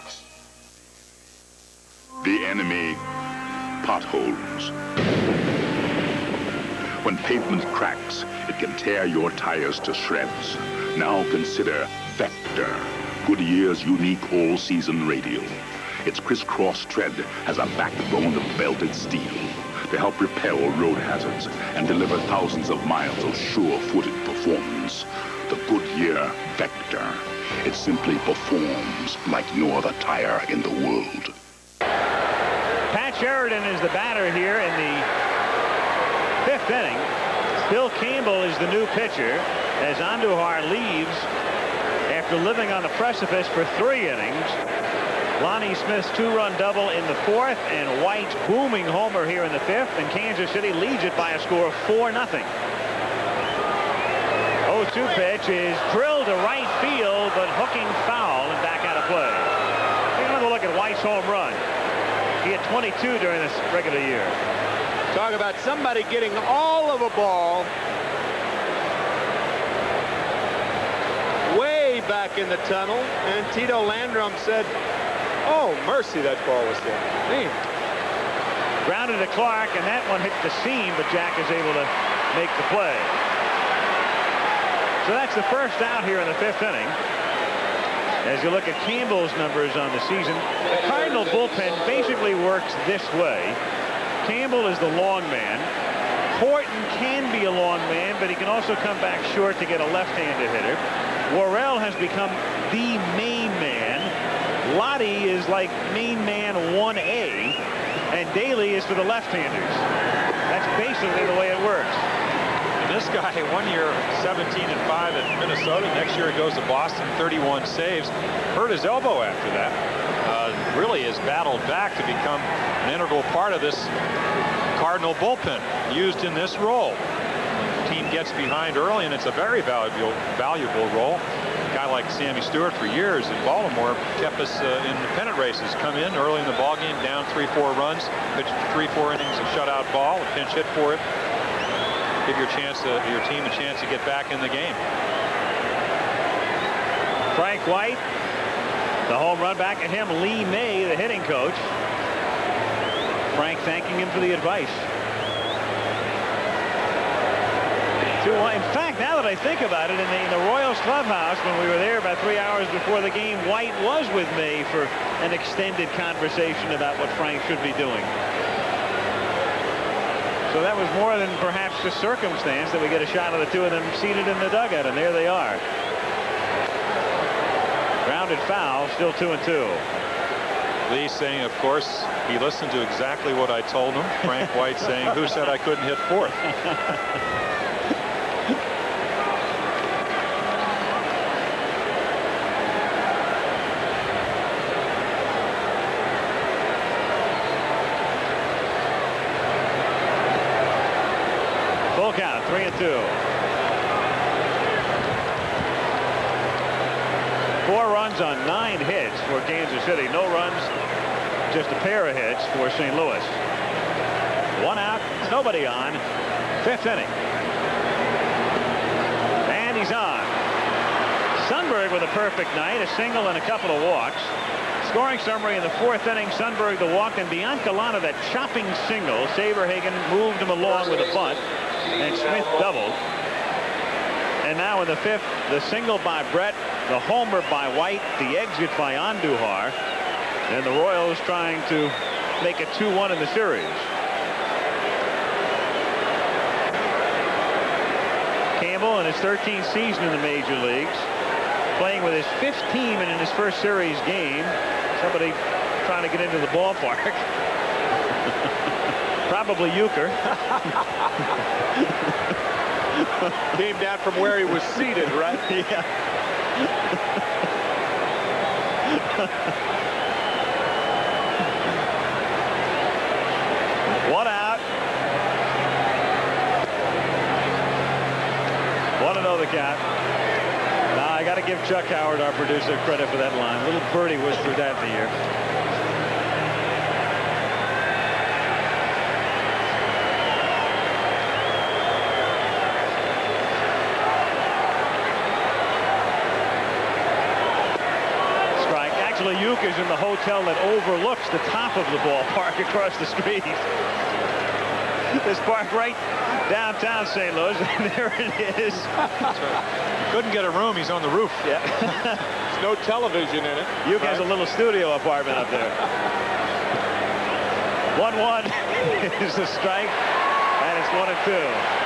The enemy, potholes. When pavement cracks, it can tear your tires to shreds. Now consider Vector, Goodyear's unique all-season radial. Its crisscross tread has a backbone of belted steel to help repel road hazards and deliver thousands of miles of sure-footed performance. The Goodyear Vector. It simply performs like no other tire in the world. Pat Sheridan is the batter here in the 5th inning. Bill Campbell is the new pitcher as Andujar leaves after living on the precipice for 3 innings. Lonnie Smith's 2-run double in the 4th and White's booming homer here in the 5th, and Kansas City leads it by a score of 4-0. 0-2 pitch is drilled to right field, but hooking foul and back out of play. Take another look at White's home run. He had 22 during this regular year. Talk about somebody getting all of a ball way back in the tunnel, and Tito Landrum said, oh, mercy, that ball was there. Man. Grounded to Clark, and that one hit the seam, but Jack is able to make the play. So that's the first out here in the 5th inning. As you look at Campbell's numbers on the season, the Cardinal bullpen basically works this way. Campbell is the long man. Horton can be a long man, but he can also come back short to get a left-handed hitter. Worrell has become the main man. Lottie is like main man 1A, and Daly is for the left-handers. That's basically the way it works. This guy, 1 year 17-5 at Minnesota. Next year he goes to Boston, 31 saves. Hurt his elbow after that. Really has battled back to become an integral part of this Cardinal bullpen, used in this role. The team gets behind early, and it's a very valuable role. A guy like Sammy Stewart for years in Baltimore kept us in the pennant races. Come in early in the ballgame, down 3-4 runs, pitch 3-4 innings of shutout ball, a pinch hit for it. Give your team a chance to get back in the game. Frank White, the home run back at him. Lee May, the hitting coach. Frank thanking him for the advice. 2-1. In fact, now that I think about it, in the Royals clubhouse, when we were there about 3 hours before the game, White was with May for an extended conversation about what Frank should be doing. So that was more than perhaps just circumstance that we get a shot of the two of them seated in the dugout, and there they are. Grounded foul, still 2-2. Lee saying, of course, he listened to exactly what I told him. Frank White saying, who said I couldn't hit 4th? Full count, 3-2. 4 runs on 9 hits for Kansas City. No runs, just a pair of hits for St. Louis. 1 out, nobody on. 5th inning. And he's on. Sundberg with a perfect night, a single and a couple of walks. Scoring summary in the 4th inning, Sundberg the walk, and Biancalana that chopping single. Saberhagen moved him along with a bunt, and Smith doubled. And now in the 5th, the single by Bret, the homer by White, the exit by Andujar, and the Royals trying to make it 2-1 in the series. Campbell in his 13th season in the major leagues, playing with his 5th team and in his first series game. Somebody trying to get into the ballpark. Probably Euchre. Came down from where he was seated, right? Yeah. One out. 1-0 the count. Now I got to give Chuck Howard, our producer, credit for that line. Little birdie whispered that in the ear. Luke is in the hotel that overlooks the top of the ballpark across the street. This park right downtown St. Louis, and there it is. Couldn't get a room. He's on the roof. Yeah. There's no television in it. Luke has a little studio apartment up there. 1-1 is the strike, and it's 1-2.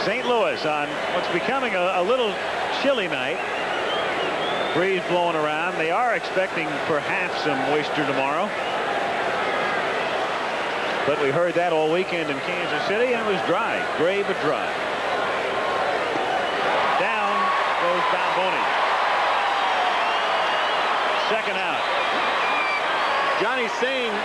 St. Louis on what's becoming a little chilly night. Breeze blowing around. They are expecting perhaps some moisture tomorrow. But we heard that all weekend in Kansas City, and it was dry. Gray but dry. Down goes Balboni. 2nd out. Johnny Singh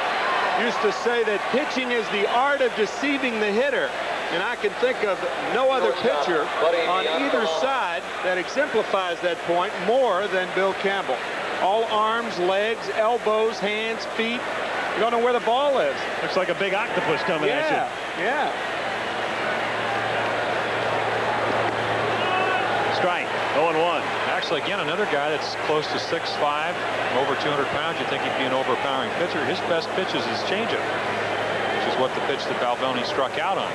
used to say that pitching is the art of deceiving the hitter. And I can think of no other pitcher on either side that exemplifies that point more than Bill Campbell. All arms, legs, elbows, hands, feet. You don't know where the ball is. Looks like a big octopus coming at you. Yeah. Strike. 0-1. Actually, again, another guy that's close to 6'5", over 200 pounds. You think he'd be an overpowering pitcher. His best pitch is his changeup, which is what the pitch that Balboni struck out on.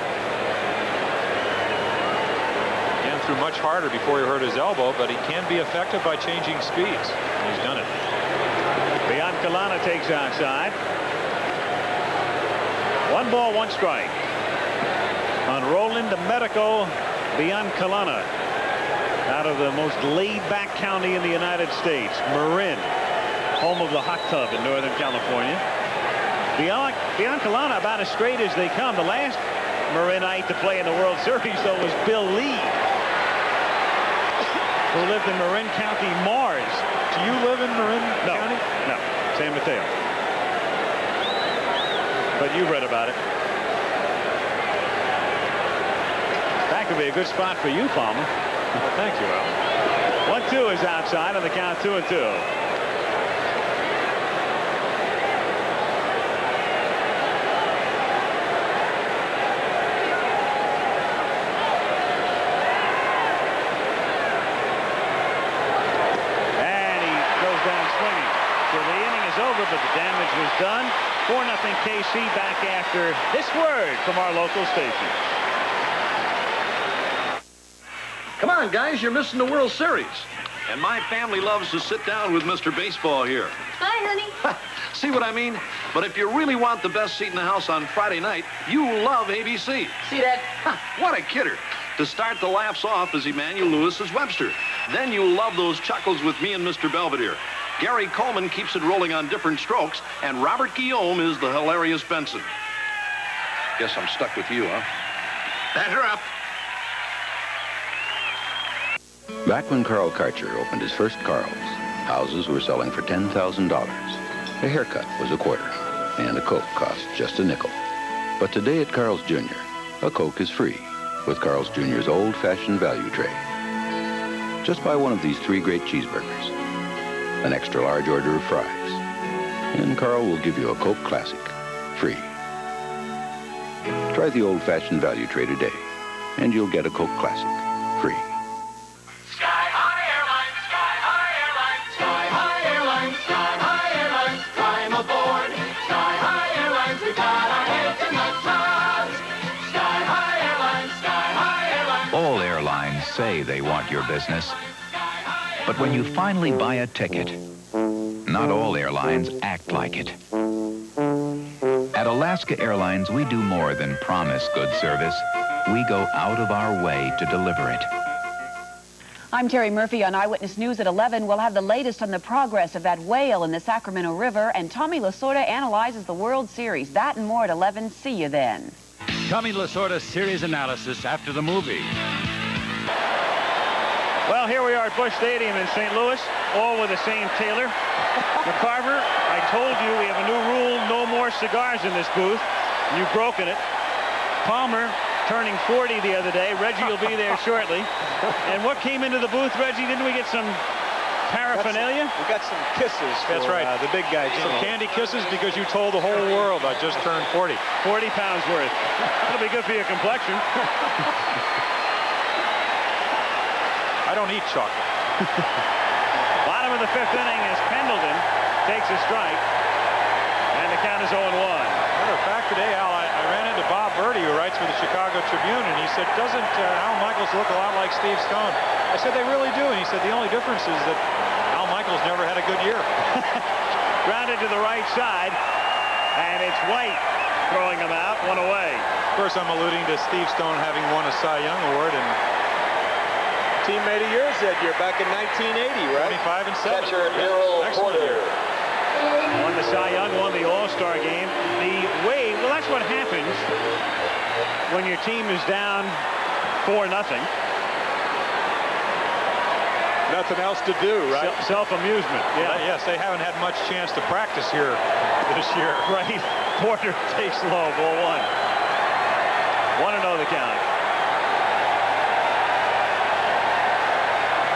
Threw much harder before he hurt his elbow, but he can be effective by changing speeds. He's done it. Biancalana takes outside. 1 ball, 1 strike. On Roland Medico Biancalana, out of the most laid-back county in the United States, Marin, home of the hot tub in Northern California. Biancalana about as straight as they come. The last Marinite to play in the World Series, though, was Bill Lee, who lived in Marin County, Mars. Do you live in Marin County? No, San Mateo. But you read about it. That could be a good spot for you, Palmer. Well, thank you, Al. 1-2 is outside on the count, 2-2. But the damage was done. 4-0 KC back after this word from our local station. Come on, guys, you're missing the World Series. And my family loves to sit down with Mr. Baseball here. Hi, honey. See what I mean? But if you really want the best seat in the house on Friday night, you love ABC. See that? What a kidder. To start the laughs off is Emmanuel Lewis as Webster. Then you'll love those chuckles with me and Mr. Belvedere. Gary Coleman keeps it rolling on different strokes, and Robert Guillaume is the hilarious Benson. Guess I'm stuck with you, huh? Batter up. Back when Carl Karcher opened his first Carl's, houses were selling for $10,000. A haircut was $a quarter, and a Coke cost just a nickel. But today at Carl's Jr., a Coke is free with Carl's Jr.'s old-fashioned value tray. Just buy one of these 3 great cheeseburgers. an extra large order of fries. And Carl will give you a Coke Classic, free. Try the old-fashioned value tray today, and you'll get a Coke Classic, free. All airlines say they want your business. But when you finally buy a ticket, not all airlines act like it. At Alaska Airlines, we do more than promise good service. We go out of our way to deliver it. I'm Terry Murphy on Eyewitness News at 11. We'll have the latest on the progress of that whale in the Sacramento River, and Tommy Lasorda analyzes the World Series. That and more at 11. See you then. Tommy Lasorda series analysis after the movie. Well, here we are at Busch Stadium in St. Louis, all with the same tailor. McCarver, I told you we have a new rule, no more cigars in this booth. You've broken it. Palmer turning 40 the other day. Reggie will be there shortly. And what came into the booth, Reggie? Didn't we get some paraphernalia? We got some kisses. That's for, right. The big guy, Jimmy. Some candy kisses because you told the whole world I just turned 40. 40 pounds worth. That'll be good for your complexion. I don't eat chocolate. Bottom of the 5th inning as Pendleton takes a strike. And the count is 0-1. Matter of fact, today, Al, I ran into Bob Birdie, who writes for the Chicago Tribune, and he said, doesn't Al Michaels look a lot like Steve Stone? I said, they really do. And he said, the only difference is that Al Michaels never had a good year. Grounded to the right side, and it's White throwing him out, one away. Of course, I'm alluding to Steve Stone having won a Cy Young Award, and teammate of yours that year, back in 1980, right? 25 and 7. Catcher Harold Porter. Won the Cy Young, won the All-Star game. The way, well, that's what happens when your team is down 4-0. Nothing else to do, right? Self-amusement. Yeah. Yes, they haven't had much chance to practice here this year. Right. Porter takes low, ball 1. 1-0 the count.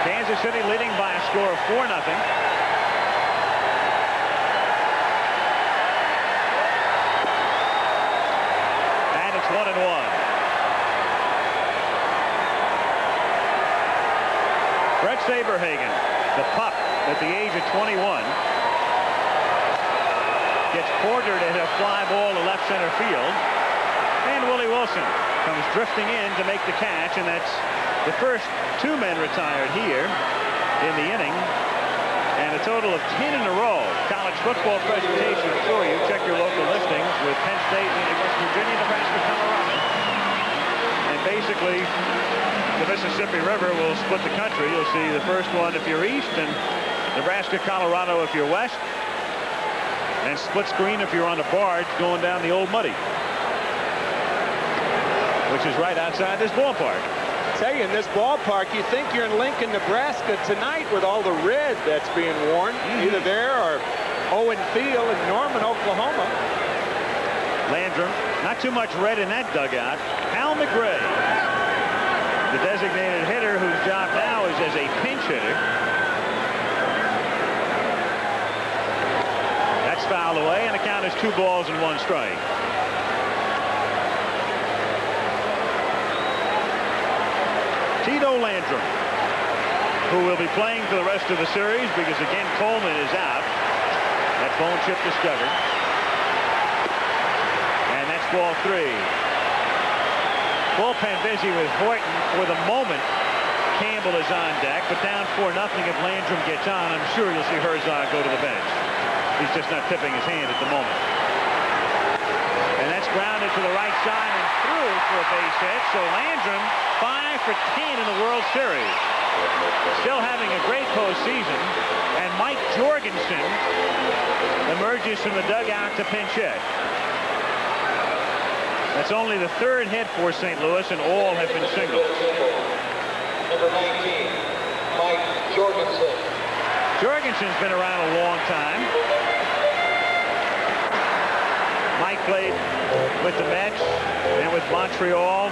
Kansas City leading by a score of 4-0. And it's 1-1. Bret Saberhagen, the pup at the age of 21, gets Porter to hit a fly ball to left center field. And Willie Wilson comes drifting in to make the catch, and that's the first 2 men retired here in the inning, and a total of 10 in a row. College football presentation for you. Check your local listings with Penn State, West Virginia, Nebraska, Colorado. And basically, the Mississippi River will split the country. You'll see the first one if you're east, and Nebraska, Colorado if you're west, and split screen if you're on the barge going down the Old Muddy, which is right outside this ballpark. Tell you, in this ballpark, you think you're in Lincoln, Nebraska tonight with all the red that's being worn, either there or Owen Field in Norman, Oklahoma. Landrum, not too much red in that dugout. Al McRae, the designated hitter whose job now is as a pinch hitter. That's fouled away, and the count is 2 balls and 1 strike. Tito Landrum, who will be playing for the rest of the series because, again, Coleman is out. That bone chip discovered. And that's ball 3. Bullpen busy with Horton. For the moment, Campbell is on deck, but down 4-0. If Landrum gets on, I'm sure you'll see Herzog go to the bench. He's just not tipping his hand at the moment. And that's grounded to the right side and through for a base hit. So Landrum 5 for 10 in the World Series. Still having a great postseason. And Mike Jorgensen emerges from the dugout to pinch hit. That's only the 3rd hit for St. Louis, and all have been singles. Number 19, Mike Jorgensen. Jorgensen's been around a long time. Mike played with the Mets and with Montreal,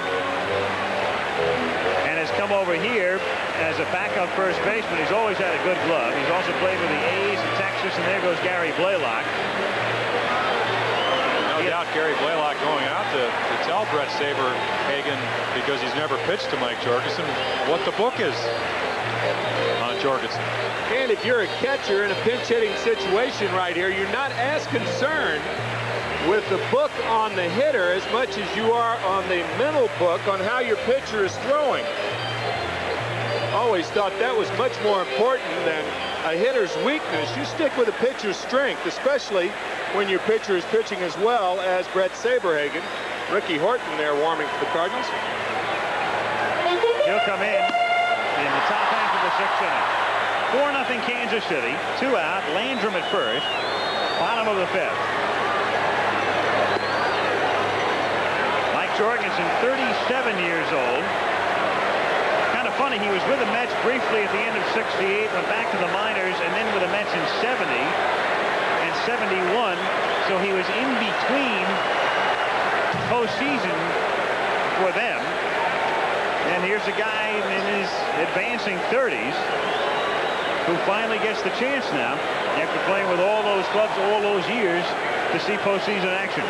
and has come over here as a backup first baseman. He's always had a good glove. He's also played with the A's in Texas, and there goes Gary Blaylock. No doubt Gary Blaylock going out to tell Bret Saberhagen, because he's never pitched to Mike Jorgensen, what the book is on Jorgensen. And if you're a catcher in a pinch hitting situation right here, you're not as concerned with the book on the hitter as much as you are on the mental book on how your pitcher is throwing. Always thought that was much more important than a hitter's weakness. You stick with a pitcher's strength, especially when your pitcher is pitching as well as Bret Saberhagen. Ricky Horton there warming for the Cardinals. He'll come in the top half of the sixth inning. 4-0 Kansas City. 2 out. Landrum at first. Bottom of the fifth. Jorgensen, 37 years old. Kind of funny, he was with the Mets briefly at the end of '68, went back to the minors, and then with the Mets in '70 and '71. So he was in between postseason for them. And here's a guy in his advancing 30s who finally gets the chance now, after playing with all those clubs all those years, to see postseason action.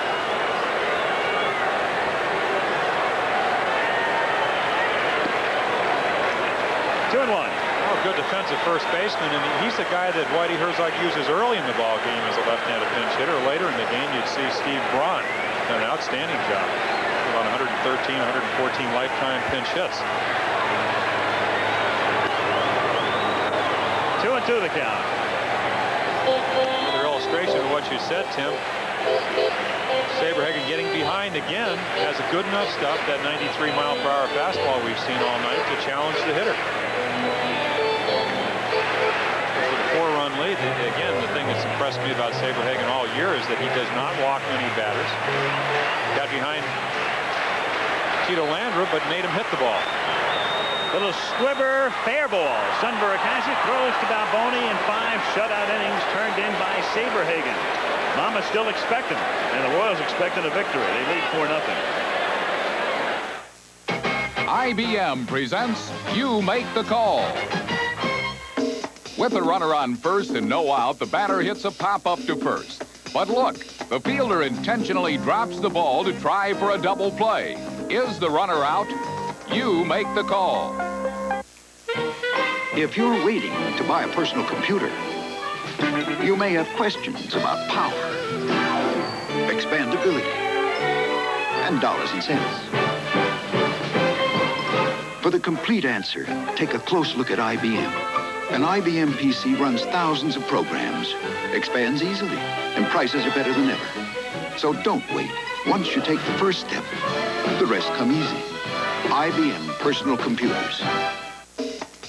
2-1. Oh, good defensive first baseman, and he's the guy that Whitey Herzog uses early in the ball game as a left-handed pinch hitter. Later in the game, you'd see Steve Braun done an outstanding job. About 113, 114 lifetime pinch hits. 2-2 the count. Another illustration of what you said, Tim. Saberhagen getting behind again has a good enough stuff, that 93-mile-per-hour fastball we've seen all night, to challenge the hitter. With a 4-run lead, again, the thing that's impressed me about Saberhagen all year is that he does not walk many batters. Got behind Tito Landrum, but made him hit the ball. Little squibber, fair ball. Sundberg has it, throws to Balboni, and 5 shutout innings turned in by Saberhagen. Mama's still expecting, and the Royals expecting a victory. They lead 4-0. IBM presents You Make the Call. With the runner on first and no out, the batter hits a pop-up to first. But look, the fielder intentionally drops the ball to try for a double play. Is the runner out? You make the call. If you're waiting to buy a personal computer, you may have questions about power, expandability, and dollars and cents. For the complete answer, take a close look at IBM. An IBM PC runs thousands of programs, expands easily, and prices are better than ever. So don't wait. Once you take the first step, the rest come easy. IBM personal computers.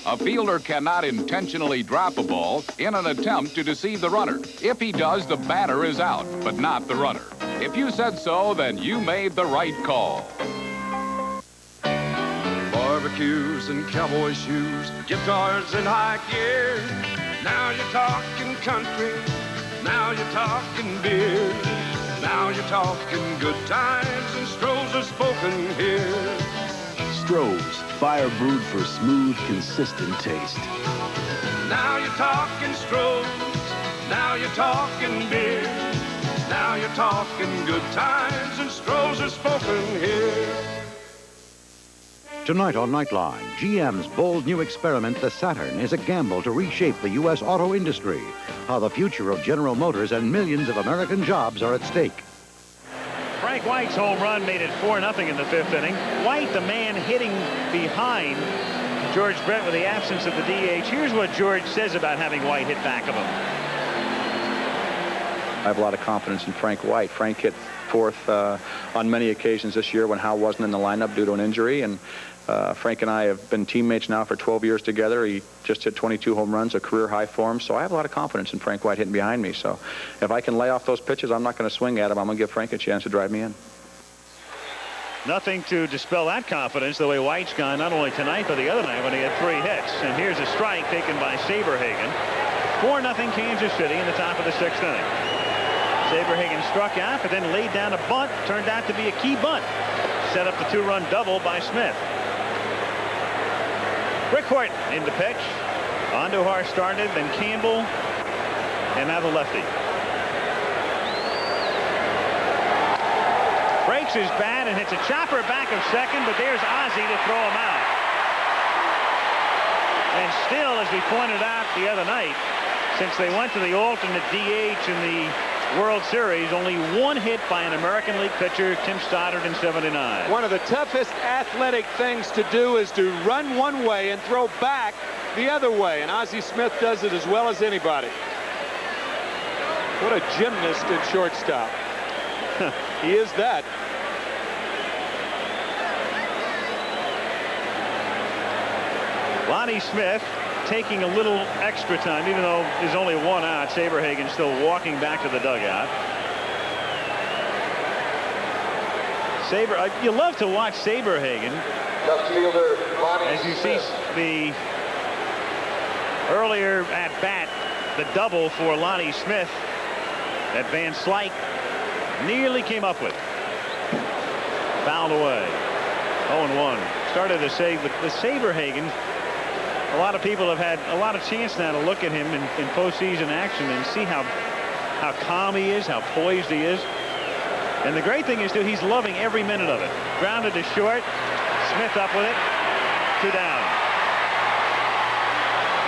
A fielder cannot intentionally drop a ball in an attempt to deceive the runner. If he does, the batter is out, but not the runner. If you said so, then you made the right call. Barbecues and cowboy shoes, guitars and high gear. Now you're talking country, now you're talking beer. Now you're talking good times, and Stroh's are spoken here. Stroh's, fire brewed for smooth, consistent taste. Now you're talking Stroh's, now you're talking beer. Now you're talking good times, and Stroh's are spoken here. Tonight on Nightline, GM's bold new experiment, the Saturn, is a gamble to reshape the U.S. auto industry. How the future of General Motors and millions of American jobs are at stake. Frank White's home run made it 4-0 in the 5th inning. White, the man hitting behind George Brett with the absence of the DH. Here's what George says about having White hit back of him. I have a lot of confidence in Frank White. Frank hit fourth on many occasions this year when Hal wasn't in the lineup due to an injury, and Frank and I have been teammates now for 12 years together. He just hit 22 home runs, a career high for him, so I have a lot of confidence in Frank White hitting behind me. So if I can lay off those pitches, I'm not going to swing at him. I'm going to give Frank a chance to drive me in. Nothing to dispel that confidence the way White's gone, not only tonight but the other night when he had 3 hits. And here's a strike taken by Saberhagen. 4-0 Kansas City in the top of the 6th inning. Saberhagen struck out, but then laid down a bunt. Turned out to be a key bunt. Set up the 2-run double by Smith. Rick Horton in the pitch. Andujar started, then Campbell, and now the lefty. Breaks his bat and hits a chopper back of second, but there's Ozzie to throw him out. And still, as we pointed out the other night, since they went to the alternate DH in the World Series, only one hit by an American League pitcher, Tim Stoddard, in '79. One of the toughest athletic things to do is to run one way and throw back the other way, and Ozzie Smith does it as well as anybody. What a gymnast at shortstop. He is that. Lonnie Smith taking a little extra time, even though there's only one out. Saberhagen still walking back to the dugout. You love to watch Saberhagen. As you see the earlier at bat, the double for Lonnie Smith that Van Slyke nearly came up with. Fouled away. 0-1. Started to say the Saberhagen. A lot of people have had a lot of chance now to look at him in postseason action and see how calm he is, how poised he is. And the great thing is, too, he's loving every minute of it. Grounded to short. Smith up with it. 2 down.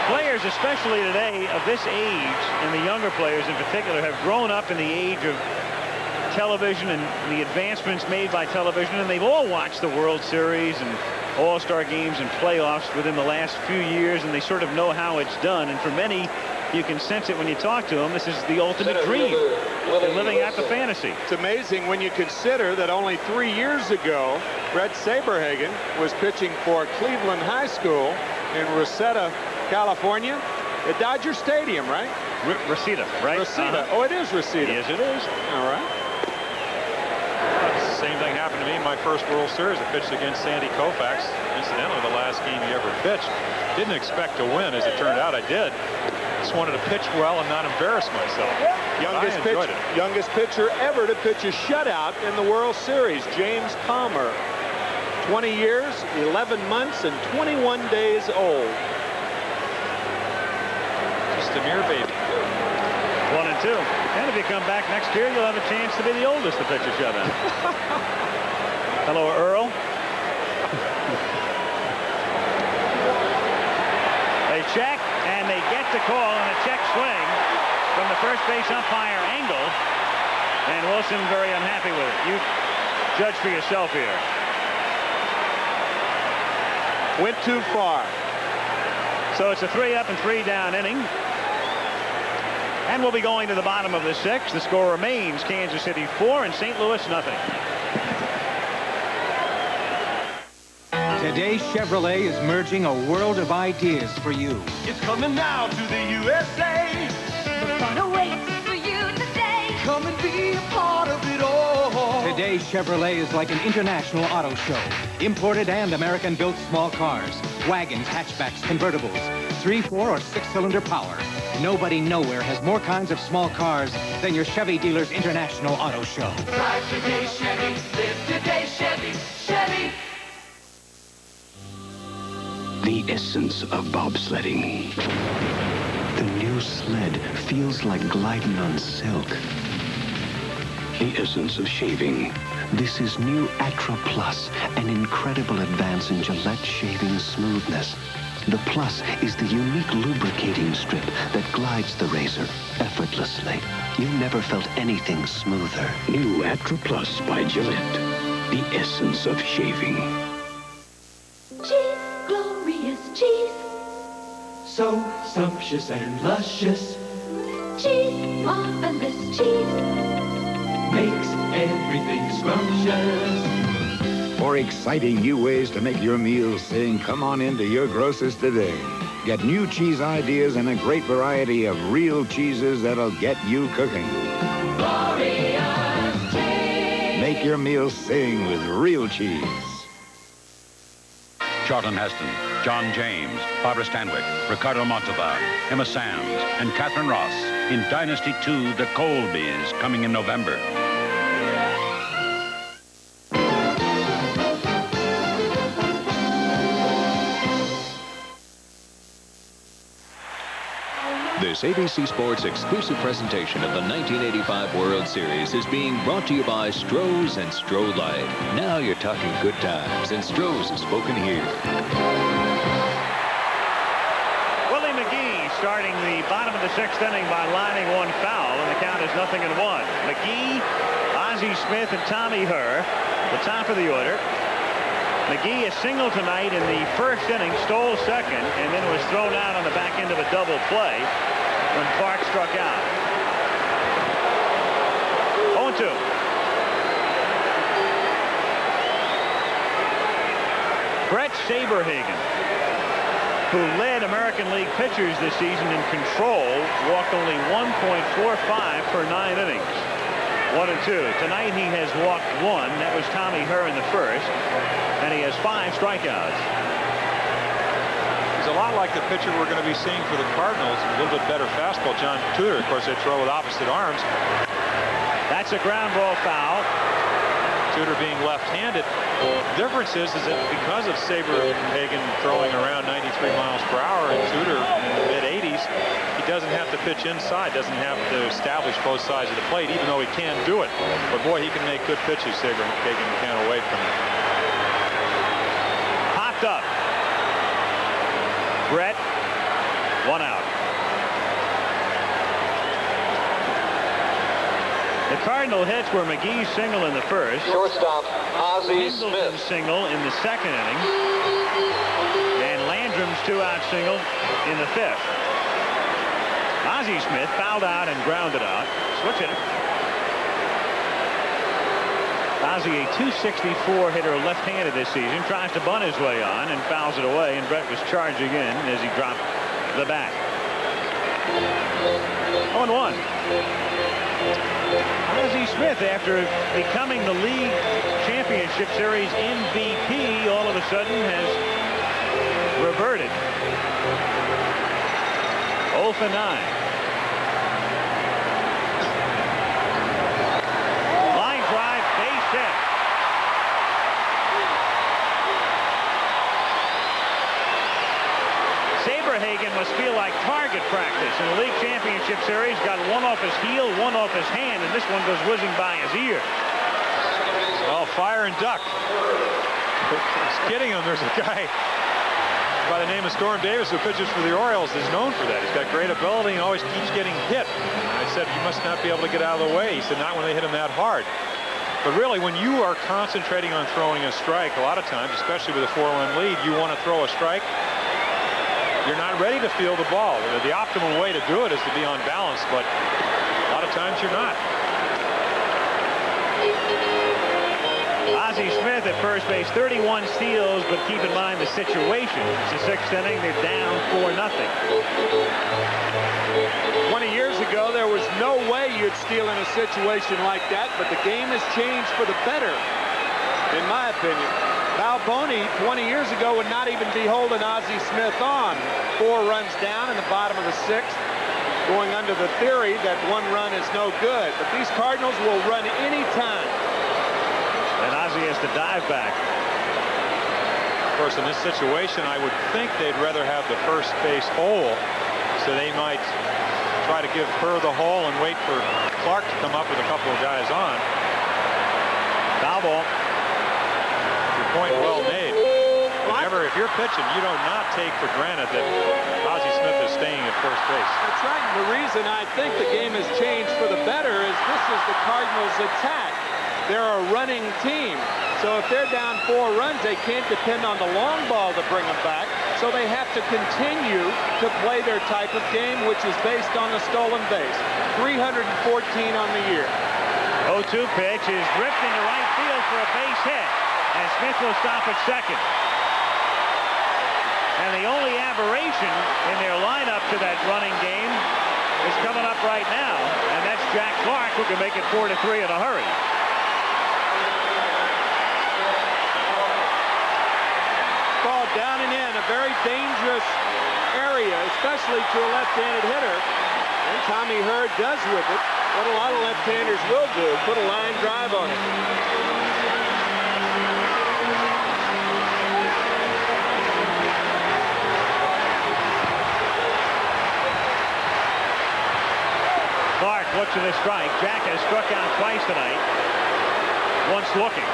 Players, especially today, of this age, and the younger players in particular, have grown up in the age of television and the advancements made by television, and they've all watched the World Series and All-Star games and playoffs within the last few years, and they sort of know how it's done. And for many, you can sense it when you talk to them. This is the ultimate dream. They're living out the fantasy. It's amazing when you consider that only 3 years ago, Bret Saberhagen was pitching for Cleveland High School in Reseda, California, at Dodger Stadium, right? Reseda, right? Reseda. Oh, it is Reseda. Yes, it is. All right. Same thing happened to me in my first World Series. I pitched against Sandy Koufax. Incidentally, the last game he ever pitched. Didn't expect to win. As it turned out, I did. Just wanted to pitch well and not embarrass myself. Youngest pitcher ever to pitch a shutout in the World Series, James Palmer. 20 years, 11 months, and 21 days old. Just a mere baby. 1-2. And if you come back next year, you'll have a chance to be the oldest to pitch a shutout. Hello, Earl. They check, and they get the call on a check swing from the first base umpire Engel. And Wilson very unhappy with it. You judge for yourself here. Went too far. So it's a 3-up and 3-down inning. And we'll be going to the bottom of the 6th. The score remains Kansas City 4 and St. Louis nothing. Today, Chevrolet is merging a world of ideas for you. It's coming now to the USA. The fun awaits for you today. Come and be a part of it all. Today, Chevrolet is like an international auto show. Imported and American-built small cars, wagons, hatchbacks, convertibles, 3-, 4-, or 6-cylinder power. Nobody nowhere has more kinds of small cars than your Chevy dealer's International Auto Show. Drive today, Chevy. Live today, Chevy. Chevy. The essence of bobsledding. The new sled feels like gliding on silk. The essence of shaving. This is new Atra Plus, an incredible advance in Gillette shaving smoothness. The Plus is the unique lubricating strip that glides the razor effortlessly. You never felt anything smoother. New Atra Plus by Gillette. The essence of shaving. Cheese, glorious cheese. So sumptuous and luscious. Cheese, marvelous cheese. Makes everything scrumptious. For exciting new ways to make your meals sing, come on into your grocer's today. Get new cheese ideas and a great variety of real cheeses that'll get you cooking. Glorious cheese. Make your meals sing with real cheese. Charlton Heston, John James, Barbara Stanwyck, Ricardo Montalban, Emma Samms, and Catherine Ross in Dynasty 2, The Colbys, coming in November. This ABC Sports exclusive presentation of the 1985 World Series is being brought to you by Stroh's and Stroh Light. Now you're talking good times, and Stroh's is spoken here. Willie McGee starting the bottom of the 6th inning by lining one foul, and the count is 0-1. McGee, Ozzie Smith, and Tommy Herr, the top of the order. McGee is single tonight in the 1st inning, stole 2nd, and then was thrown out on the back end of a double play when Clark struck out. 0-2. Bret Saberhagen, who led American League pitchers this season in control, walked only 1.45 per 9 innings. 1-2. Tonight he has walked 1. That was Tommy Herr in the 1st. And he has 5 strikeouts. He's a lot like the pitcher we're going to be seeing for the Cardinals. A little bit better fastball, John Tudor. Of course, they throw with opposite arms. That's a ground ball foul. Tudor being left-handed. The difference is that because of Saberhagen throwing around 93 miles per hour and Tudor in the mid-80s, he doesn't have to pitch inside, doesn't have to establish both sides of the plate, even though he can do it. But boy, he can make good pitches. Saberhagen can't away from him. Popped up. Bret, 1 out. The Cardinal hits were McGee's single in the 1st. Shortstop, Ozzie Smith. Single in the 2nd inning. And Landrum's 2-out single in the 5th. Ozzie Smith fouled out and grounded out. Switch hitter. Ozzie, a .264 hitter, left-handed this season, tries to bunt his way on and fouls it away, and Bret was charging in as he dropped the bat. 0-1. Ozzie Smith, after becoming the league championship series MVP, all of a sudden has reverted. 0-9. Line drive, base hit. Saberhagen must feel like target practice in the league championship series. Got one off his heel, one off his hand, and this one goes whizzing by his ear. Oh, fire and duck. He's kidding him. There's a guy by the name of Storm Davis who pitches for the Orioles is known for that. He's got great ability and always keeps getting hit. I said, you must not be able to get out of the way. He said, not when they hit him that hard. But really, when you are concentrating on throwing a strike, a lot of times, especially with a 4-run lead, you want to throw a strike. You're not ready to field the ball. The optimal way to do it is to be on balance, but a lot of times you're not. Ozzie Smith at first base, 31 steals, but keep in mind the situation. It's the 6th inning. They're down 4-0. 20 years ago, there was no way you'd steal in a situation like that, but the game has changed for the better, in my opinion. Balboni, 20 years ago, would not even be holding Ozzie Smith on. 4 runs down in the bottom of the 6th, going under the theory that 1 run is no good. But these Cardinals will run any time. And Ozzie has to dive back. Of course, in this situation, I would think they'd rather have the first base hole, so they might try to give her the hole and wait for Clark to come up with a couple of guys on. Foul ball. Point well made. Whenever, if you're pitching, you do not take for granted that Ozzie Smith is staying at first base. That's right. And the reason I think the game has changed for the better is this is the Cardinals' attack. They're a running team. So if they're down 4 runs, they can't depend on the long ball to bring them back. So they have to continue to play their type of game, which is based on the stolen base. 314 on the year. 0-2 pitch is drifting to right field for a base hit. And Smith will stop at second. And the only aberration in their lineup to that running game is coming up right now. And that's Jack Clark, who can make it 4-3 in a hurry. Ball down and in, a very dangerous area, especially to a left-handed hitter. And Tommy Herr does with it what a lot of left-handers will do, put a line drive on it. Clark looks at the strike. Jack has struck out twice tonight. Once looking.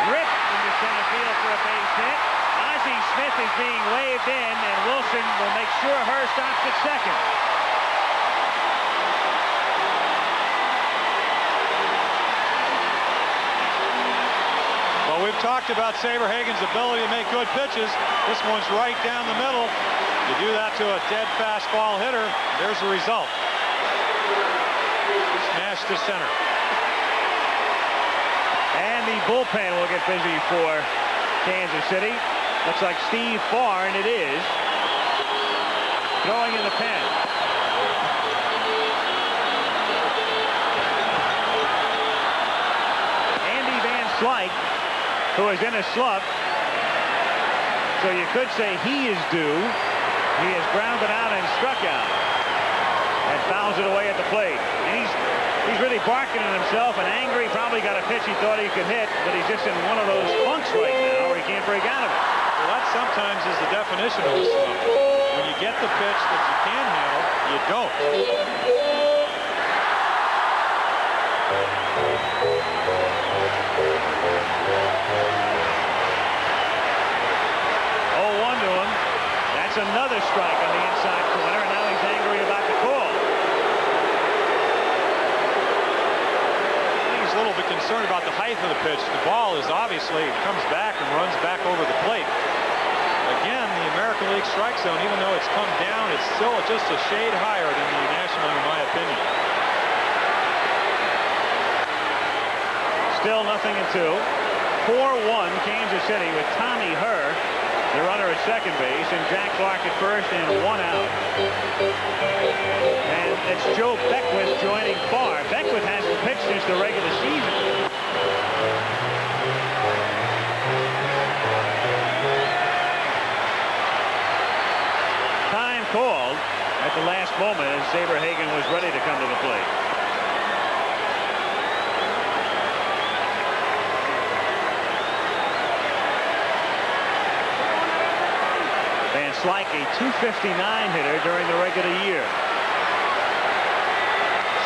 Ripped into center field for a base hit. Smith is being waved in, and Wilson will make sure her stops at second. Well, we've talked about Saberhagen's ability to make good pitches. This one's right down the middle. You do that to a dead fastball hitter, there's the result. Smash to center. And the bullpen will get busy for Kansas City. Looks like Steve Farr, and it is. Throwing in the pen. Andy Van Slyke, who is in a slump. So you could say he is due. He has grounded out and struck out. And fouls it away at the plate. And he's really barking at himself and angry. Probably got a pitch he thought he could hit, but he's just in one of those funks right now where he can't break out of it. Well, that sometimes is the definition of a slump. When you get the pitch that you can handle, you don't. 0-1 to him. That's another strike on the inside corner, and now he's angry about the call. I think he's a little bit concerned about the height of the pitch. The ball is obviously, it comes back and runs back over the plate. Again, the American League strike zone, even though it's come down, it's still just a shade higher than the National, in my opinion. Still 0-2. 4-1 Kansas City with Tommy Herr, the runner at second base, and Jack Clark at first, and 1 out. And it's Joe Beckwith joining Farr. Beckwith hasn't pitched since the regular season. Time called at the last moment as Saberhagen was ready to come to the plate. Van Slyke, a .259 hitter during the regular year.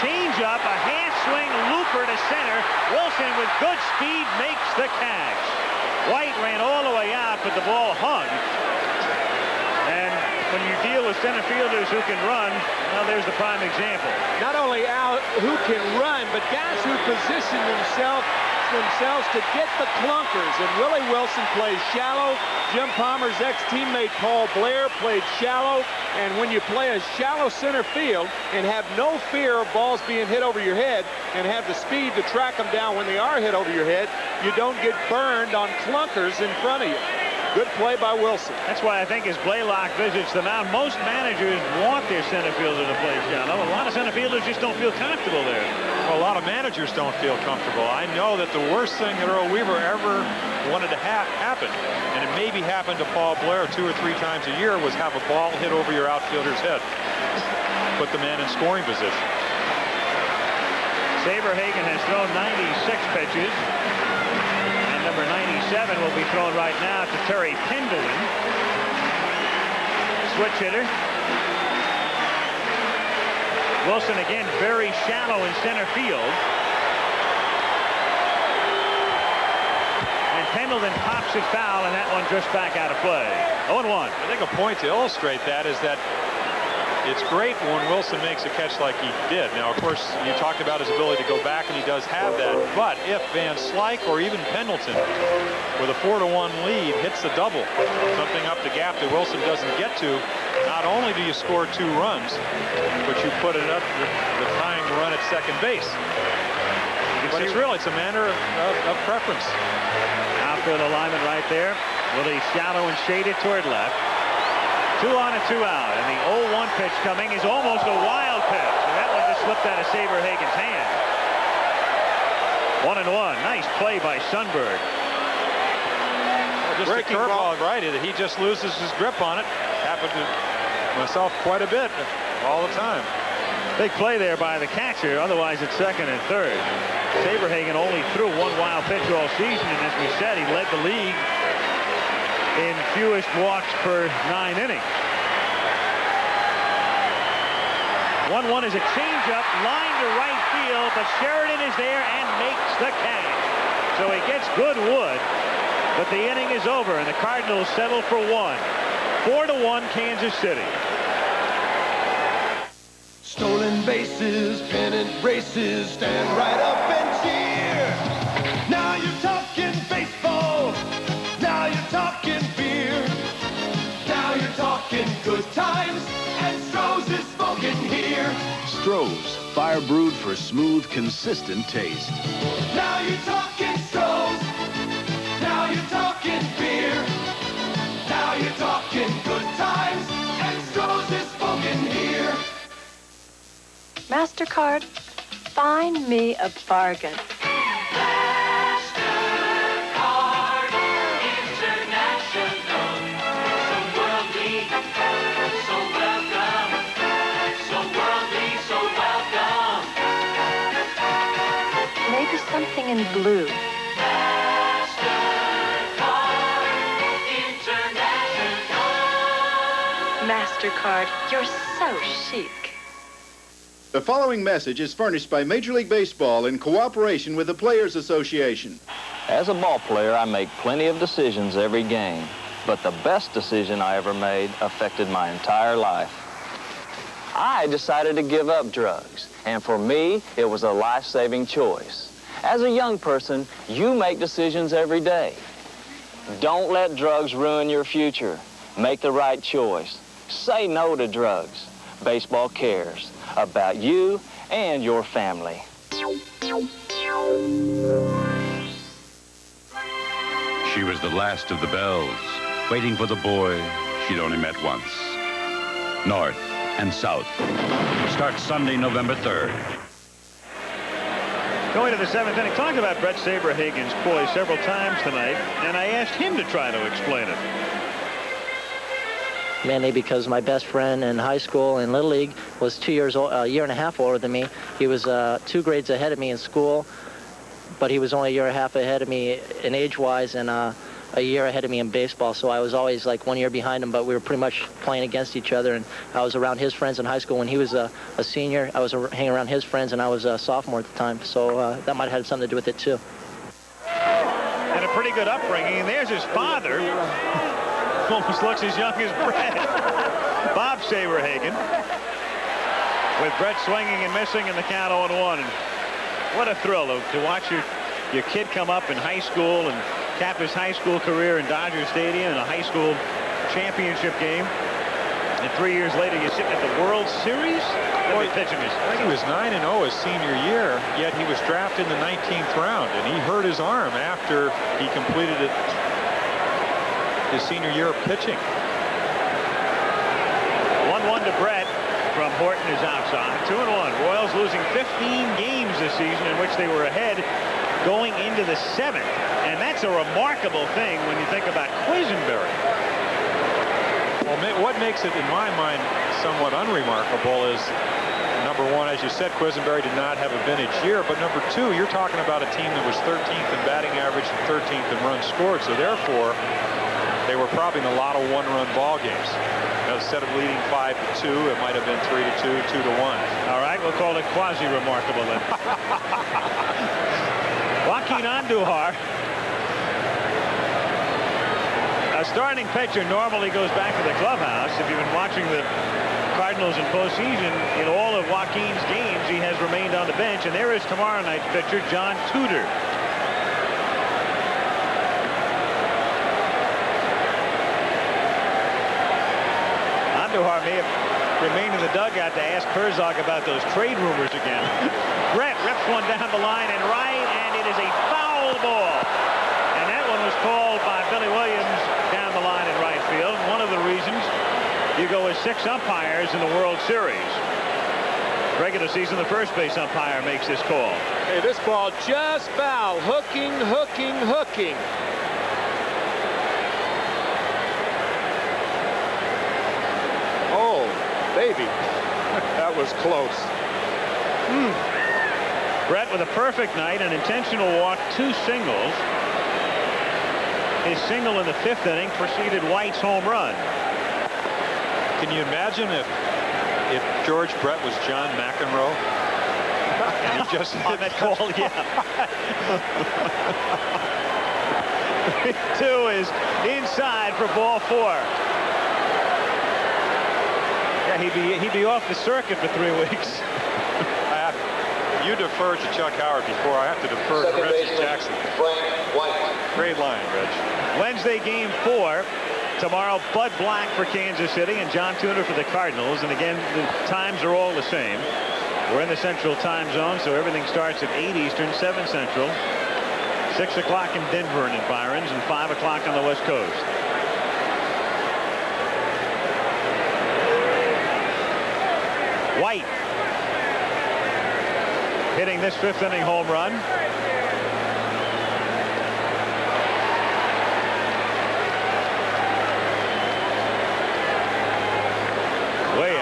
Change up, a half swing looper to center. Wilson with good speed makes the catch. White ran all the way out, but the ball hung. And when you deal with center fielders who can run, well, there's the prime example. Not only out who can run, but guys who position themselves to get the clunkers. And Willie Wilson plays shallow. Jim Palmer's ex-teammate Paul Blair played shallow. And when you play a shallow center field and have no fear of balls being hit over your head and have the speed to track them down when they are hit over your head, you don't get burned on clunkers in front of you. Good play by Wilson. That's why I think as Blaylock visits the mound, most managers want their center fielder to play shallow. A lot of center fielders just don't feel comfortable there. Well, a lot of managers don't feel comfortable. I know that the worst thing that Earl Weaver ever wanted to happen, and it maybe happened to Paul Blair 2 or 3 times a year, was have a ball hit over your outfielder's head. Put the man in scoring position. Saberhagen has thrown 96 pitches. Number 97 will be thrown right now to Terry Pendleton. Switch hitter. Wilson again very shallow in center field. And Pendleton pops it foul, and that one just back out of play. 0-1. I think a point to illustrate that is that it's great when Wilson makes a catch like he did. Now, of course, you talked about his ability to go back, and he does have that. But if Van Slyke or even Pendleton, with a 4-1 lead, hits the double, something up the gap that Wilson doesn't get to, not only do you score 2 runs, but you put it up the tying run at second base. But it's a matter of preference. Outfield alignment right there. Willie shallow and shaded toward left. 2 on and 2 out, and the 0-1 pitch coming is almost a wild pitch. And that one just slipped out of Saberhagen's hand. 1-1. Nice play by Sundberg. Well, just a curveball, right? He just loses his grip on it. Happened to myself quite a bit all the time. Big play there by the catcher. Otherwise, it's second and third. Saberhagen only threw one wild pitch all season, and as we said, he led the league in fewest walks per 9 innings. 1-1 is a changeup, line to right field, but Sheridan is there and makes the catch. So he gets good wood, but the inning is over, and the Cardinals settle for 1. 4-1 Kansas City. Stolen bases, pennant races, stand right up and cheer. Now you're talking baseball. Now you're talking beer. Now you're talking good times, and Stroh's is smoking here. Stroh's, fire brewed for smooth, consistent taste. Now you're talking Stroh's. Now you're talking beer. Now you're talking good times, and Stroh's is smoking here. MasterCard, find me a bargain. MasterCard International. So worldly, so welcome. So worldly, so welcome. Maybe something in blue. MasterCard International. MasterCard, you're so chic. The following message is furnished by Major League Baseball in cooperation with the Players Association. As a ball player, I make plenty of decisions every game, but the best decision I ever made affected my entire life. I decided to give up drugs, and for me, it was a life-saving choice. As a young person, you make decisions every day. Don't let drugs ruin your future. Make the right choice. Say no to drugs. Baseball cares about you and your family. She was the last of the Bells, waiting for the boy she'd only met once. North and South starts Sunday, November 3rd. Going to the 7th inning, talked about Bret Saberhagen's poise several times tonight, and I asked him to try to explain it. Mainly because my best friend in high school and Little League was 2 years old, a year and a half older than me. He was 2 grades ahead of me in school, but he was only a year and a half ahead of me in age-wise and a year ahead of me in baseball. So I was always like 1 year behind him, but we were pretty much playing against each other. And I was around his friends in high school when he was a senior. I was hanging around his friends, and I was a sophomore at the time. So that might have had something to do with it too. And a pretty good upbringing. And there's his father. Almost looks as young as Bret. Bob Saberhagen. With Bret swinging and missing in the count 0-1. And what a thrill to watch your kid come up in high school and cap his high school career in Dodger Stadium in a high school championship game. And 3 years later, you're sitting at the World Series. I think he was 9-0 his senior year, yet he was drafted in the 19th round, and he hurt his arm after he completed it. His senior year of pitching. 1-1 to Bret from Horton is outside. 2-1. Royals losing 15 games this season in which they were ahead going into the 7th. And that's a remarkable thing when you think about Quisenberry. Well, what makes it, in my mind, somewhat unremarkable is, number one, as you said, Quisenberry did not have a vintage year. But number two, you're talking about a team that was 13th in batting average and 13th in runs scored. So therefore, they were probably in a lot of one-run ball games. Instead of leading 5-2, it might have been 3-2, 2-1. All right, we'll call it quasi-remarkable then. Joaquin Andujar. A starting pitcher normally goes back to the clubhouse. If you've been watching the Cardinals in postseason, in all of Joaquin's games, he has remained on the bench. And there is tomorrow night's pitcher, John Tudor. Andujar may have remained in the dugout to ask Herzog about those trade rumors again. Bret rips one down the line and right, and it is a foul ball. And that one was called by Billy Williams down the line in right field. One of the reasons you go with 6 umpires in the World Series. Regular season, the first base umpire makes this call. Hey, this ball just foul. Hooking, hooking, hooking. Oh, baby. That that was close. Bret with a perfect night, an intentional walk, 2 singles. His single in the 5th inning preceded White's home run. Can you imagine if George Brett was John McEnroe? And he just on that call, yeah. 2 is inside for ball 4. Yeah, he'd be off the circuit for 3 weeks. You deferred to Chuck Howard before. I have to defer to Reggie Jackson. Great line, Reg. Wednesday, game 4. Tomorrow, Bud Black for Kansas City and John Tuner for the Cardinals. And again, the times are all the same. We're in the Central Time Zone, so everything starts at 8 Eastern, 7 Central, 6 o'clock in Denver and Environs, and 5 o'clock on the West Coast. White hitting this 5th inning home run.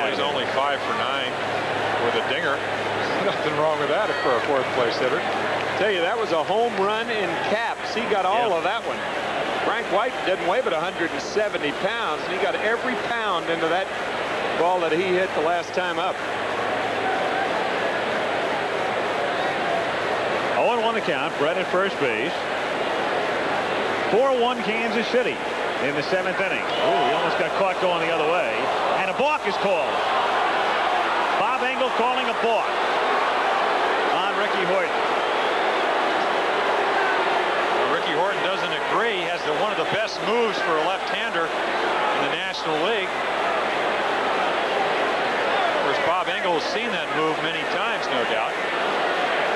He's only 5 for 9 with a dinger. Nothing wrong with that for a 4th place hitter. Tell you, that was a home run in caps. He got all of that one. Frank White doesn't weigh but 170 pounds, and he got every pound into that ball that he hit the last time up. 0-1 the count. Bret at first base. 4-1 Kansas City in the 7th inning. Oh, he almost got caught going the other way. And a balk is called. Bob Engel calling a balk on Ricky Horton. Well, Ricky Horton doesn't agree. He has one of the best moves for a left-hander in the National League. Of course, Bob Engel has seen that move many times, no doubt.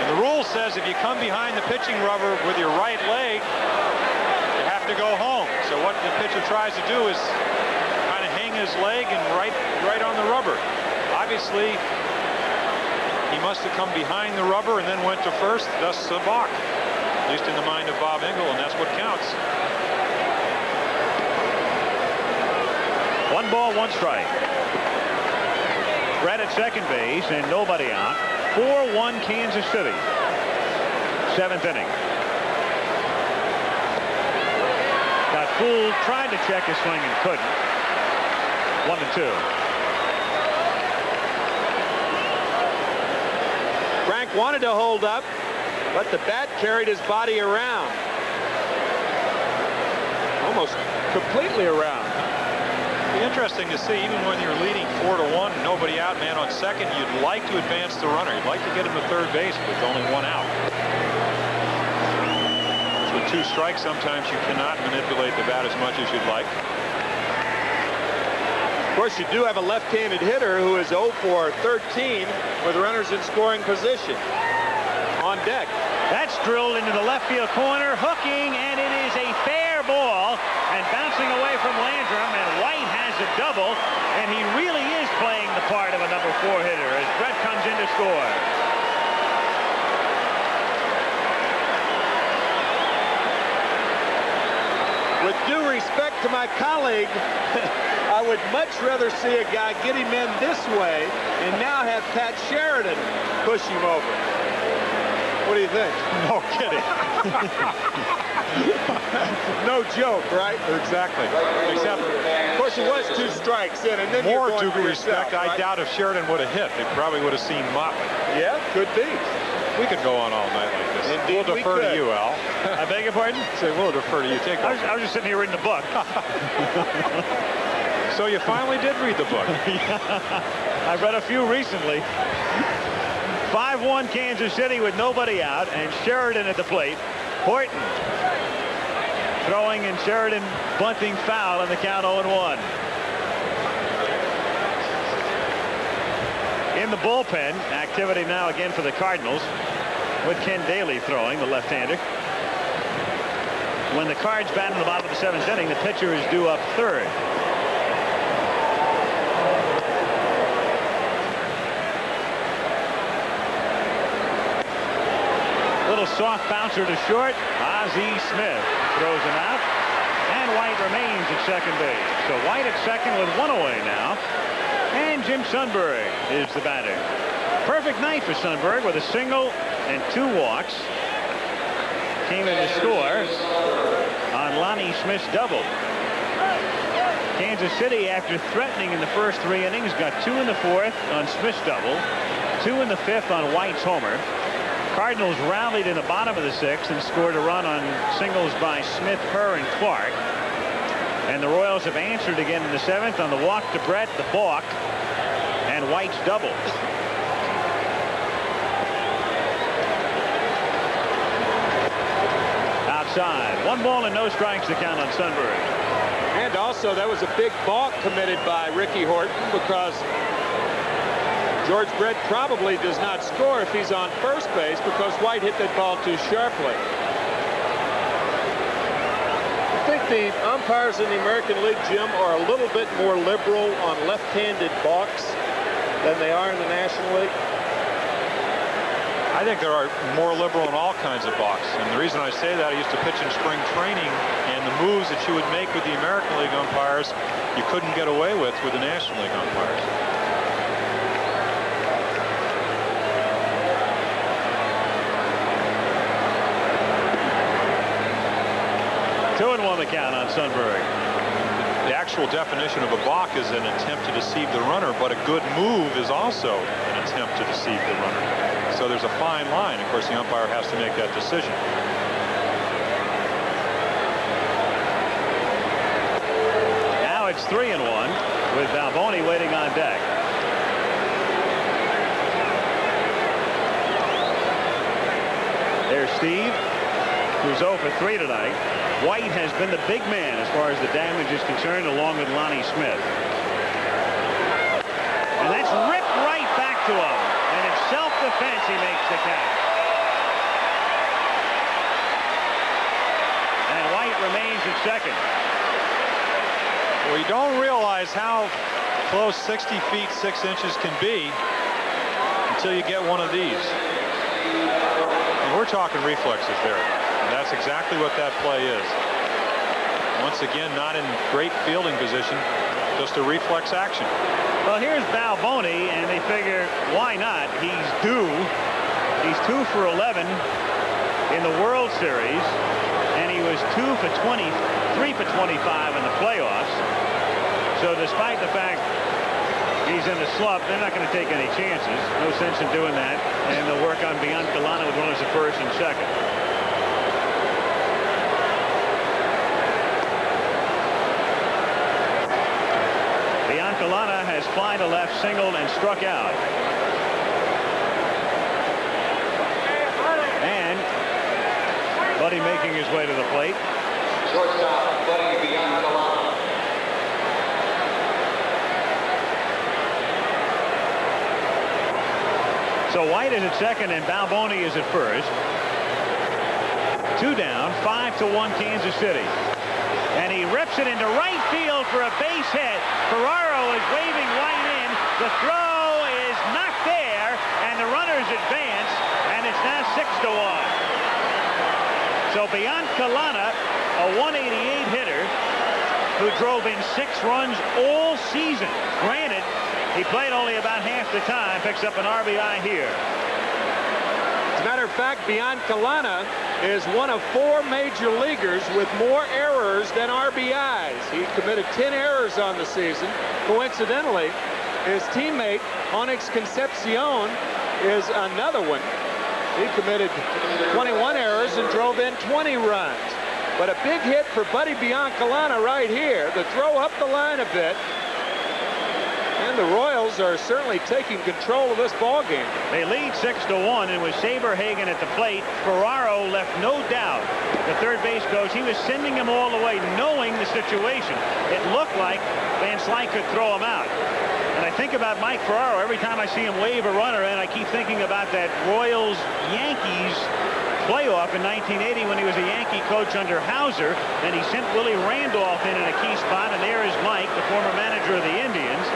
And the rule says if you come behind the pitching rubber with your right leg, you have to go home. So what the pitcher tries to do is kind of hang his leg and right on the rubber. Obviously, he must have come behind the rubber and then went to first, thus a balk, at least in the mind of Bob Engel, and that's what counts. 1 ball, 1 strike. Bret at second base and nobody out. 4-1 Kansas City. 7th inning. Got fooled, tried to check his swing and couldn't. 1-2. Frank wanted to hold up, but the bat carried his body around. Almost completely around. It'd be interesting to see, even when you're leading 4-1, nobody out, man on second, you'd like to advance the runner. You'd like to get him to third base with only 1 out. So with 2 strikes, sometimes you cannot manipulate the bat as much as you'd like. Of course, you do have a left-handed hitter who is 0 for 13 with runners in scoring position on deck. That's drilled into the left field corner, hooking, and it is a fair ball, and bouncing away from Landrum, and White has a double, and he really is playing the part of a number 4 hitter as Bret comes in to score. With due respect to my colleague, I would much rather see a guy get him in this way and now have Pat Sheridan push him over. What do you think? No kidding. No joke, right? Exactly. Except, of course, it was 2 strikes in, and then more you're going due for respect, yourself, right? I doubt if Sheridan would have hit. It probably would have seen Motley. Yeah, could be. We could go on all night like this. Indeed, we'll defer to you, Al. I beg your pardon? Say, we'll defer to you. Take I was just sitting here reading the book. So you finally did read the book. I've read a few recently. 5-1 Kansas City with nobody out, and Sheridan at the plate. Horton throwing, and Sheridan bunting foul, and the count 0-1. In the bullpen, activity now again for the Cardinals, with Ken Daly throwing, the left-hander. When the Cards bat in the bottom of the 7th inning, the pitcher is due up 3rd. Little soft bouncer to short. Ozzie Smith throws him out. And And White remains at second base. So White at second with one away now. And Jim Sundberg is the batter. Perfect night for Sundberg with a single and 2 walks. Came in to score on Lonnie Smith's double. Kansas City, after threatening in the first 3 innings, got 2 in the 4th on Smith's double, 2 in the 5th on White's homer. Cardinals rallied in the bottom of the 6th and scored a run on singles by Smith, Herr, and Clark. And the Royals have answered again in the 7th on the walk to Bret, the balk, and White's double. Outside, 1 ball and no strikes to count on Sundberg. And also, that was a big balk committed by Ricky Horton, because George Brett probably does not score if he's on first base, because White hit that ball too sharply. I think the umpires in the American League, Jim, are a little bit more liberal on left-handed balks than they are in the National League. I think there are more liberal in all kinds of balks. And the reason I say that, I used to pitch in spring training, and the moves that you would make with the American League umpires, you couldn't get away with the National League umpires. Two and 1 the count on Sundberg. The actual definition of a balk is an attempt to deceive the runner, but a good move is also an attempt to deceive the runner. So there's a fine line. Of course, the umpire has to make that decision. Now it's 3 and 1 with Balboni waiting on deck. There's Steve, who's 0 for 3 tonight. White has been the big man as far as the damage is concerned, along with Lonnie Smith. And that's ripped right back to him. And in self-defense, he makes the catch. And White remains at second. Well, you don't realize how close 60 feet 6 inches can be until you get one of these. And we're talking reflexes there. And that's exactly what that play is. Once again, not in great fielding position, just a reflex action. Well, here's Balboni, and they figure, why not? He's due. He's 2 for 11 in the World Series, and he was 2 for 20, 3 for 25 in the playoffs. So despite the fact he's in the slump, they're not going to take any chances. No sense in doing that. And they'll work on Biancalana with runners at first and second. Biancalana has fly to left, singled, and struck out. And Buddy making his way to the plate. Shortstop, Buddy Biancalana. So White is at second and Balboni is at first. 2 down, 5-1 Kansas City. And he rips it into right field for a base hit. Ferraro is waving right in. The throw is not there, and the runners advance, and it's now 6-1. So Biancalana, a 188 hitter, who drove in 6 runs all season. Granted, he played only about half the time, picks up an RBI here. As a matter of fact, Biancalana is one of 4 major leaguers with more errors than RBIs. He committed 10 errors on the season. Coincidentally, his teammate, Onyx Concepcion, is another one. He committed 21 errors and drove in 20 runs. But a big hit for Buddy Biancalana right here. The throw up the line a bit. And the Royals are certainly taking control of this ball game. They lead 6-1, and with Saberhagen at the plate, Ferraro left no doubt. The third base coach, he was sending him all the way, knowing the situation. It looked like Van Slyke could throw him out. And I think about Mike Ferraro every time I see him wave a runner, and I keep thinking about that Royals-Yankees playoff in 1980 when he was a Yankee coach under Hauser, and he sent Willie Randolph in a key spot, and there is Mike, the former manager of the Indians.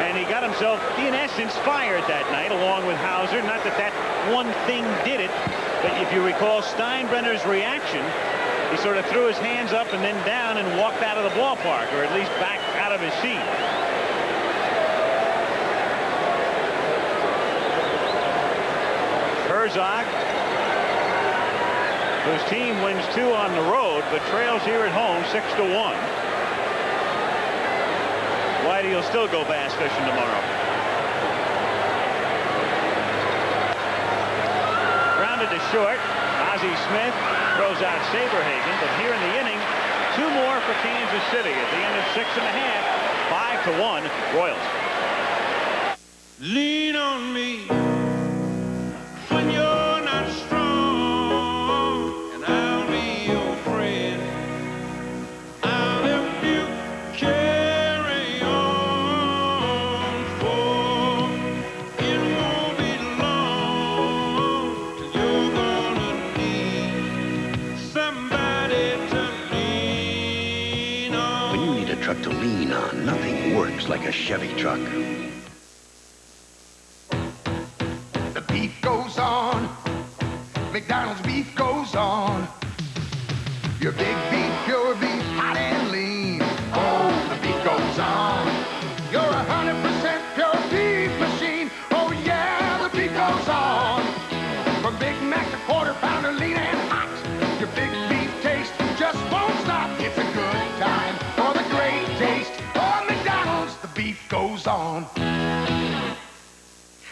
And he got himself, in essence, fired that night, along with Hauser. Not that that one thing did it, but if you recall Steinbrenner's reaction He sort of threw his hands up and then down and walked out of the ballpark, or at least back out of his seat. Herzog, whose team wins 2 on the road but trails here at home 6-1. Whitey will still go bass fishing tomorrow. Grounded to short. Ozzie Smith throws out Saberhagen, but here in the inning, 2 more for Kansas City at the end of 6 1/2, 5-1 Royals. Lean on me when you're not strong, and I'll be your friend. I'll help you carry on, for it won't be long till you're gonna need somebody to lean on. When you need a truck to lean on, nothing works like a Chevy truck. Beef goes on, McDonald's beef goes on. Your big beef, pure beef, hot and lean. Oh, the beef goes on. You're 100% pure beef machine. Oh yeah, the beef goes on. From Big Mac to quarter pounder, lean and hot. Your big beef taste just won't stop. It's a good time for the great taste. Oh, McDonald's, the beef goes on.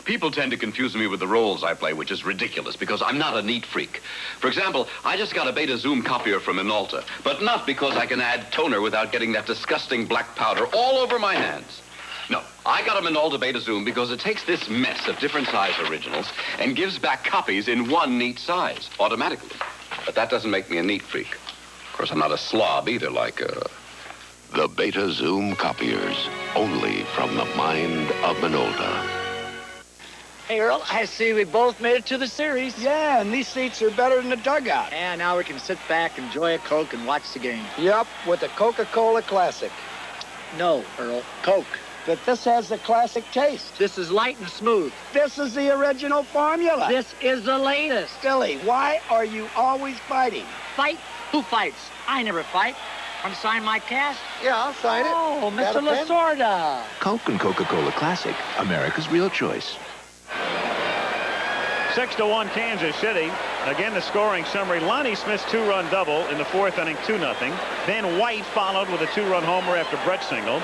People tend to confuse me with the roles I play, which is ridiculous because I'm not a neat freak. For example, I just got a Beta Zoom copier from Minolta, but not because I can add toner without getting that disgusting black powder all over my hands. No, I got a Minolta Beta Zoom because it takes this mess of different size originals and gives back copies in one neat size automatically. But that doesn't make me a neat freak. Of course, I'm not a slob either, like The Beta Zoom copiers, only from the mind of Minolta. Hey, Earl, I see we both made it to the series. Yeah, and these seats are better than the dugout. And now we can sit back, enjoy a Coke, and watch the game. Yep, with the Coca-Cola Classic. No, Earl, Coke. But this has the classic taste. This is light and smooth. This is the original formula. This is the latest. Billy, why are you always fighting? Fight? Who fights? I never fight. Want to sign my cast? Yeah, I'll sign it. Oh, Got Mr. a pen? Lasorda. Coke and Coca-Cola Classic, America's real choice. 6-1 Kansas City. Again, the scoring summary. Lonnie Smith's 2-run double in the 4th inning, 2-0. Then White followed with a 2-run homer after Bret singled.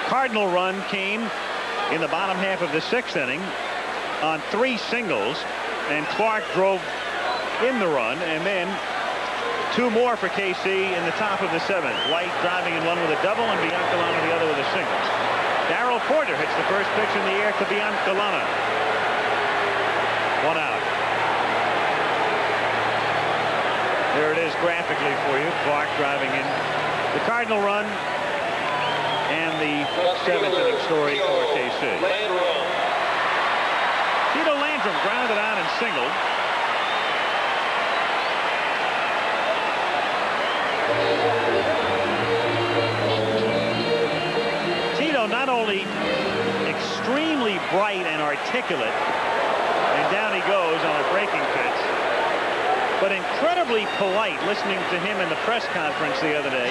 Cardinal run came in the bottom half of the 6th inning on 3 singles, and Clark drove in the run, and then 2 more for KC in the top of the 7th. White driving in one with a double and Biancalana the other with a single. Darrell Porter hits the first pitch in the air to Biancalana. 1 out. There it is graphically for you. Clark driving in the Cardinal run and the 7th inning story for KC. Tito Landrum grounded out and singled. Tito not only extremely bright and articulate, and down he goes on a breaking pitch, but incredibly polite, listening to him in the press conference the other day,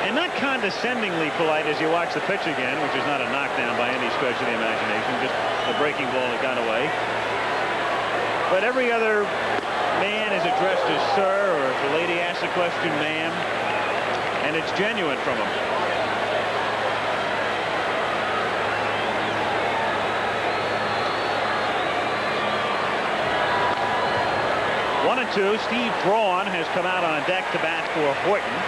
and not condescendingly polite as you watch the pitch again, which is not a knockdown by any stretch of the imagination, just a breaking ball that got away. But every other man is addressed as sir, or if the lady asks a question, ma'am, and it's genuine from him. One and two. Steve Braun has come out on deck to bat for Horton.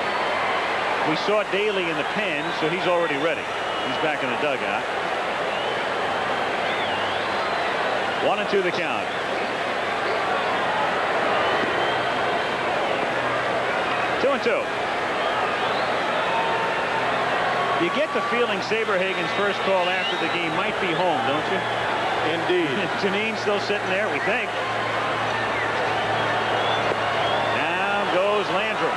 We saw Daly in the pen, so he's already ready. He's back in the dugout. 1-2 the count. Two and two. You get the feeling Saberhagen's first call after the game might be home, don't you? Indeed. Janine's still sitting there, we think. Now goes Landrum.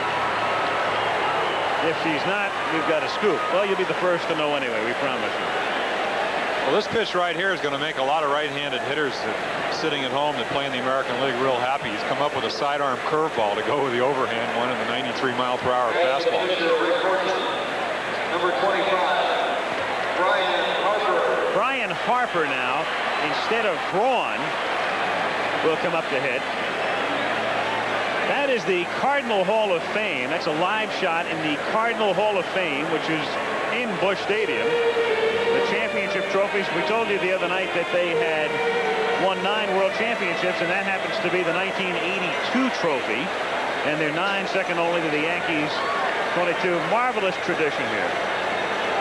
If she's not, we've got a scoop. Well, you'll be the first to know anyway, we promise you. Well, this pitch right here is going to make a lot of right-handed hitters sitting at home that play in the American League real happy. He's come up with a sidearm curveball to go with the overhand one and the 93-mile-per-hour fastball. Number 25, Brian Harper. Brian Harper now, instead of Braun, will come up to hit. That is the Cardinal Hall of Fame. That's a live shot in the Cardinal Hall of Fame, which is in Busch Stadium. The championship trophies, we told you the other night that they had won 9 world championships, and that happens to be the 1982 trophy. And they're 9, second only to the Yankees 22. Marvelous tradition here.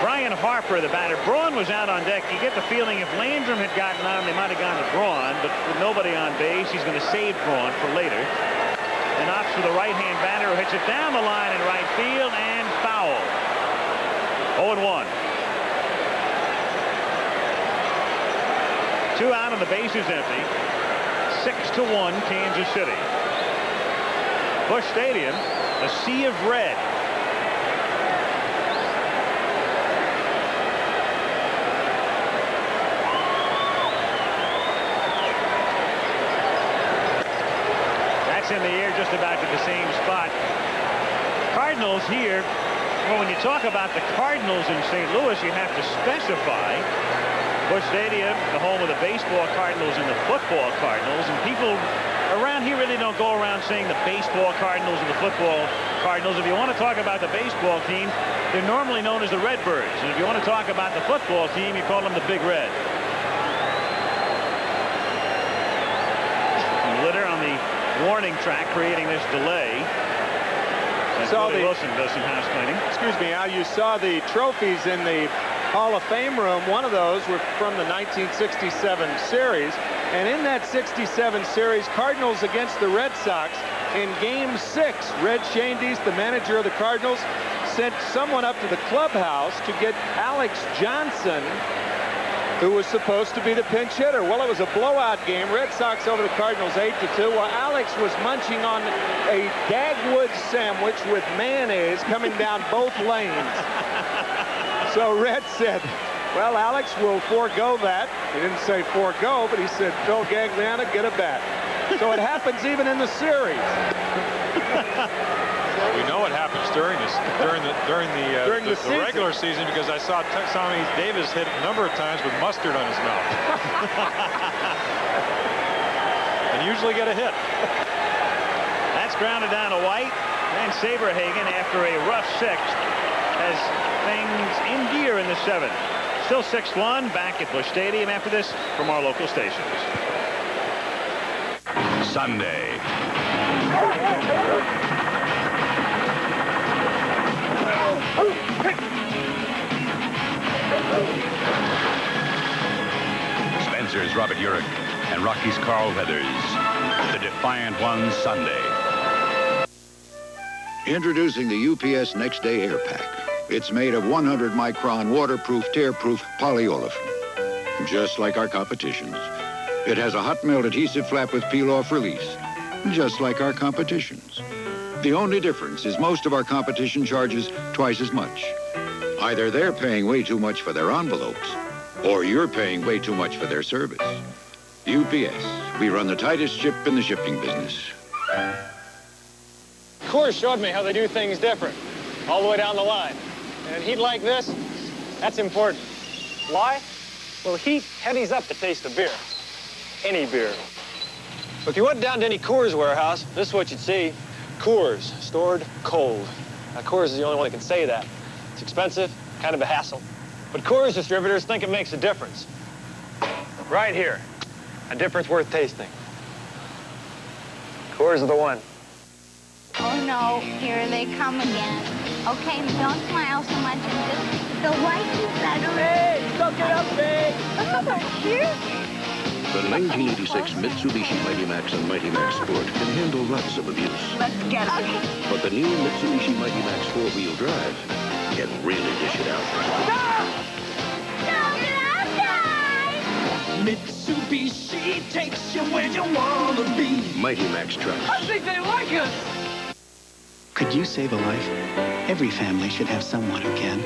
Brian Harper, the batter. Braun was out on deck. You get the feeling if Landrum had gotten on, they might have gone to Braun, but with nobody on base, he's going to save Braun for later. And opts for the right-hand batter, who hits it down the line in right field and foul. 0-1. 2 out and the base is empty. 6-1 Kansas City. Busch Stadium, a sea of red. In the air just about to the same spot. Cardinals here. Well, when you talk about the Cardinals in St. Louis, you have to specify Busch Stadium, the home of the baseball Cardinals and the football Cardinals. And people around here really don't go around saying the baseball Cardinals and the football Cardinals. If you want to talk about the baseball team, they're normally known as the Redbirds. And if you want to talk about the football team, you call them the Big Red. Litter on the warning track, creating this delay. Willie Wilson does some house cleaning. Excuse me, Al, you saw the trophies in the Hall of Fame room. One of those were from the 1967 series. And in that 67 series, Cardinals against the Red Sox, in Game 6, Red Schoendienst, the manager of the Cardinals, sent someone up to the clubhouse to get Alex Johnson, who was supposed to be the pinch hitter. Well, it was a blowout game. Red Sox over the Cardinals 8-2. Well, Alex was munching on a Dagwood sandwich with mayonnaise coming down both lanes. So Red said, well, Alex will forego that. He didn't say forego, but he said, Phil Gagliano, get a bat. So it happens even in the series. We know what happens during the regular season, because I saw Tommy Davis hit a number of times with mustard on his mouth. And usually get a hit. That's grounded down to White, and Saberhagen, after a rough 6th, has things in gear in the 7th. Still 6-1 back at Busch Stadium after this from our local stations. Sunday. Spencer's Robert Urich and Rocky's Carl Weathers. The Defiant Ones Sunday. Introducing the UPS Next Day Air Pack. It's made of 100-micron waterproof, tear-proof polyolefin, just like our competition's. It has a hot melt adhesive flap with peel-off release, just like our competition's. The only difference is most of our competition charges twice as much. Either they're paying way too much for their envelopes, or you're paying way too much for their service. UPS, we run the tightest ship in the shipping business. Coors showed me how they do things different, all the way down the line. And heat like this, that's important. Why? Well, heat headies up the taste of beer. Any beer. But if you went down to any Coors warehouse, this is what you'd see. Coors, stored cold. Now, Coors is the only one that can say that. It's expensive, kind of a hassle. But Coors distributors think it makes a difference. Right here, a difference worth tasting. Coors are the one. Oh, no, here they come again. Okay, don't smile so much and just the white is better. Hey, suck it up, babe. Oh, cute. The 1986 Mitsubishi Mighty Max and Mighty Max Sport can handle lots of abuse. Let's get it. Okay. But the new Mitsubishi Mighty Max 4-wheel drive can really dish it out. Mitsubishi takes you where you want to be. Mighty Max trucks. I think they like us. Could you save a life? Every family should have someone who can.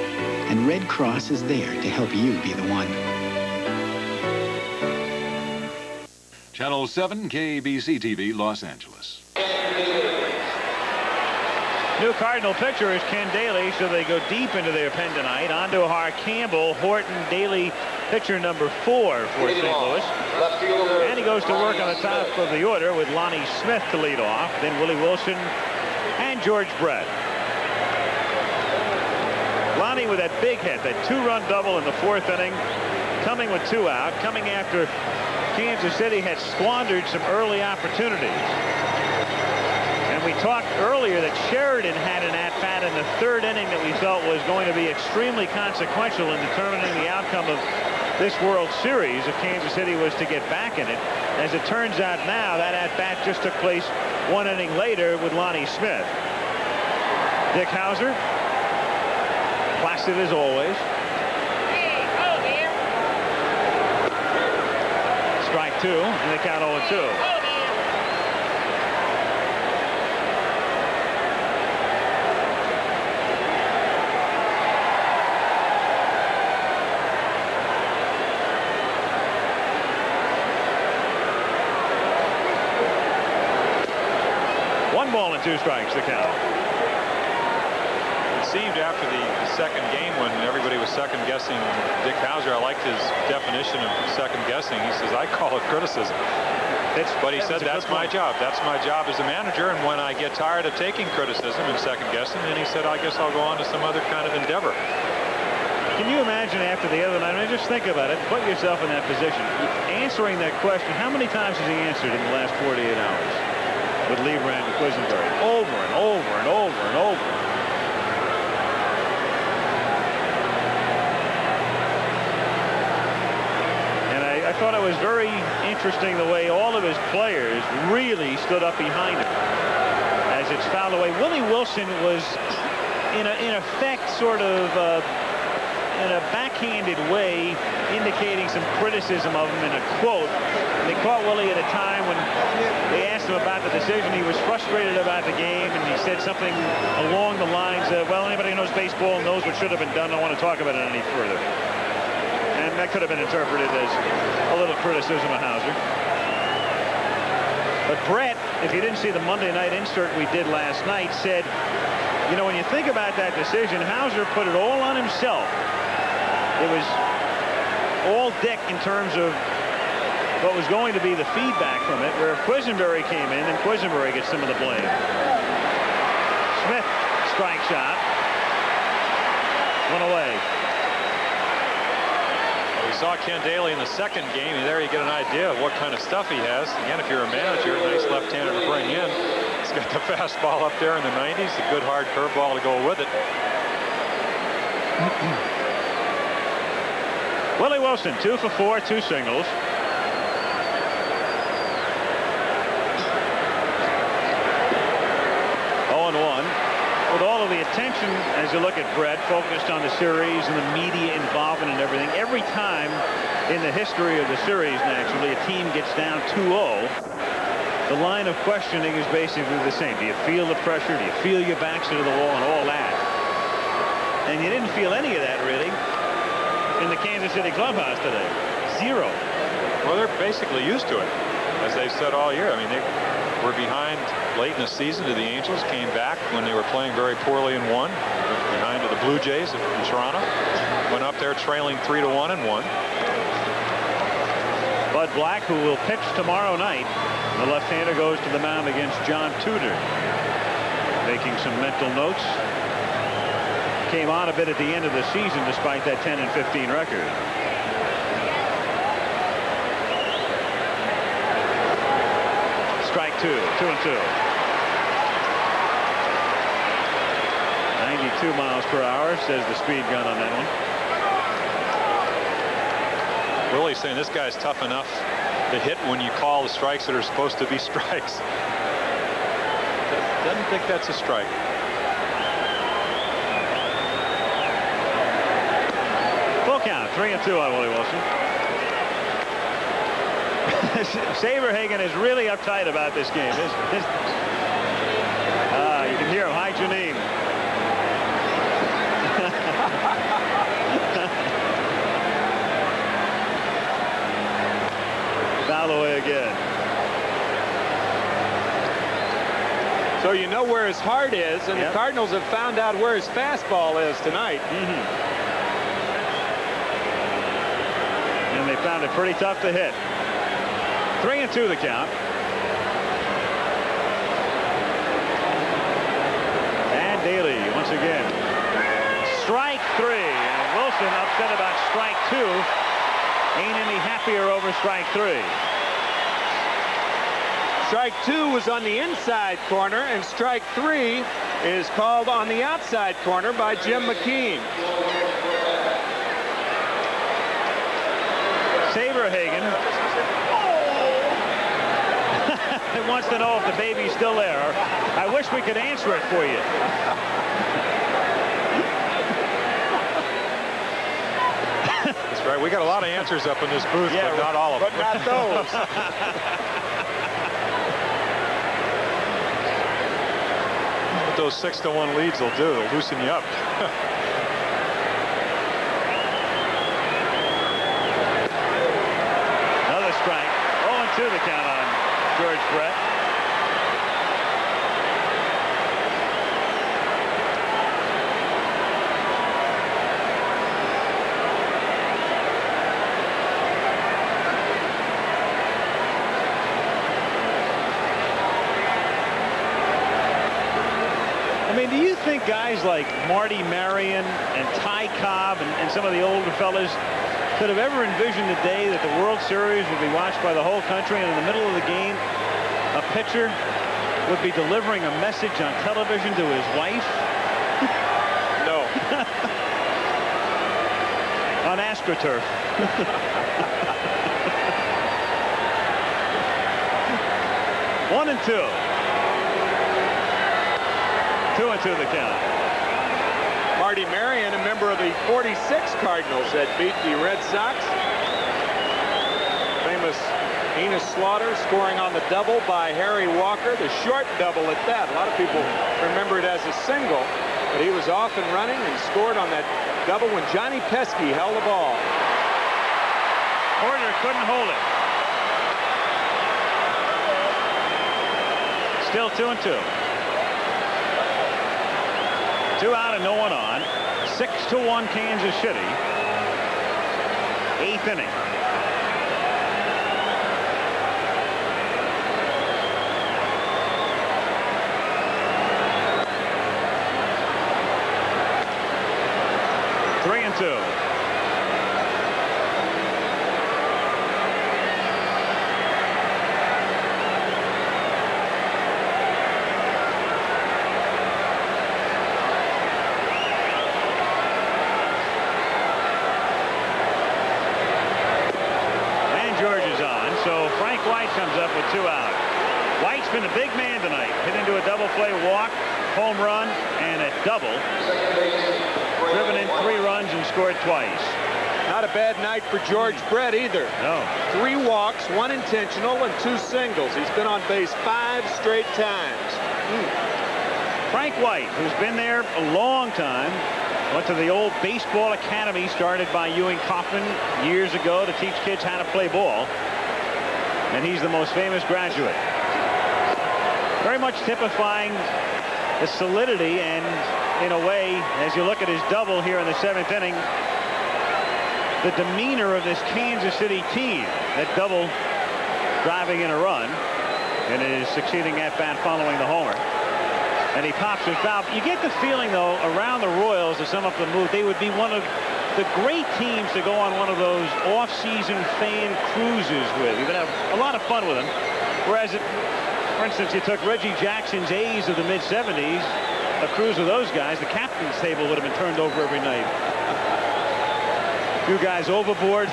And Red Cross is there to help you be the one. Channel 7 KBC-TV, Los Angeles. New Cardinal pitcher is Ken Daly, so they go deep into their pen tonight. Andujar, Campbell, Horton, Daly, pitcher number 4 for St. Louis. And he goes to work on the top of the order with Lonnie Smith to lead off, then Willie Wilson and George Bret. Lonnie with that big hit, that 2-run double in the 4th inning, coming with 2 out, coming after Kansas City had squandered some early opportunities. And we talked earlier that Sheridan had an at-bat in the 3rd inning that we felt was going to be extremely consequential in determining the outcome of this World Series if Kansas City was to get back in it. As it turns out now, that at-bat just took place 1 inning later with Lonnie Smith. Dick Hauser, placid as always. Strike 2, and they count 0-2. Ball and 2 strikes to count. It seemed after the second game when everybody was second-guessing Dick Hauser, I liked his definition of second-guessing. He says, I call it criticism. But he said, that's my job. That's my job as a manager. And when I get tired of taking criticism and second-guessing, then he said, I guess I'll go on to some other kind of endeavor. Can you imagine after the other night, I mean, just think about it, put yourself in that position. Answering that question, how many times has he answered in the last 48 hours? With Liebrand and Quisenberry, over and over and over and over. And I thought it was very interesting the way all of his players really stood up behind him as it's fouled away. Willie Wilson was, in effect, sort of in a backhanded way, indicating some criticism of him in a quote. They caught Willie at a time when they asked him about the decision. He was frustrated about the game, and he said something along the lines of, well, anybody who knows baseball knows what should have been done. I don't want to talk about it any further. And that could have been interpreted as a little criticism of Hauser. But Bret, if you didn't see the Monday night insert we did last night, said, you know, when you think about that decision, Hauser put it all on himself. It was all Dick in terms of what was going to be the feedback from it, where if Quisenberry came in, then Quisenberry gets some of the blame. Smith, strike shot. 1 away. Well, we saw Ken Daly in the second game, and there you get an idea of what kind of stuff he has. Again, if you're a manager, nice left-hander to bring in. He's got the fastball up there in the 90s, a good hard curveball to go with it. Willie Wilson, 2 for 4, 2 singles. With all of the attention, as you look at Bret, focused on the series and the media involvement and everything, every time in the history of the series, naturally, a team gets down 2-0, the line of questioning is basically the same. Do you feel the pressure? Do you feel your backs into the wall and all that? And you didn't feel any of that, really, in the Kansas City clubhouse today. 0. Well, they're basically used to it, as they've said all year. I mean, they were behind late in the season to the Angels, came back when they were playing very poorly and won. Behind to the Blue Jays in Toronto. Went up there trailing 3-1 and won. Bud Black, who will pitch tomorrow night, the left-hander, goes to the mound against John Tudor. Making some mental notes. Came on a bit at the end of the season despite that 10-15 record. Strike 2, 2-2. 92 miles per hour, says the speed gun on that one. Willie's saying this guy's tough enough to hit when you call the strikes that are supposed to be strikes. Doesn't think that's a strike. Full count, 3-2 on Willie Wilson. Saberhagen is really uptight about this game. You can hear him. Hi, Janine. Foul away again. know where his heart is, and the Cardinals have found out where his fastball is tonight. And they found it pretty tough to hit. 3-2 the count. And Daly once again. Strike 3. And Wilson upset about strike 2. Ain't any happier over strike 3. Strike 2 was on the inside corner, and strike 3 is called on the outside corner by Jim McKean. Saberhagen wants to know if the baby's still there. I wish we could answer it for you. That's right. We got a lot of answers up in this booth, but not all of them. But not those. What those 6-1 leads will do, they'll loosen you up. Another strike. 0-2 the count on George Bret. I mean, do you think guys like Marty Marion and Ty Cobb and some of the older fellas could have ever envisioned the day that the World Series would be watched by the whole country, and in the middle of the game, a pitcher would be delivering a message on television to his wife? No. On AstroTurf. 1-2. 2-2 the count. Marty Marion, a member of the 46 Cardinals that beat the Red Sox. Famous Enos Slaughter scoring on the double by Harry Walker, the short double at that. A lot of people remember it as a single, but he was off and running and scored on that double when Johnny Pesky held the ball. Porter couldn't hold it. Still 2-2. 2 out and no one on. 6-1 Kansas City. 8th inning. Three and two. Comes up with 2 out. White's been a big man tonight. Hit into a double play walk, home run, and a double. Driven in 3 runs and scored twice. Not a bad night for George Bret either. No. 3 walks, 1 intentional, and 2 singles. He's been on base 5 straight times. Frank White, who's been there a long time, went to the old baseball academy started by Ewing Kauffman years ago to teach kids how to play ball. And he's the most famous graduate. Very much typifying the solidity and, in a way, as you look at his double here in the 7th inning, the demeanor of this Kansas City team. That double driving in a run, and is succeeding at bat following the homer. And he pops his foul. You get the feeling, though, around the Royals, to sum up the move, they would be one of the great teams to go on one of those off-season fan cruises with. You would have a lot of fun with them. Whereas, for instance, you took Reggie Jackson's A's of the mid-70s, a cruise with those guys, the captain's table would have been turned over every night. You guys overboard.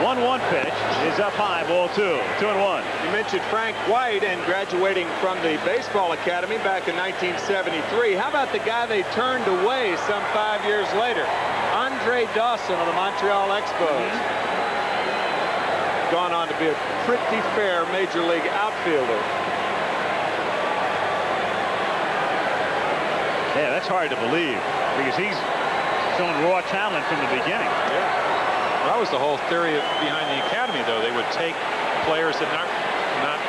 1-1 pitch is up high, ball 2. 2-1. You mentioned Frank White and graduating from the baseball academy back in 1973. How about the guy they turned away some 5 years later? Andre Dawson of the Montreal Expos. Gone on to be a pretty fair major league outfielder. Yeah, that's hard to believe because he's showing raw talent from the beginning. Yeah. That was the whole theory behind the academy, though. They would take players that not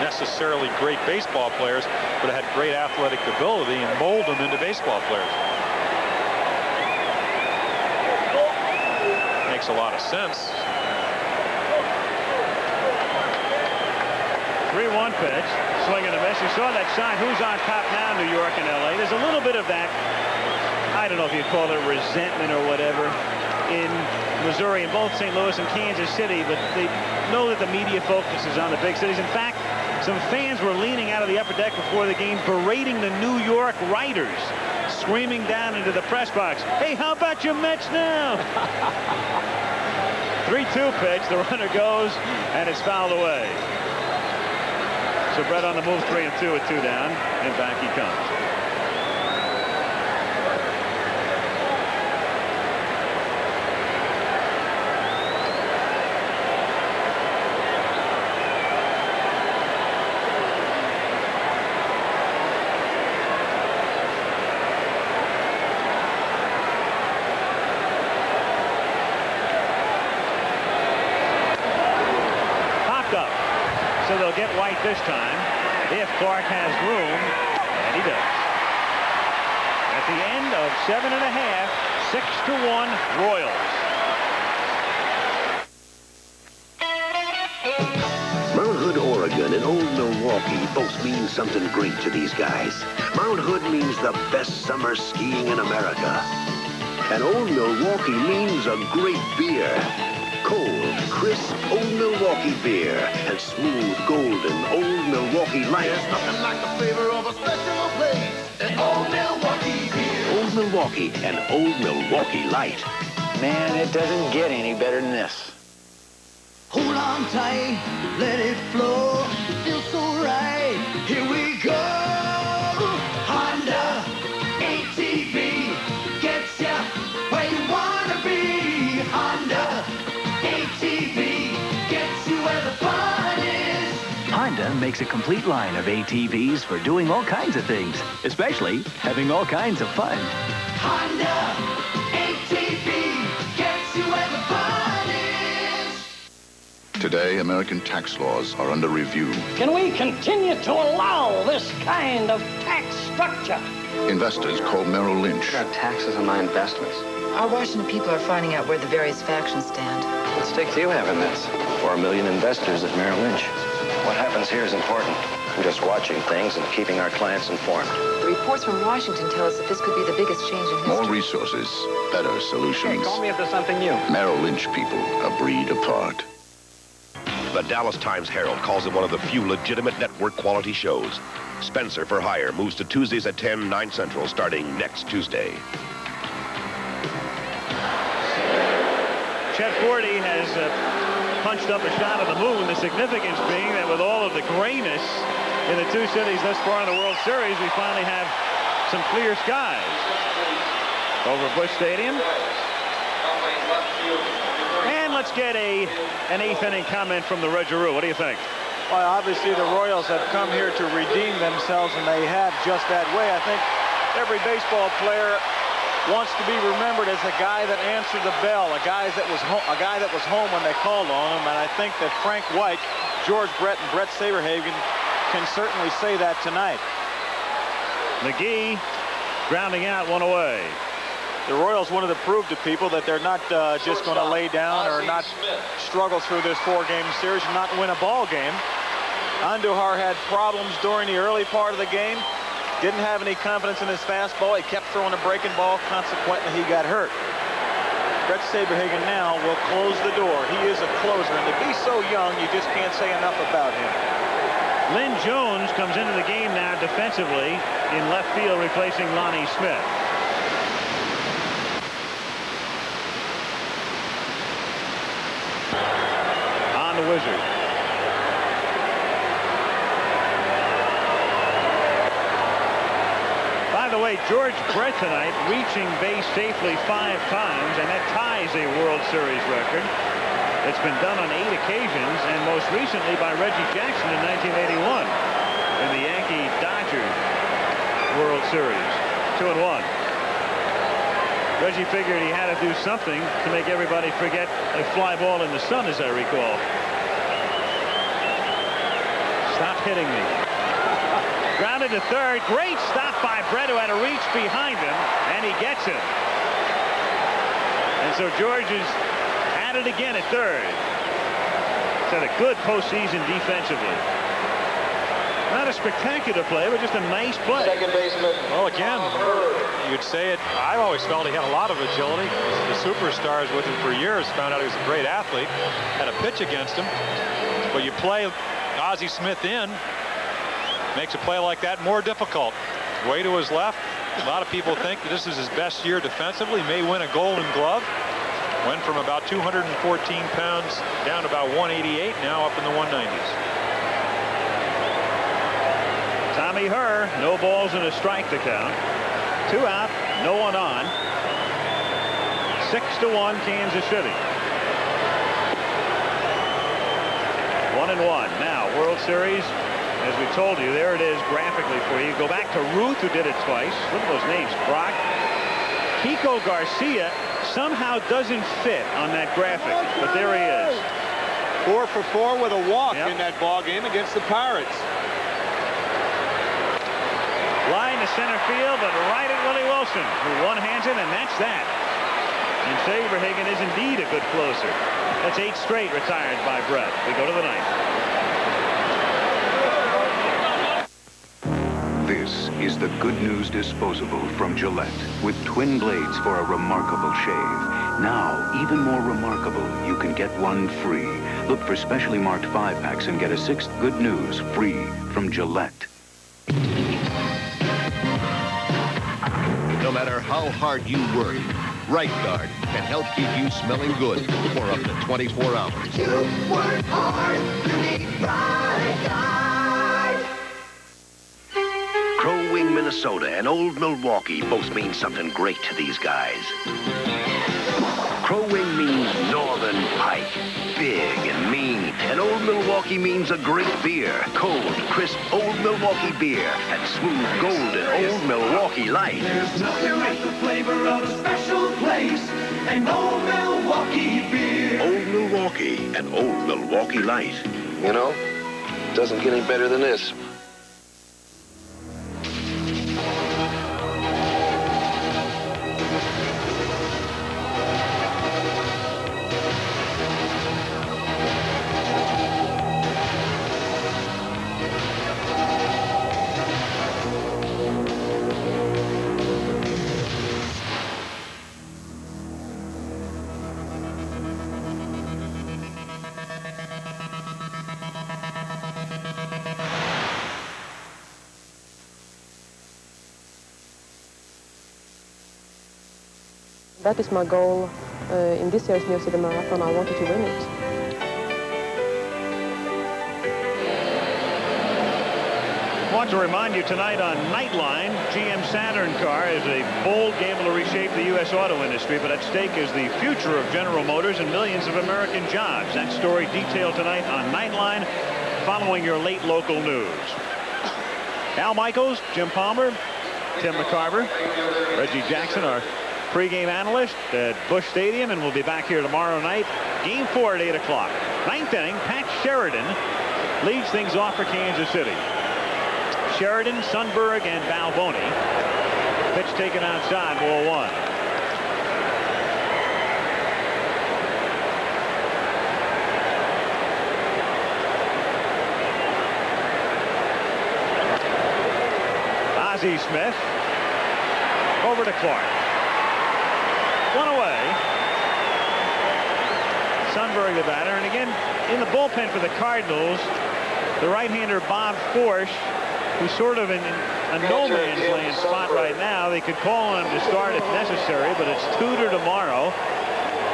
necessarily great baseball players, but had great athletic ability and mold them into baseball players. Makes a lot of sense. 3-1 pitch, swing and a miss. You saw that sign, who's on top now, New York and LA. There's a little bit of that, I don't know if you'd call it resentment or whatever, in Missouri, in both St. Louis and Kansas City, but they know that the media focus is on the big cities. In fact, some fans were leaning out of the upper deck before the game, berating the New York writers, screaming down into the press box, "Hey, how about your Mets now?" 3-2 pitch, the runner goes, and it's fouled away. So Bret on the move, 3-2 with 2 down, and back he comes. So they'll get White this time if Clark has room, and he does. At the end of 7½, 6-1 Royals. Mount Hood, Oregon and Old Milwaukee both mean something great to these guys. Mount Hood means the best summer skiing in America. And Old Milwaukee means a great beer. Cold, crisp Old Milwaukee beer and smooth, golden Old Milwaukee Light. There's nothing like the flavor of a special place and Old Milwaukee beer. Old Milwaukee and Old Milwaukee Light. Man, it doesn't get any better than this. Hold on tight, let it flow. Feels so right. Here we go. Honda ATV gets ya where you wanna be. Honda ATV gets you where the fun is. Honda makes a complete line of ATVs for doing all kinds of things, especially having all kinds of fun. Honda ATV gets you where the fun is. Today, American tax laws are under review. Can we continue to allow this kind of tax structure? Investors call Merrill Lynch. Taxes on my investments. Our Washington people are finding out where the various factions stand. What stake do you have in this? 4 million investors at Merrill Lynch. What happens here is important. I'm just watching things and keeping our clients informed. The reports from Washington tell us that this could be the biggest change in history. More resources, better solutions. Hey, call me if there's something new. Merrill Lynch people, a breed apart. The Dallas Times-Herald calls it one of the few legitimate network quality shows. Spencer for Hire moves to Tuesdays at 10, 9 Central, starting next Tuesday. Chet Forty has punched up a shot of the moon, the significance being that with all of the grayness in the 2 cities thus far in the World Series, we finally have some clear skies over Busch Stadium. And let's get an 8th inning comment from the Red-Giroux. What do you think? Well, obviously the Royals have come here to redeem themselves, and they have just that way. I think every baseball player wants to be remembered as a guy that answered the bell, a guy that was home when they called on him. And I think that Frank White, George Brett, and Bret Saberhagen can certainly say that tonight. McGee grounding out, 1 away. The Royals wanted to prove to people that they're not just going to lay down or not struggle through this 4-game series and not win a ball game. Andujar had problems during the early part of the game. Didn't have any confidence in his fastball. He kept throwing a breaking ball. Consequently, he got hurt. Bret Saberhagen now will close the door. He is a closer, and to be so young, you just can't say enough about him. Lynn Jones comes into the game now defensively in left field, replacing Lonnie Smith. On the Wizard. By the way, George Brett tonight reaching base safely 5 times, and that ties a World Series record. It's been done on 8 occasions, and most recently by Reggie Jackson in 1981 in the Yankee-Dodgers World Series. 2-1. Reggie figured he had to do something to make everybody forget a fly ball in the sun, as I recall. kidding me? Grounded to third. Great stop by Bret, who had to reach behind him, and he gets it. And so George is at it again at third. He's had a good postseason defensively. Not a spectacular play, but just a nice play. Second baseman. Well, again, you'd say it. I've always felt he had a lot of agility. The superstars with him for years found out he was a great athlete. Had a pitch against him. But you play Ozzie Smith in, makes a play like that more difficult. Way to his left. A lot of people think that this is his best year defensively. May win a Golden Glove. Went from about 214 pounds down to about 188, now up in the 190s. Tommy Herr, no balls and a strike to count. 2 out, no one on. 6-1 Kansas City. 1-1. Now, World Series, as we told you, there it is graphically for you. Go back to Ruth, who did it twice. Look at those names. Brock. Kiko Garcia somehow doesn't fit on that graphic, but there he is. 4 for 4 with a walk in that ball game against the Pirates. Line to center field, but right at Willie Wilson, who one-hands it, and that's that. And Saberhagen is indeed a good closer. That's 8 straight retired by Bret. We go to the 9th. This is the Good News Disposable from Gillette with twin blades for a remarkable shave. Now, even more remarkable, you can get one free. Look for specially marked 5-packs and get a 6th Good News free from Gillette. No matter how hard you work, Right Guard can help keep you smelling good for up to 24 hours. You work hard, you need Right Guard. Crow Wing, Minnesota and Old Milwaukee both mean something great to these guys. Crow Wing means Northern Pike, big and mean, and Old Milwaukee means a great beer, cold, crisp Old Milwaukee beer, and smooth, golden Old Milwaukee Light. There's nothing like the flavor of a special place, an Old Milwaukee beer. Old Milwaukee and Old Milwaukee Light. You know, it doesn't get any better than this. That is my goal in this year's New York City Marathon. I wanted to win it. I want to remind you tonight on Nightline, GM Saturn car is a bold gamble to reshape the U.S. auto industry, but at stake is the future of General Motors and millions of American jobs. That story detailed tonight on Nightline, following your late local news. Al Michaels, Jim Palmer, Tim McCarver, Reggie Jackson, our pregame analyst at Busch Stadium, and we'll be back here tomorrow night. Game 4 at 8 o'clock. 9th inning, Pat Sheridan leads things off for Kansas City. Sheridan, Sundberg, and Balboni. Pitch taken outside, ball 1. Ozzie Smith over to Clark. 1 away. Sundberg the batter, and again in the bullpen for the Cardinals, the right-hander Bob Forsch, who's sort of in a no-man's land spot right now. They could call on him to start if necessary, but it's Tudor tomorrow.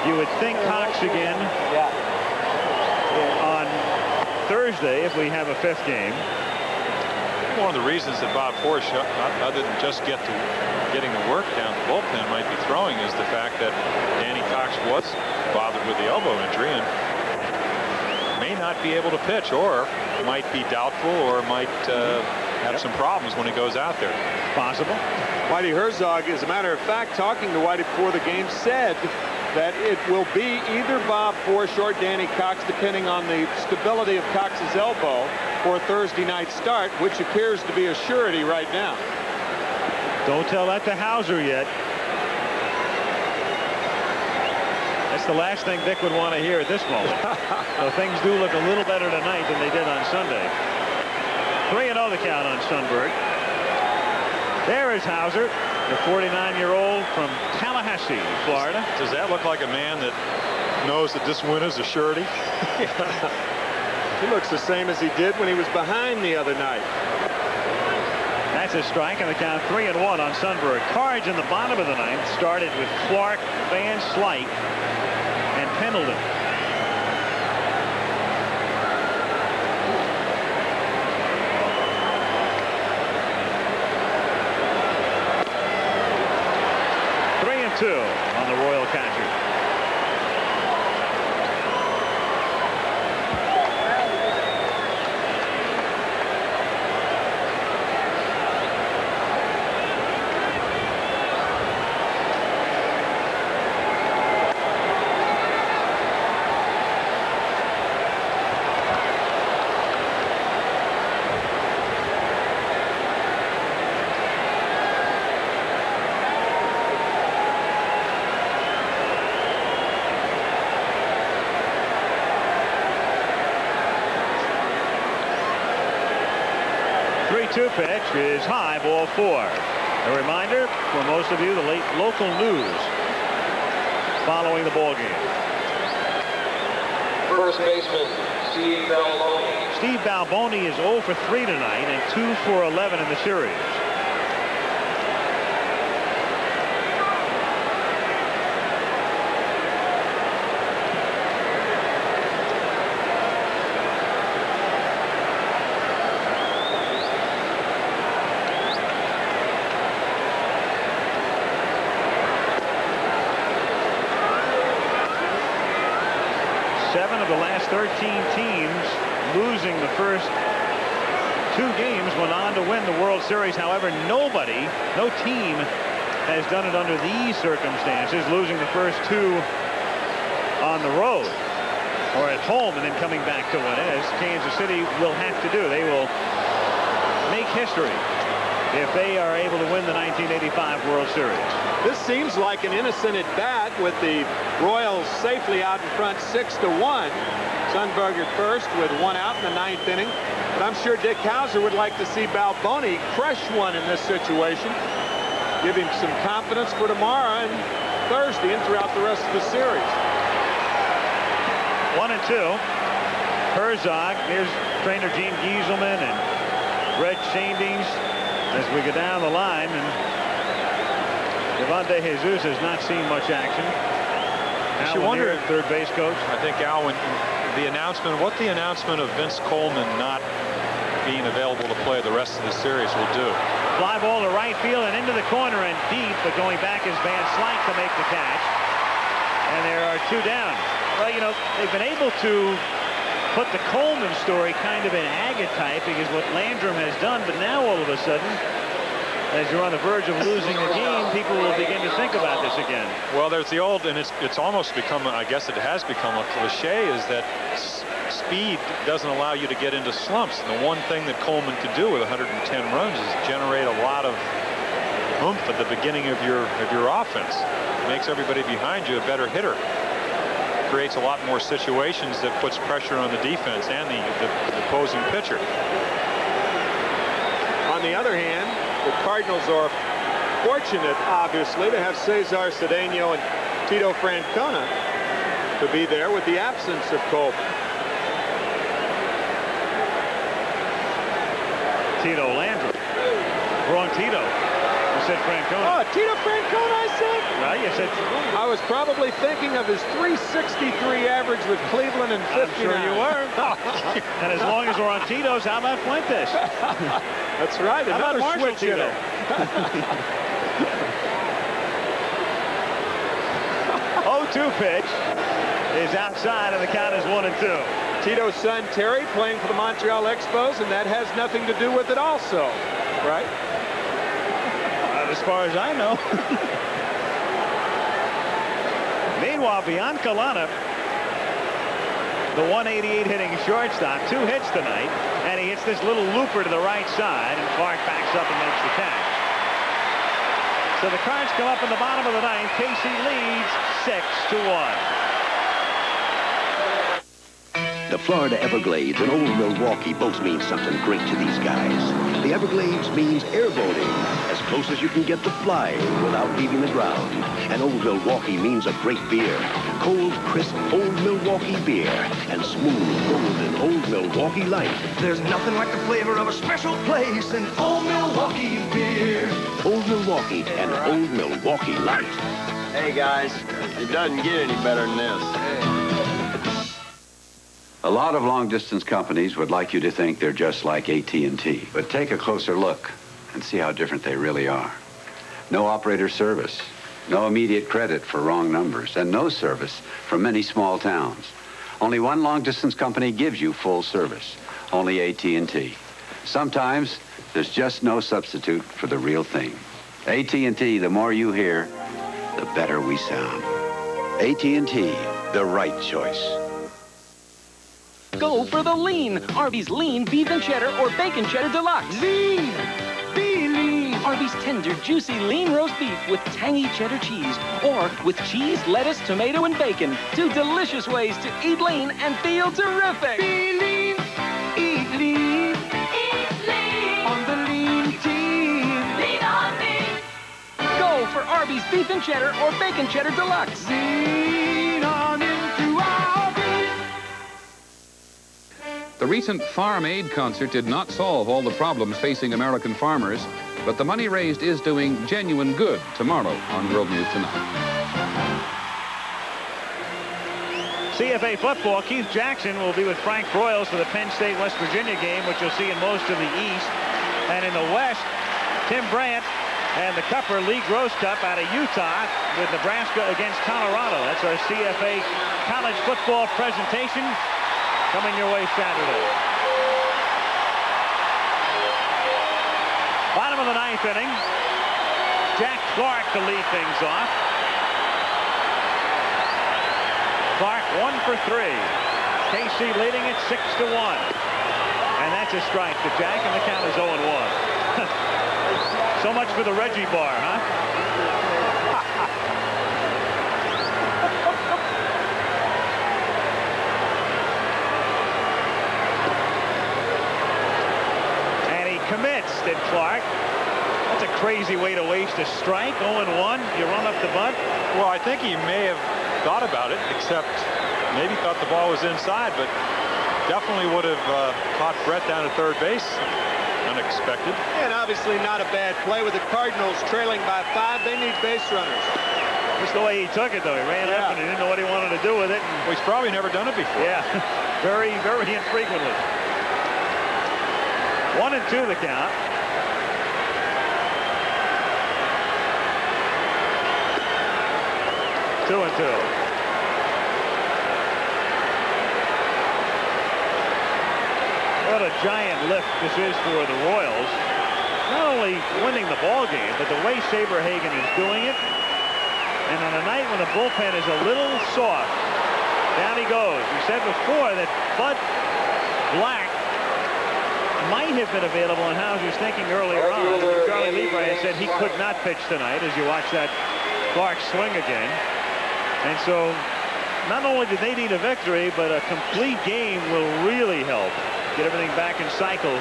You would think Cox again on Thursday if we have a 5th game. One of the reasons that Bob Forsch, other than just getting the work down the bullpen, might be throwing is the fact that Danny Cox was bothered with the elbow injury and may not be able to pitch, or might be doubtful, or might have some problems when he goes out there. Possible. Whitey Herzog, as a matter of fact, talking to Whitey before the game, said that it will be either Bob Forsch or Danny Cox, depending on the stability of Cox's elbow. for a Thursday night start, which appears to be a surety right now. Don't tell that to Hauser yet. That's the last thing Dick would want to hear at this moment. So things do look a little better tonight than they did on Sunday. 3-0 the count on Sundberg. There is Hauser, the 49-year-old from Tallahassee, Florida. Does that look like a man that knows that this win is a surety? He looks the same as he did when he was behind the other night. That's a strike, and the count 3-1 on Sundberg. Cards in the bottom of the ninth started with Clark, Van Slyke, and Pendleton. On the Royal catcher. Pitch is high, ball 4. A reminder for most of you, the late local news following the ball game. First baseman Steve Balboni. Steve Balboni is 0 for 3 tonight and 2 for 11 in the series. The last 13 teams losing the first 2 games went on to win the World Series. However, no team has done it under these circumstances, losing the first 2 on the road or at home and then coming back to win, as Kansas City will have to do. They will make history if they are able to win the 1985 World Series. This seems like an innocent at bat with the Royals safely out in front 6-1. Sundberg at first with 1 out in the 9th inning. But I'm sure Dick Hauser would like to see Balboni crush one in this situation. Give him some confidence for tomorrow and Thursday and throughout the rest of the series. 1-2. Herzog. Here's trainer Gene Gieselman and Red Shandings as we go down the line. And Devante Jesus has not seen much action. You wonder, third base coach. I think, Al, when the announcement of Vince Coleman not being available to play the rest of the series will do. Fly ball to right field and into the corner and deep, but going back is Van Slyke to make the catch. And there are 2 down. Well, you know, they've been able to put the Coleman story kind of in agatype because what Landrum has done, but now all of a sudden, as you're on the verge of losing the game, people will begin to think about this again. Well, there's the old, and it's almost become, I guess it has become a cliche, is that speed doesn't allow you to get into slumps. And the one thing that Coleman could do with 110 runs is generate a lot of oomph at the beginning of your offense. It makes everybody behind you a better hitter. Creates a lot more situations that puts pressure on the defense and the opposing pitcher. On the other hand, the Cardinals are fortunate, obviously, to have Cesar Cedeno and Tito Francona to be there with the absence of Coleman. Tito Landrum. Wrong Tito. You said Francona. Oh, Tito Francona, I said? Right, you said. I was probably thinking of his .363 average with Cleveland and 59. I'm sure you were. And as long as we're on Tito's, how about Fuentes? That's right. How Another about switch Tito? hitter. 0-2 pitch is outside, and the count is 1-2. Tito's son Terry playing for the Montreal Expos, and that has nothing to do with it also, right? As far as I know. Meanwhile, Bianca Lana, the 188 hitting shortstop, 2 hits tonight, and And he hits this little looper to the right side, and Clark backs up and makes the catch. So the Cards come up in the bottom of the ninth. KC leads 6-1. The Florida Everglades and Old Milwaukee both mean something great to these guys. The Everglades means airboating, as close as you can get to flying without leaving the ground. And Old Milwaukee means a great beer. Cold, crisp Old Milwaukee beer and smooth, golden Old Milwaukee Light. There's nothing like the flavor of a special place in Old Milwaukee beer. Old Milwaukee and Old Milwaukee Light. Hey, guys, it doesn't get any better than this. A lot of long-distance companies would like you to think they're just like AT&T. But take a closer look and see how different they really are. No operator service, no immediate credit for wrong numbers, and no service from many small towns. Only one long-distance company gives you full service, only AT&T. Sometimes there's just no substitute for the real thing. AT&T, the more you hear, the better we sound. AT&T, the right choice. Go for the lean. Arby's lean beef and cheddar or bacon cheddar deluxe. Lean! Be lean! Arby's tender, juicy lean roast beef with tangy cheddar cheese or with cheese, lettuce, tomato, and bacon. 2 delicious ways to eat lean and feel terrific. Be lean! Eat lean! Eat lean! On the lean team! Lean on me! Go for Arby's beef and cheddar or bacon cheddar deluxe. Lean on into Arby's! The recent Farm Aid concert did not solve all the problems facing American farmers, but the money raised is doing genuine good tomorrow on World News Tonight. CFA football, Keith Jackson will be with Frank Broyles for the Penn State-West Virginia game, which you'll see in most of the East. And in the West, Tim Brandt and the Cupper League Rose Cup out of Utah with Nebraska against Colorado. That's our CFA college football presentation. Coming your way Saturday. Bottom of the ninth inning. Jack Clark to lead things off. Clark 1 for 3. KC leading it 6-1. And that's a strike to Jack, and the count is 0-1. So much for the Reggie bar, huh? Commits, did Clark. That's a crazy way to waste a strike. 0-1. You run up the bunt. Well, I think he may have thought about it, except maybe thought the ball was inside, but definitely would have caught Bret down at third base. Unexpected. And obviously not a bad play with the Cardinals trailing by 5. They need base runners. Just the way he took it, though. He ran up and he didn't know what he wanted to do with it. Well, he's probably never done it before. Yeah, very, very infrequently. 1-2 the count. Two and two. What a giant lift this is for the Royals. Not only winning the ball game, but the way Saberhagen is doing it. And on a night when the bullpen is a little soft, down he goes. We said before that Bud Black might have been available, and House was thinking earlier on. Charlie Levi had said he could not pitch tonight, as you watch that Clark swing again. And so not only did they need a victory, but a complete game will really help get everything back in cycle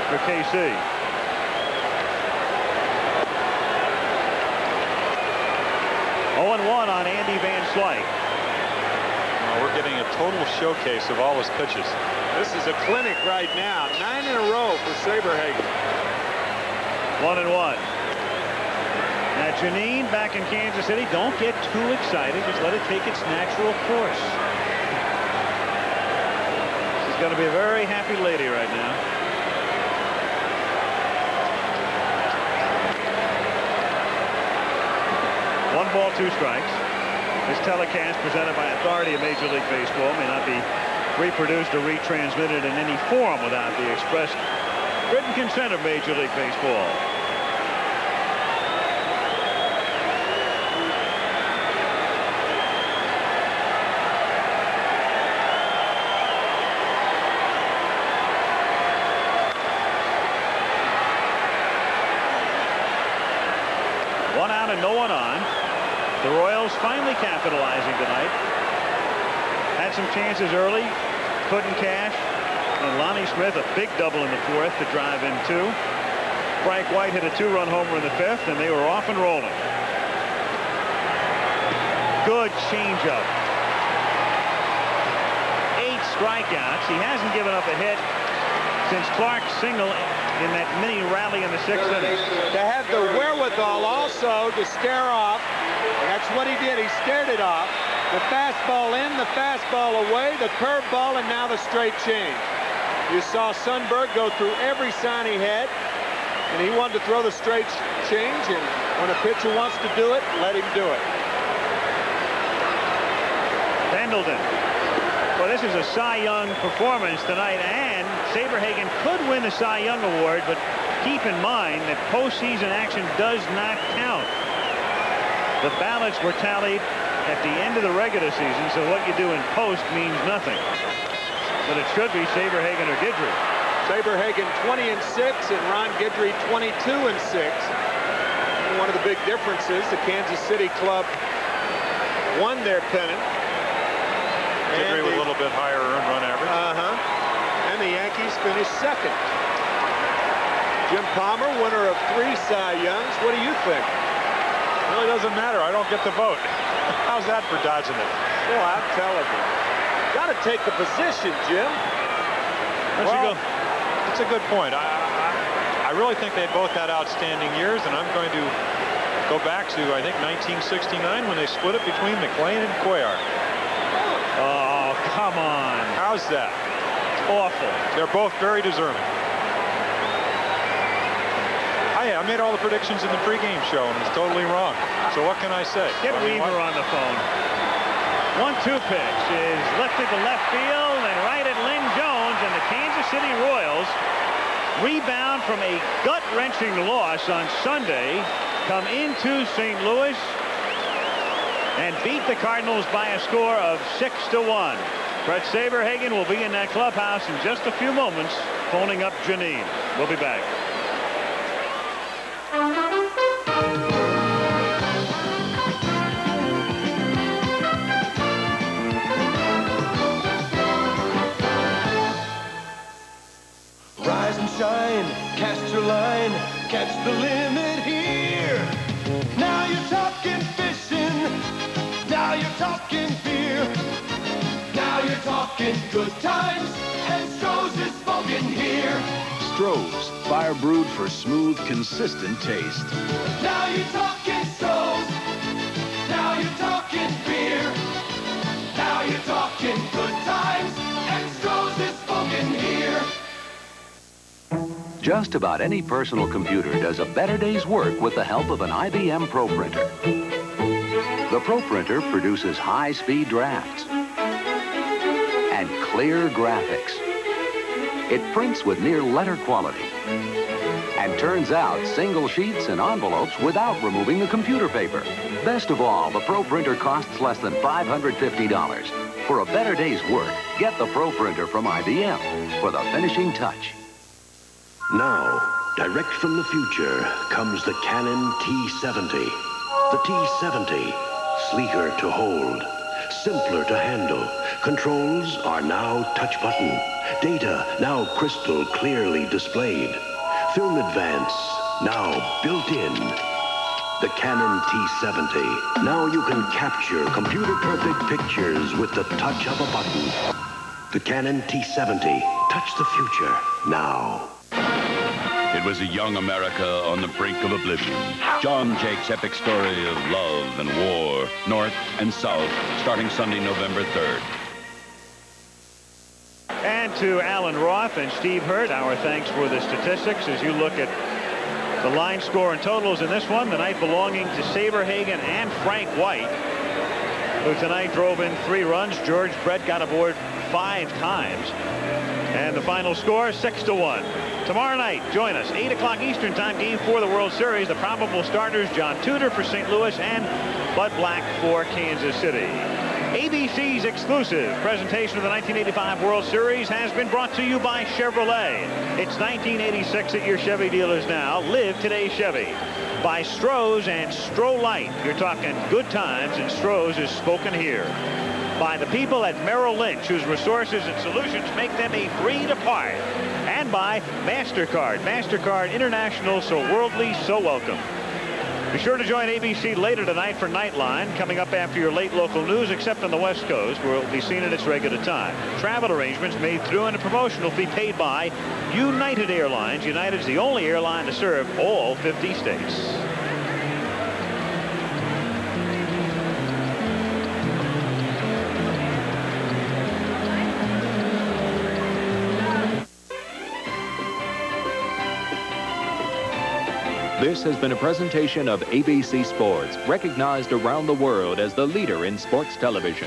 for KC. Oh-1 on Andy Van Slyke. We're getting a total showcase of all his pitches. This is a clinic right now. 9 in a row for Saberhagen. 1-1. Now Janine back in Kansas City. Don't get too excited. Just let it take its natural course. She's going to be a very happy lady right now. One ball, 2 strikes. This telecast presented by authority of Major League Baseball may not be reproduced or retransmitted in any form without the expressed written consent of Major League Baseball. 1 out and no one on. The Royals finally capitalizing tonight. Had some chances early, couldn't cash. And Lonnie Smith, a big double in the 4th to drive in 2. Frank White hit a 2-run homer in the 5th, and they were off and rolling. Good changeup. 8 strikeouts. He hasn't given up a hit since Clark's single in that mini rally in the 6th inning. To have the wherewithal also to stare off, and that's what he did. He stared it off. The fastball in, the fastball away, the curveball, and now the straight change. You saw Sundberg go through every sign he had, and he wanted to throw the straight change, and when a pitcher wants to do it, let him do it. Pendleton. Well, this is a Cy Young performance tonight, and Saberhagen could win the Cy Young Award, but keep in mind that postseason action does not count. The ballots were tallied at the end of the regular season, so what you do in post means nothing. But it should be Saberhagen or Guidry. Saberhagen 20-6 and Ron Guidry 22-6. One of the big differences, the Kansas City club won their pennant. Guidry with a little bit higher earned run average. And the Yankees finished 2nd. Jim Palmer, winner of 3 Cy Youngs. What do you think? Really doesn't matter. I don't get the vote. How's that for dodging it? Well, I'm telling you. Got to take the position, Jim. That's a good point. I really think they both had outstanding years, and I'm going to go back to, I think, 1969 when they split it between McLean and Cuellar. Oh, come on. How's that? It's awful. They're both very deserving. I made all the predictions in the pregame show, and it's totally wrong. So what can I say? Get Weaver on the phone. 1-2 pitch is lifted to left field and right at Lynn Jones, and the Kansas City Royals rebound from a gut-wrenching loss on Sunday, come into St. Louis and beat the Cardinals by a score of 6-1. Bret Saberhagen will be in that clubhouse in just a few moments, phoning up Janine. We'll be back. Rise and shine, cast your line, catch the limit here. Now you're talking fishing, now you're talking beer. Now you're talking good times, and Stroh's is spoken here. Stroh's, fire brewed for smooth, consistent taste. Now you're talking Stroh's, now you're talking beer. Now you're talking good times, and Stroh's is spoken here. Just about any personal computer does a better day's work with the help of an IBM Pro Printer. The Pro Printer produces high-speed drafts and clear graphics. It prints with near letter quality and turns out single sheets and envelopes without removing the computer paper. Best of all, the Pro Printer costs less than $550. For a better day's work, get the Pro Printer from IBM for the finishing touch. Now, direct from the future comes the Canon T70. The T70, sleeker to hold, simpler to handle. Controls are now touch button. Data now crystal clearly displayed. Film advance now built in. The Canon T70. Now you can capture computer-perfect pictures with the touch of a button. The Canon T70. Touch the future now. It was a young America on the brink of oblivion. John Jake's epic story of love and war, North and South, starting Sunday, November 3rd. And to Alan Roth and Steve Hurt, our thanks for the statistics as you look at the line score and totals in this one, the night belonging to Saberhagen and Frank White, who tonight drove in 3 runs. George Brett got aboard 5 times. And the final score, 6-1. Tomorrow night, join us, 8 o'clock Eastern Time, Game 4 of the World Series. The probable starters, John Tudor for St. Louis and Bud Black for Kansas City. ABC's exclusive presentation of the 1985 World Series has been brought to you by Chevrolet. It's 1986 at your Chevy dealers now. Live today's Chevy. By Stroh's and Stroh-Lite. You're talking good times, and Stroh's is spoken here. By the people at Merrill Lynch, whose resources and solutions make them a breed apart. And by MasterCard. MasterCard International, so worldly, so welcome. Be sure to join ABC later tonight for Nightline, coming up after your late local news, except on the West Coast, where it will be seen at its regular time. Travel arrangements made through and a promotional fee paid by United Airlines. United's the only airline to serve all 50 states. This has been a presentation of ABC Sports, recognized around the world as the leader in sports television.